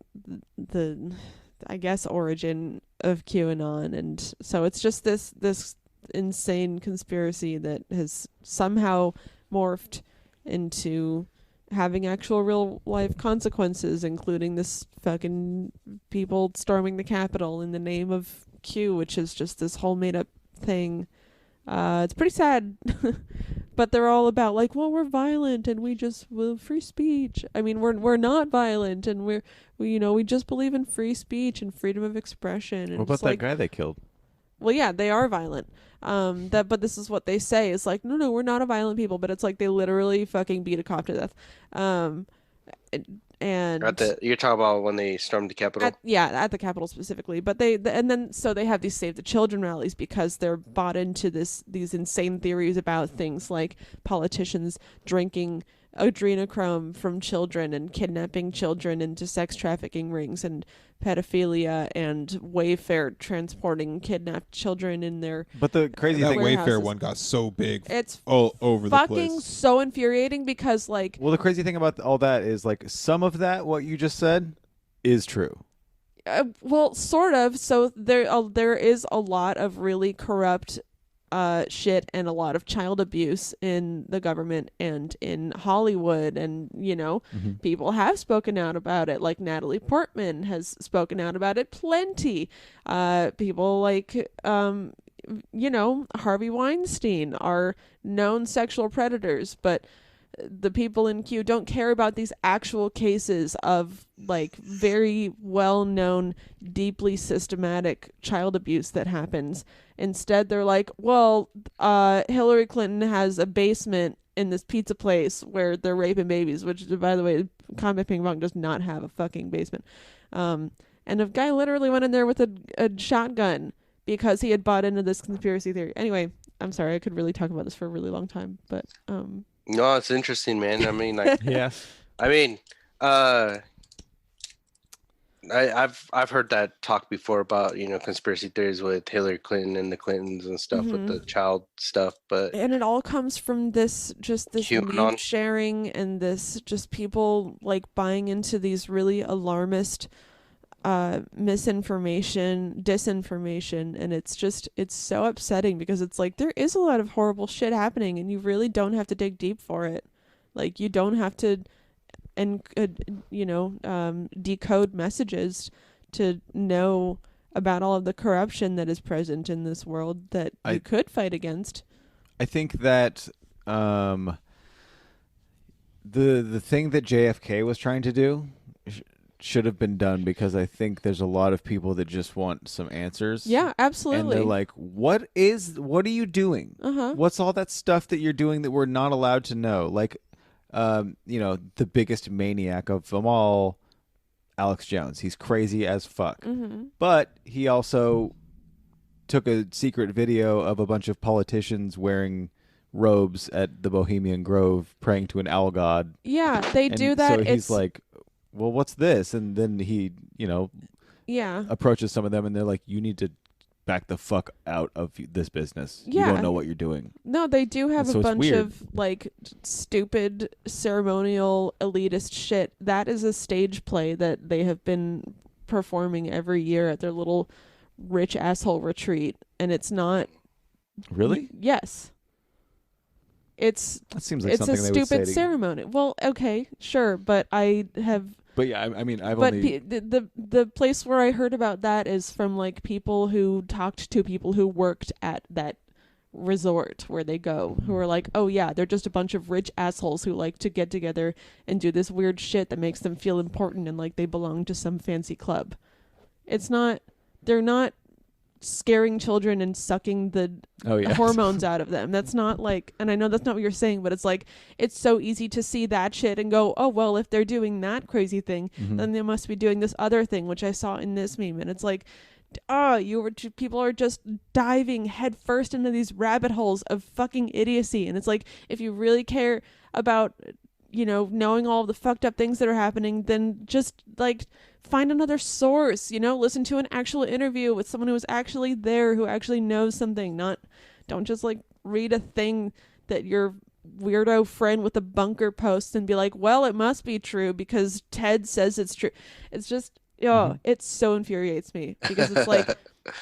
I guess origin of QAnon, and so it's just this insane conspiracy that has somehow morphed into having actual real life consequences, including this fucking people storming the Capitol in the name of Q, which is just this whole made up thing. It's pretty sad. But they're all about like, well, we're violent and we free speech. I mean, we're not violent, and we just believe in free speech and freedom of expression. And What about that guy they killed? Well, yeah, they are violent. But this is what they say. It's like, no, we're not a violent people, but it's like they literally fucking beat a cop to death. And You're talking about when they stormed the Capitol? At the Capitol specifically. But they have these Save the Children rallies because they're bought into these insane theories about things like politicians drinking adrenochrome from children and kidnapping children into sex trafficking rings and pedophilia and Wayfair transporting kidnapped children in their But the crazy that thing... Wayfair one got so big. It's all over the place. fucking so infuriating because like... Well, the crazy thing about all that is like some of that, what you just said, is true. Well, sort of. So there is a lot of really corrupt shit and a lot of child abuse in the government and in Hollywood, and people have spoken out about it. Like Natalie Portman has spoken out about it plenty. People like Harvey Weinstein are known sexual predators, but the people in Q don't care about these actual cases of like very well-known, deeply systematic child abuse that happens. Instead, they're like, well, Hillary Clinton has a basement in this pizza place where they're raping babies, which, by the way, Combat Ping Pong does not have a fucking basement. And a guy literally went in there with a shotgun because he had bought into this conspiracy theory. Anyway, I'm sorry, I could really talk about this for a really long time, but... No, it's interesting, man. I mean, like, Yeah. I mean, I've heard that talk before about conspiracy theories with Hillary Clinton and the Clintons and stuff with the child stuff, and it all comes from this meme sharing and this just people like buying into these really alarmist misinformation, disinformation, and it's so upsetting because it's like there is a lot of horrible shit happening and you really don't have to dig deep for it. Like you don't have to decode messages to know about all of the corruption that is present in this world that you could fight against. I think that the thing that JFK was trying to do should have been done, because I think there's a lot of people that just want some answers. Yeah, absolutely. And they're like, what are you doing? What's all that stuff that you're doing that we're not allowed to know? Like, the biggest maniac of them all, Alex Jones. He's crazy as fuck. But he also took a secret video of a bunch of politicians wearing robes at the Bohemian Grove praying to an owl god. Yeah, they do that. So he's like, well, what's this? And then he, approaches some of them and they're like, you need to back the fuck out of this business. Yeah. You don't know what you're doing. No, they do have so a bunch weird. of like stupid ceremonial elitist shit. That is a stage play that they have been performing every year at their little rich asshole retreat. And it's not... Really? Yes. That seems like it's something a they would say stupid ceremony. Well, okay, sure, but I have... But yeah, I mean, I've but only... the place where I heard about that is from like people who talked to people who worked at that resort where they go, who are like, oh yeah, they're just a bunch of rich assholes who like to get together and do this weird shit that makes them feel important and like they belong to some fancy club. They're not scaring children and sucking the hormones out of them. That's not like, and I know that's not what you're saying, but it's like, it's so easy to see that shit and go, oh, well, if they're doing that crazy thing, then they must be doing this other thing, which I saw in this meme. And it's like, people are just diving headfirst into these rabbit holes of fucking idiocy. And it's like, if you really care about, knowing all of the fucked up things that are happening, then just like find another source, listen to an actual interview with someone who was actually there, who actually knows something. Don't just like read a thing that your weirdo friend with a bunker posts and be like, well, it must be true because Ted says it's true. It's just, it so infuriates me because it's like,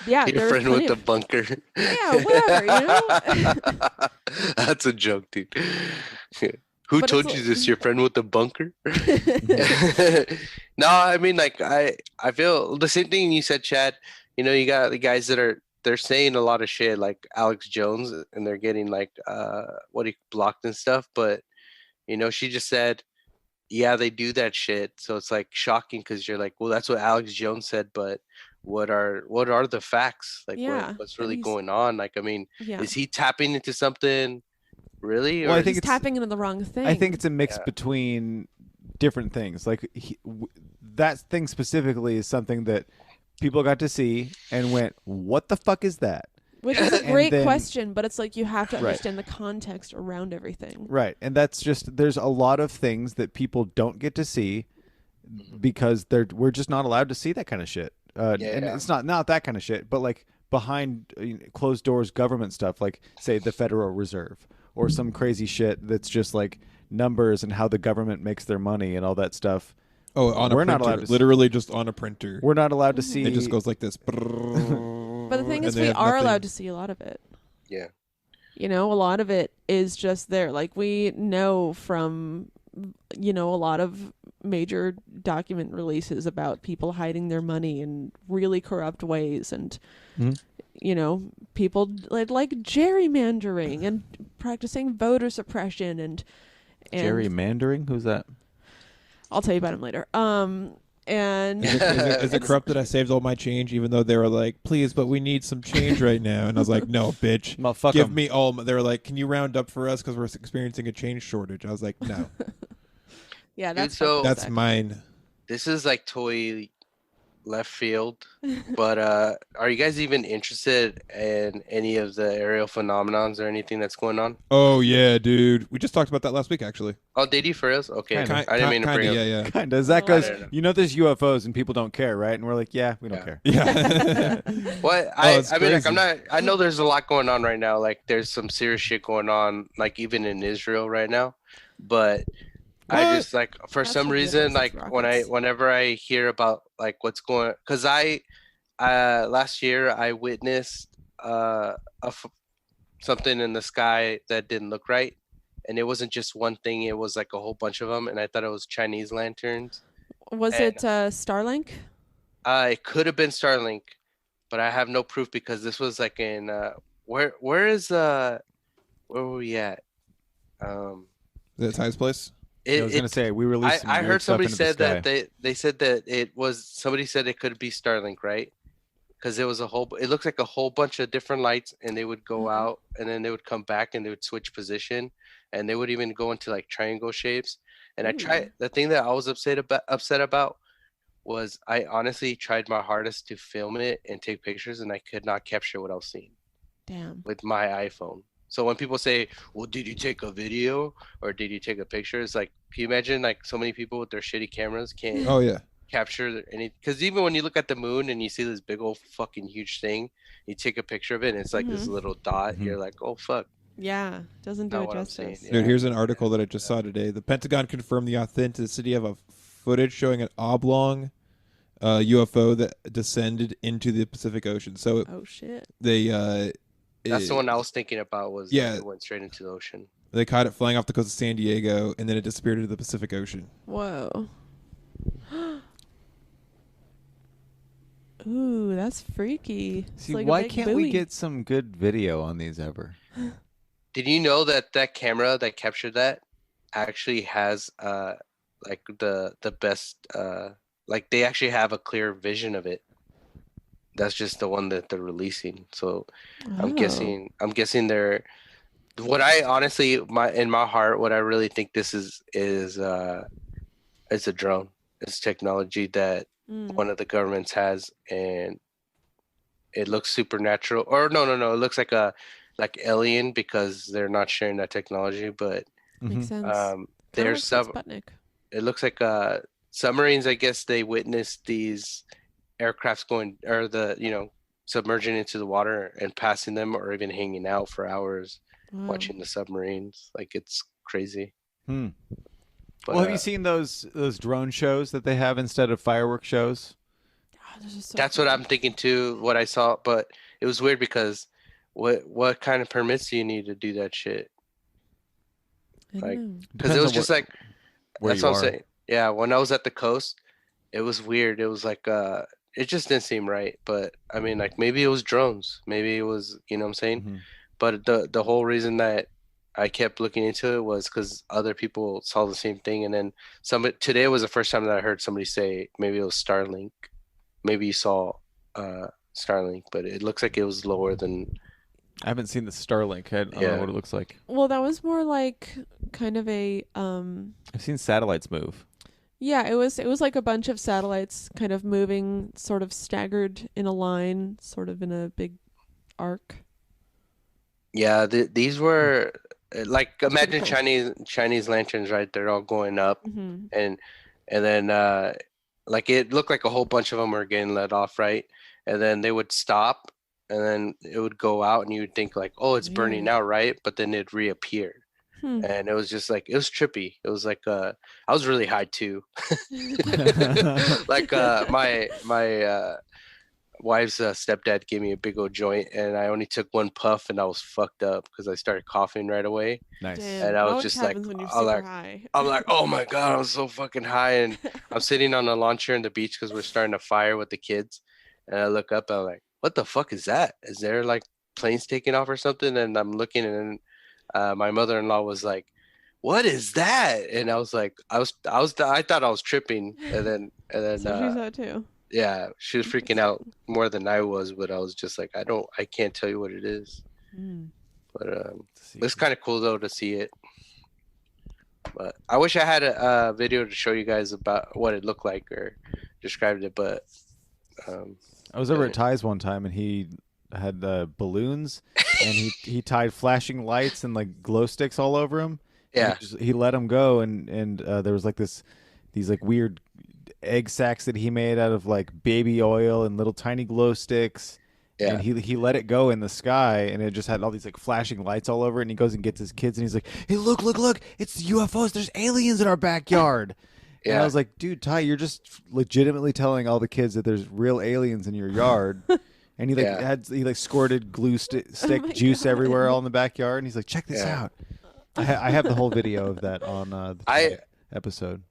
yeah, your friend with the bunker. Yeah, whatever, That's a joke, dude. Who told you this? Your friend with the bunker? No, I mean, like, I feel the same thing you said, Chad. You got the guys that they're saying a lot of shit, like Alex Jones, and they're getting like blocked and stuff. But she just said, yeah, they do that shit. So it's like shocking because you're like, well, that's what Alex Jones said, but what are the facts? Like, what's really going on? Like, I mean, is he tapping into something? Really? Well, I think he's tapping into the wrong thing. I think it's a mix between different things. Like that thing specifically is something that people got to see and went, "What the fuck is that?" Which is a great question, but it's like you have to understand the context around everything. Right, and that's just there's a lot of things that people don't get to see because we're just not allowed to see that kind of shit. And it's not that kind of shit, but like behind closed doors government stuff, like say the Federal Reserve. Or some crazy shit that's just like numbers and how the government makes their money and all that stuff. Oh, on a printer. Not allowed to literally just on a printer. We're not allowed to see. It just goes like this. But the thing is, we are allowed to see a lot of it. Yeah. A lot of it is just there. Like we know from, a lot of major document releases about people hiding their money in really corrupt ways and... people like gerrymandering and practicing voter suppression and gerrymandering. Who's that? I'll tell you about him later. And is it corrupt that I saved all my change, even though they were like, please, but we need some change right now? And I was like, no, bitch, give me all. They were like, can you round up for us because we're experiencing a change shortage? I was like, no. Yeah, that's that's mine. This is like toy left field, but are you guys even interested in any of the aerial phenomenons or anything that's going on? Oh yeah, dude, we just talked about that last week actually. Oh, did you for us? Okay, I didn't mean to bring up. Yeah. Kind of. That goes. There's UFOs and people don't care, right? And we're like, yeah, we don't care. Yeah. What I mean, like, I know there's a lot going on right now. Like, there's some serious shit going on, like even in Israel right now, but. What? I just like for some reason like whenever I hear about like what's going. Because I last year I witnessed something in the sky that didn't look right, and it wasn't just one thing. It was like a whole bunch of them, and I thought it was Chinese lanterns. Was And it Starlink? it could have been Starlink, but I have no proof because this was like in where were we at? The Ty's place. I was gonna say we released. I heard somebody said that sky. they said that it was somebody said it could be Starlink, right? Because it was it looks like a whole bunch of different lights, and they would go out, and then they would come back, and they would switch position, and they would even go into like triangle shapes. And I tried. The thing that I was upset about was I honestly tried my hardest to film it and take pictures, and I could not capture what I was seeing. Damn. With my iPhone. So when people say, well, did you take a video or did you take a picture? It's like, can you imagine like so many people with their shitty cameras can't capture any, because even when you look at the moon and you see this big old fucking huge thing, you take a picture of it and it's like this little dot. You're like, oh fuck. Yeah, doesn't do it justice. Dude, here's an article that I just saw today. The Pentagon confirmed the authenticity of a footage showing an oblong UFO that descended into the Pacific Ocean. So oh shit. That's the one I was thinking about. Was it went straight into the ocean. They caught it flying off the coast of San Diego, and then it disappeared into the Pacific Ocean. Whoa. Ooh, that's freaky. See, like why can't we get some good video on these ever? Did you know that camera that captured that actually has like the best like they actually have a clear vision of it? That's just the one that they're releasing. So I'm guessing they're what I honestly in my heart what I really think this is it's a drone. It's technology that one of the governments has, and it looks supernatural. Or no, it looks like alien because they're not sharing that technology, but makes sense. There's it looks like submarines, I guess they witnessed these aircrafts going or submerging into the water and passing them or even hanging out for hours watching the submarines. Like it's crazy. But, well, have you seen those drone shows that they have instead of fireworks shows? That's what I'm thinking too, what I saw, but it was weird because what kind of permits do you need to do that shit? Like, because it was just like that's what I'm saying. Yeah, when I was at the coast, it was weird. It was like it just didn't seem right. But I mean, like maybe it was drones, maybe it was, you know what I'm saying? But the whole reason that I kept looking into it was because other people saw the same thing, and then today was the first time that I heard somebody say maybe it was Starlink. Maybe you saw Starlink, but it looks like it was lower than. I haven't seen the Starlink. I don't know what it looks like. Well, that was more like kind of a. I've seen satellites move. Yeah, it was like a bunch of satellites kind of moving, sort of staggered in a line, sort of in a big arc. Yeah, these were like imagine Chinese lanterns, right? They're all going up, and then like it looked like a whole bunch of them were getting let off, right? And then they would stop, and then it would go out, and you would think like, oh, it's burning out, right? But then it'd reappear. And it was just like, it was trippy. It was like I was really high too. Like my wife's stepdad gave me a big old joint, and I only took one puff, and I was fucked up because I started coughing right away. Nice. Damn. And I was just like, I'm like, oh my god, I'm so fucking high, and I'm sitting on a lawn chair on the beach because we're starting a fire with the kids, and I look up, and I'm like, what the fuck is that? Is there like planes taking off or something? And I'm looking, and my mother-in-law was like, what is that? And I was like, I thought I was tripping, and then so she thought too. Yeah, she was freaking out more than I was, but I was just like, I can't tell you what it is. But it's kind of cool though to see it. But I wish I had a video to show you guys about what it looked like or described it. But I was over at Ty's one time, and he had balloons, and he tied flashing lights and like glow sticks all over him. Yeah, he let them go, and there was like these like weird egg sacs that he made out of like baby oil and little tiny glow sticks. Yeah. And he let it go in the sky, and it just had all these like flashing lights all over it. And he goes and gets his kids, and he's like, "Hey, look! It's UFOs. There's aliens in our backyard." And I was like, dude, Ty, you're just legitimately telling all the kids that there's real aliens in your yard. And he squirted glue stick juice everywhere all in the backyard. And he's like, check this out. I have the whole video of that on the episode.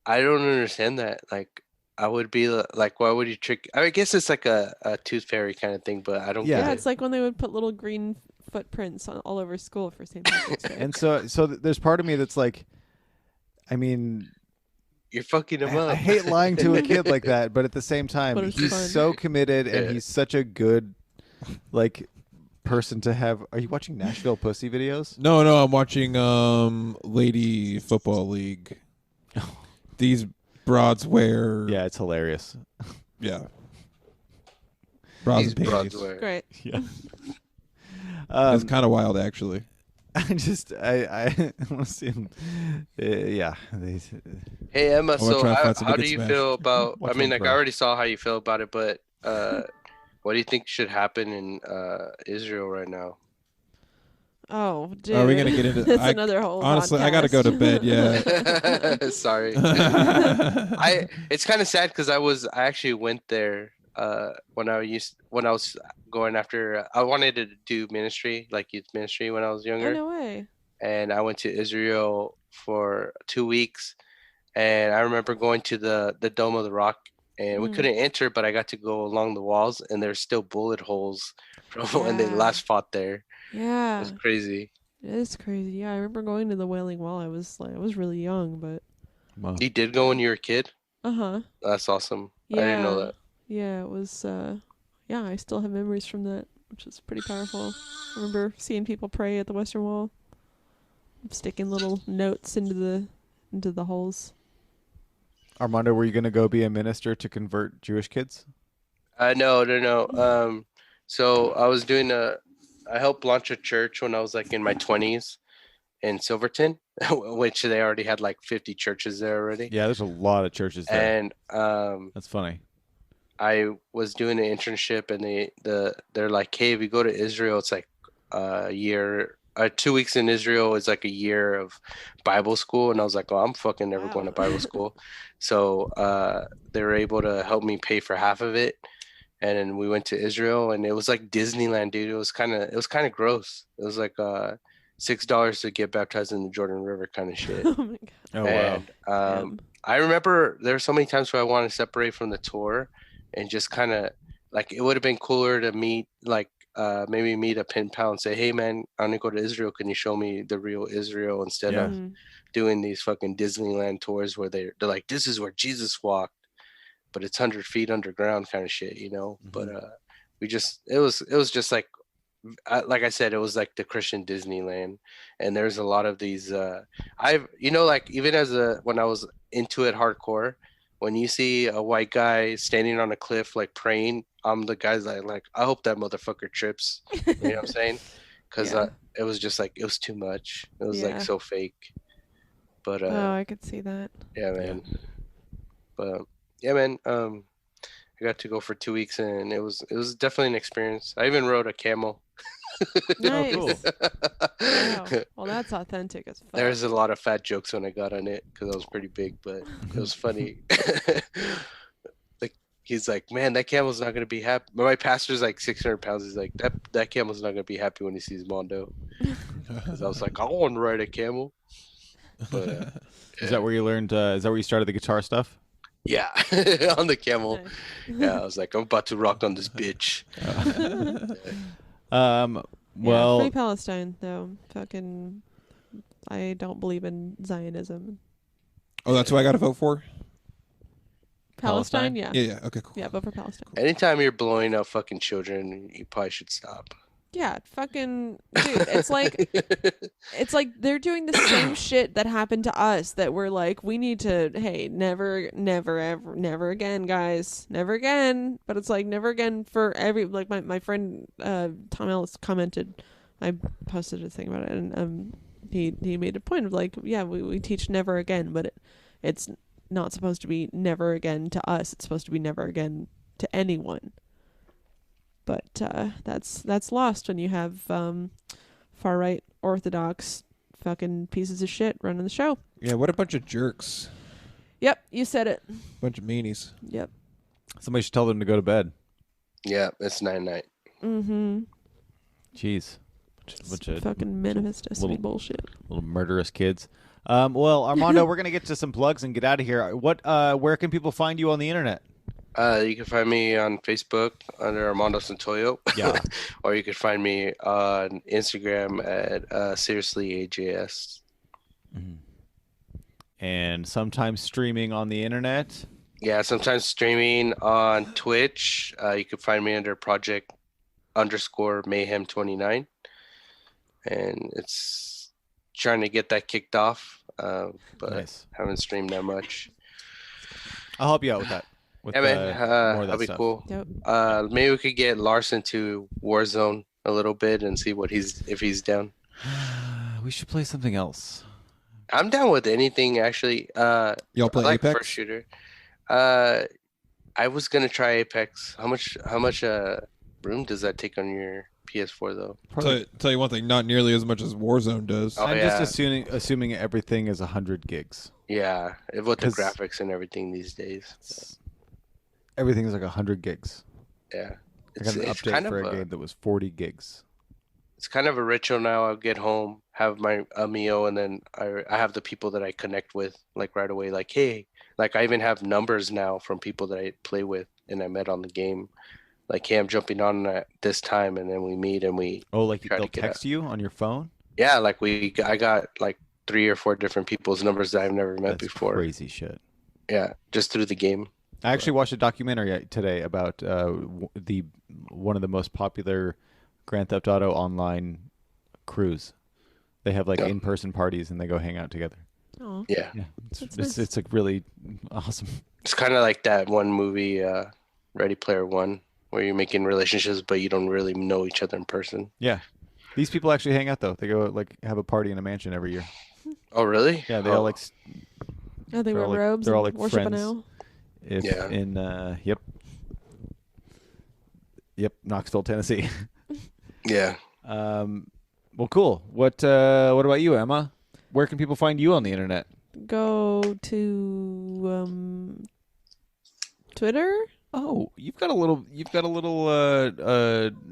I don't understand that. Like, I would be like, why would you trick? I guess it's like a tooth fairy kind of thing, but I don't get it. Yeah, it's like when they would put little green footprints all over school for St. Patrick's Day. And so there's part of me that's like, I mean, you're fucking him up. I hate lying to a kid like that, but at the same time, he's fun. so committed and he's such a good, like, person to have. Are you watching Nashville Pussy videos? No, I'm watching Lady Football League. These broads wear. Yeah, it's hilarious. Yeah. Bras These and broads panties. wear. Great. Yeah. It's kind of wild, actually. I want to see him. Yeah. Hey Emma, wanna so try and find how something do to you smash. feel about? Watch I mean, one like throw. I already saw how you feel about it, but what do you think should happen in Israel right now? Oh, dude. Are we gonna get into? It's another whole. Honestly, I gotta go to bed. Yeah. Sorry. It's kind of sad because I actually went there when I was going after I wanted to do ministry, like youth ministry, when I was younger. Oh, no way. And I went to Israel for 2 weeks, and I remember going to the Dome of the Rock, and we couldn't enter, but I got to go along the walls, and there's still bullet holes from when they last fought there. Yeah. It was crazy. It is crazy. Yeah, I remember going to the Wailing Wall. I was really young, but. Wow. You did go when you were a kid? Uh-huh. That's awesome. Yeah. I didn't know that. Yeah, it was. Yeah, I still have memories from that, which is pretty powerful. I remember seeing people pray at the Western Wall, sticking little notes into the holes. Armando, were you going to go be a minister to convert Jewish kids? No. So I was I helped launch a church when I was like in my 20s in Silverton, which they already had like 50 churches there already. Yeah, there's a lot of churches there. And that's funny. I was doing an internship, and they're like, hey, if you go to Israel, it's like a year. 2 weeks in Israel is like a year of Bible school. And I was like, oh, I'm fucking never going to Bible school. So they were able to help me pay for half of it. And then we went to Israel, and it was like Disneyland, dude. It was kind of gross. It was like $6 to get baptized in the Jordan River kind of shit. Oh my god. Oh, wow. I remember there were so many times where I wanted to separate from the tour and just kind of like, it would have been cooler to meet maybe meet a pen pal and say, hey man, I'm gonna go to Israel, can you show me the real Israel, instead of doing these fucking Disneyland tours where they're like, this is where Jesus walked, but it's 100 feet underground kind of shit, you know. But it was just like I said, it was like the Christian Disneyland. And there's a lot of these like, even when I was into it hardcore, when you see a white guy standing on a cliff like praying, I'm the guys that like, I hope that motherfucker trips. You know what I'm saying? Because it was just like, it was too much. It was like so fake. But I could see that. Yeah, man. But yeah, man. I got to go for 2 weeks, and it was definitely an experience. I even rode a camel. Nice. Oh, cool. Wow. Well, that's authentic as fuck. There's a lot of fat jokes when I got on it because I was pretty big, but it was funny. Like, he's like, man, that camel's not gonna be happy. My pastor's like 600 pounds. He's like, that camel's not gonna be happy when he sees Mondo. Because I was like, I want to ride a camel. But Is that where you learned? Is that where you started the guitar stuff? yeah, on the camel. Nice. Yeah, I was like, I'm about to rock on this bitch. Well, free Palestine though. Fucking, I don't believe in Zionism. Oh, that's who I got to vote for? Palestine? Palestine? Yeah. Yeah. Okay, cool. Yeah, vote for Palestine. Anytime you're blowing up fucking children, you probably should stop. Yeah, fucking dude, it's like they're doing the same shit that happened to us, that we're like, we need to, hey, never ever, never again, guys, never again. But it's like never again for like my friend Tom Ellis commented, I posted a thing about it, and he made a point of like, yeah, we teach never again, but it's not supposed to be never again to us. It's supposed to be never again to anyone. But that's lost when you have far right orthodox fucking pieces of shit running the show. Yeah, what a bunch of jerks. Yep, you said it. Bunch of meanies. Yep. Somebody should tell them to go to bed. Yeah, it's 9-9. Mm-hmm. Jeez. Bunch of Fucking manifest destiny little- bullshit. little murderous kids. Well, Armando, we're gonna get to some plugs and get out of here. Where can people find you on the internet? You can find me on Facebook under Armando Santoyo. Yeah. Or you can find me on Instagram at Seriously AJS. And sometimes streaming on the internet. Yeah, sometimes streaming on Twitch. You can find me under Project_Mayhem29. And it's trying to get that kicked off, but Nice. haven't streamed that much. I'll help you out with that. With, Yeah, man, more of that that'd be stuff. cool. Yep. Maybe we could get Larson to Warzone a little bit and see if he's down. We should play something else. I'm down with anything actually. Y'all play I like Apex? first shooter. I was gonna try Apex. How much room does that take on your PS4 though? Tell you one thing, not nearly as much as Warzone does. Oh, I'm yeah. just assuming everything is 100 gigs. Yeah, with the 'Cause- graphics and everything these days. Everything's like 100 gigs. Yeah, I got an update for a game that was 40 gigs. It's kind of a ritual now. I'll get home, have my meal, and then I have the people that I connect with like right away. Like, hey, like I even have numbers now from people that I play with and I met on the game. Like, hey, I'm jumping on at this time, and then we meet and we. Oh, like Try to they'll get text you on your phone? Yeah, like I got like 3 or 4 different people's numbers that I've never met That's before. crazy shit. Yeah, just through the game. I actually watched a documentary today about one of the most popular Grand Theft Auto online crews. They have like Yeah. in-person parties and they go hang out together. Oh. Yeah, Yeah, That's nice. it's like really awesome. it's kind of like that one movie, Ready Player One, where you're making relationships but you don't really know each other in person. Yeah, these people actually hang out though. They go like have a party in a mansion every year. Oh, really? Yeah, they all like Oh, they They're wear all like- robes they're all and like worship an friends. owl. if in Knoxville, Tennessee. Yeah. Well, cool. What about you, Emma? Where can people find you on the internet? Go to Twitter. Oh, you've got a little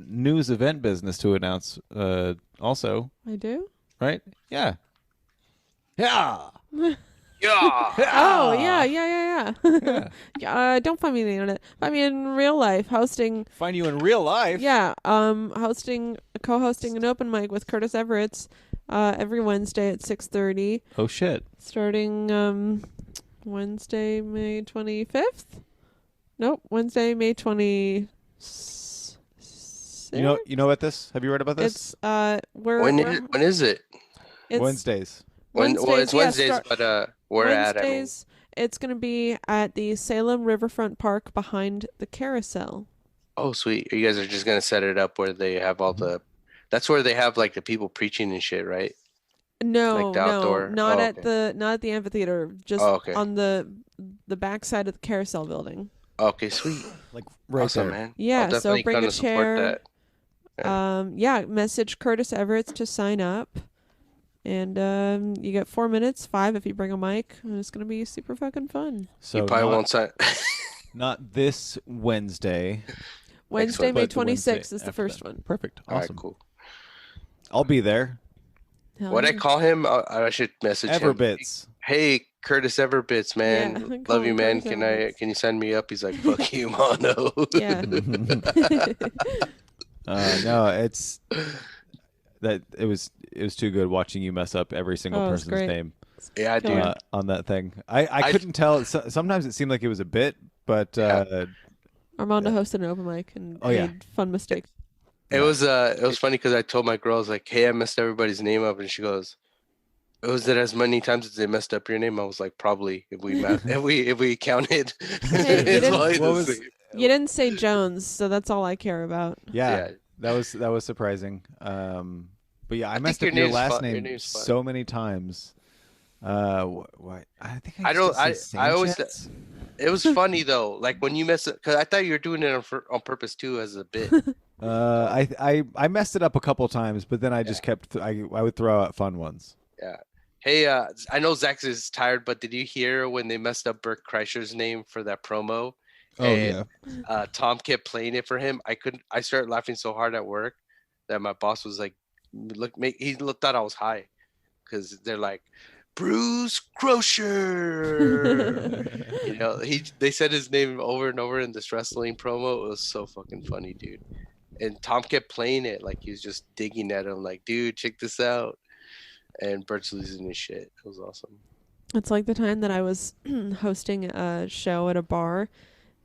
news event business to announce also, I do. right? Yeah. Yeah. Yeah. Oh yeah. Yeah. Yeah. Don't find me on the internet. Find me in real life, hosting. Find you in real life. Yeah. Co-hosting an open mic with Curtis Everett, every Wednesday at 6:30, Oh shit. starting Wednesday, May 25th. Nope, Wednesday, May 26th. You know about this? Have you read about this? It's when When is it? it's Wednesdays. It's yeah, Wednesdays, start- but where at? I mean, Wednesdays. It's going to be at the Salem Riverfront Park behind the Carousel. oh sweet. You guys are just gonna set it up where they have all the. That's where they have like the people preaching and shit, right? No, Like the outdoor- not oh, at okay. not at the amphitheater. Just Oh, okay. on the back side of the Carousel building. Okay, sweet. Like right Awesome, there. man. Yeah, I'll so definitely bring come a to support chair. that. Yeah, message Curtis Everett to sign up. And you get 4 minutes, 5 if you bring a mic. And it's going to be super fucking fun. So You probably not, won't sign. not this Wednesday. Wednesday, May but the Wednesday 26th is the after first that. one. Perfect. All right, Awesome. cool. I'll be there. Hell What I yeah. call him? I should message him. Everbits. Hey, Curtis Everbits, man. Yeah, call Love you, him man. Curtis Can Everbits. you send me up? He's like, fuck you, mono. Yeah. No, it's that it was too good watching you mess up every single Oh, it was person's great. name Yeah, Killer. dude. on that thing. I couldn't tell. Sometimes it seemed like it was a bit, but Armando hosted an open mic and Oh, yeah. made fun mistakes. It was funny because I told my girl, I was like, hey, I messed everybody's name up, and she goes, was it as many times as they messed up your name? I was like, probably if we if we counted. Hey, you It's didn't- probably the What was- same. You didn't say Jones, so that's all I care about. yeah, Yeah. that was surprising. But yeah, I messed think up your your name's last fine. Your name name's fine. so many times. What? I think I don't- used to say I always- Sanchez. It was funny though, like when you messed up, because I thought you were doing it on purpose too as a bit. I messed it up a couple times, but then I just kept. I would throw out fun ones. Yeah. Hey, I know Zach is tired, but did you hear when they messed up Bert Kreischer's name for that promo? Oh And yeah. Tom kept playing it for him. I started laughing so hard at work that my boss was like, he thought I was high because they're like, Bruce Crusher. They said his name over and over in this wrestling promo. It was so fucking funny, dude. And Tom kept playing it like he was just digging at him, like, dude, check this out. And Bert's losing his shit. It was awesome. It's like the time that I was hosting a show at a bar,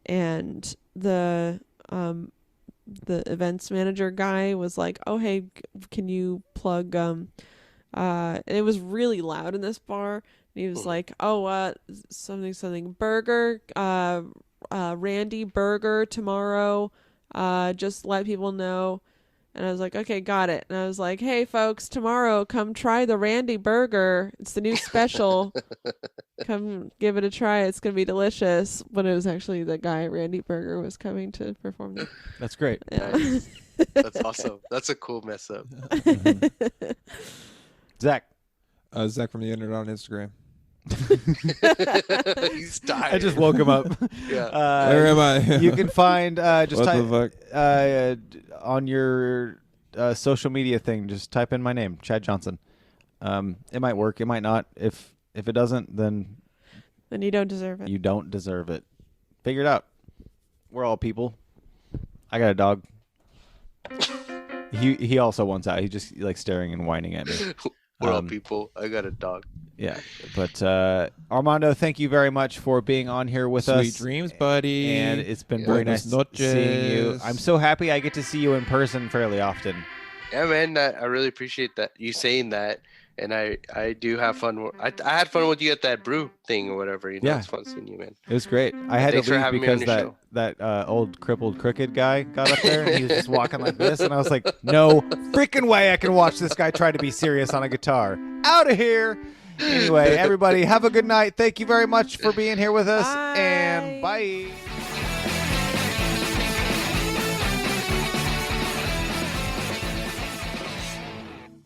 and the events manager guy was like, "Oh, hey, can you plug?" And it was really loud in this bar. And he was like, "Oh, something burger, Randy Burger tomorrow. Just let people know." And I was like, okay, got it. And I was like, hey, folks, tomorrow, come try the Randy Burger. It's the new special. Come give it a try. It's going to be delicious. When it was actually the guy, Randy Burger, was coming to perform. That's great. Yeah. Nice. That's awesome. That's a cool mess up. Zach. Zach from the internet on Instagram. He's tired. I just woke him up. Yeah. Where am I? You can find just What type the on your social media thing. Just type in my name, Chad Johnson. It might work. It might not. If it doesn't, then you don't deserve it. you don't deserve it. Figure it out. We're all people. I got a dog. He also wants out. He's just like staring and whining at me. We're all people. I got a dog. Yeah, but Armando, thank you very much for being on here with us. Sweet dreams, buddy. And it's been very nice Buenas seeing you. noches. I'm so happy I get to see you in person fairly often. Yeah, man. I really appreciate that you saying that. And I do have fun. I had fun with you at that brew thing or whatever. Yeah. It's fun seeing you, man. It was great. I had Thanks to for leave having me on because your that show. old crippled crooked guy got up there and he was just walking like this, and I was like, no freaking way I can watch this guy try to be serious on a guitar. Out of here. Anyway, everybody, have a good night. Thank you very much for being here with us, Bye. and bye.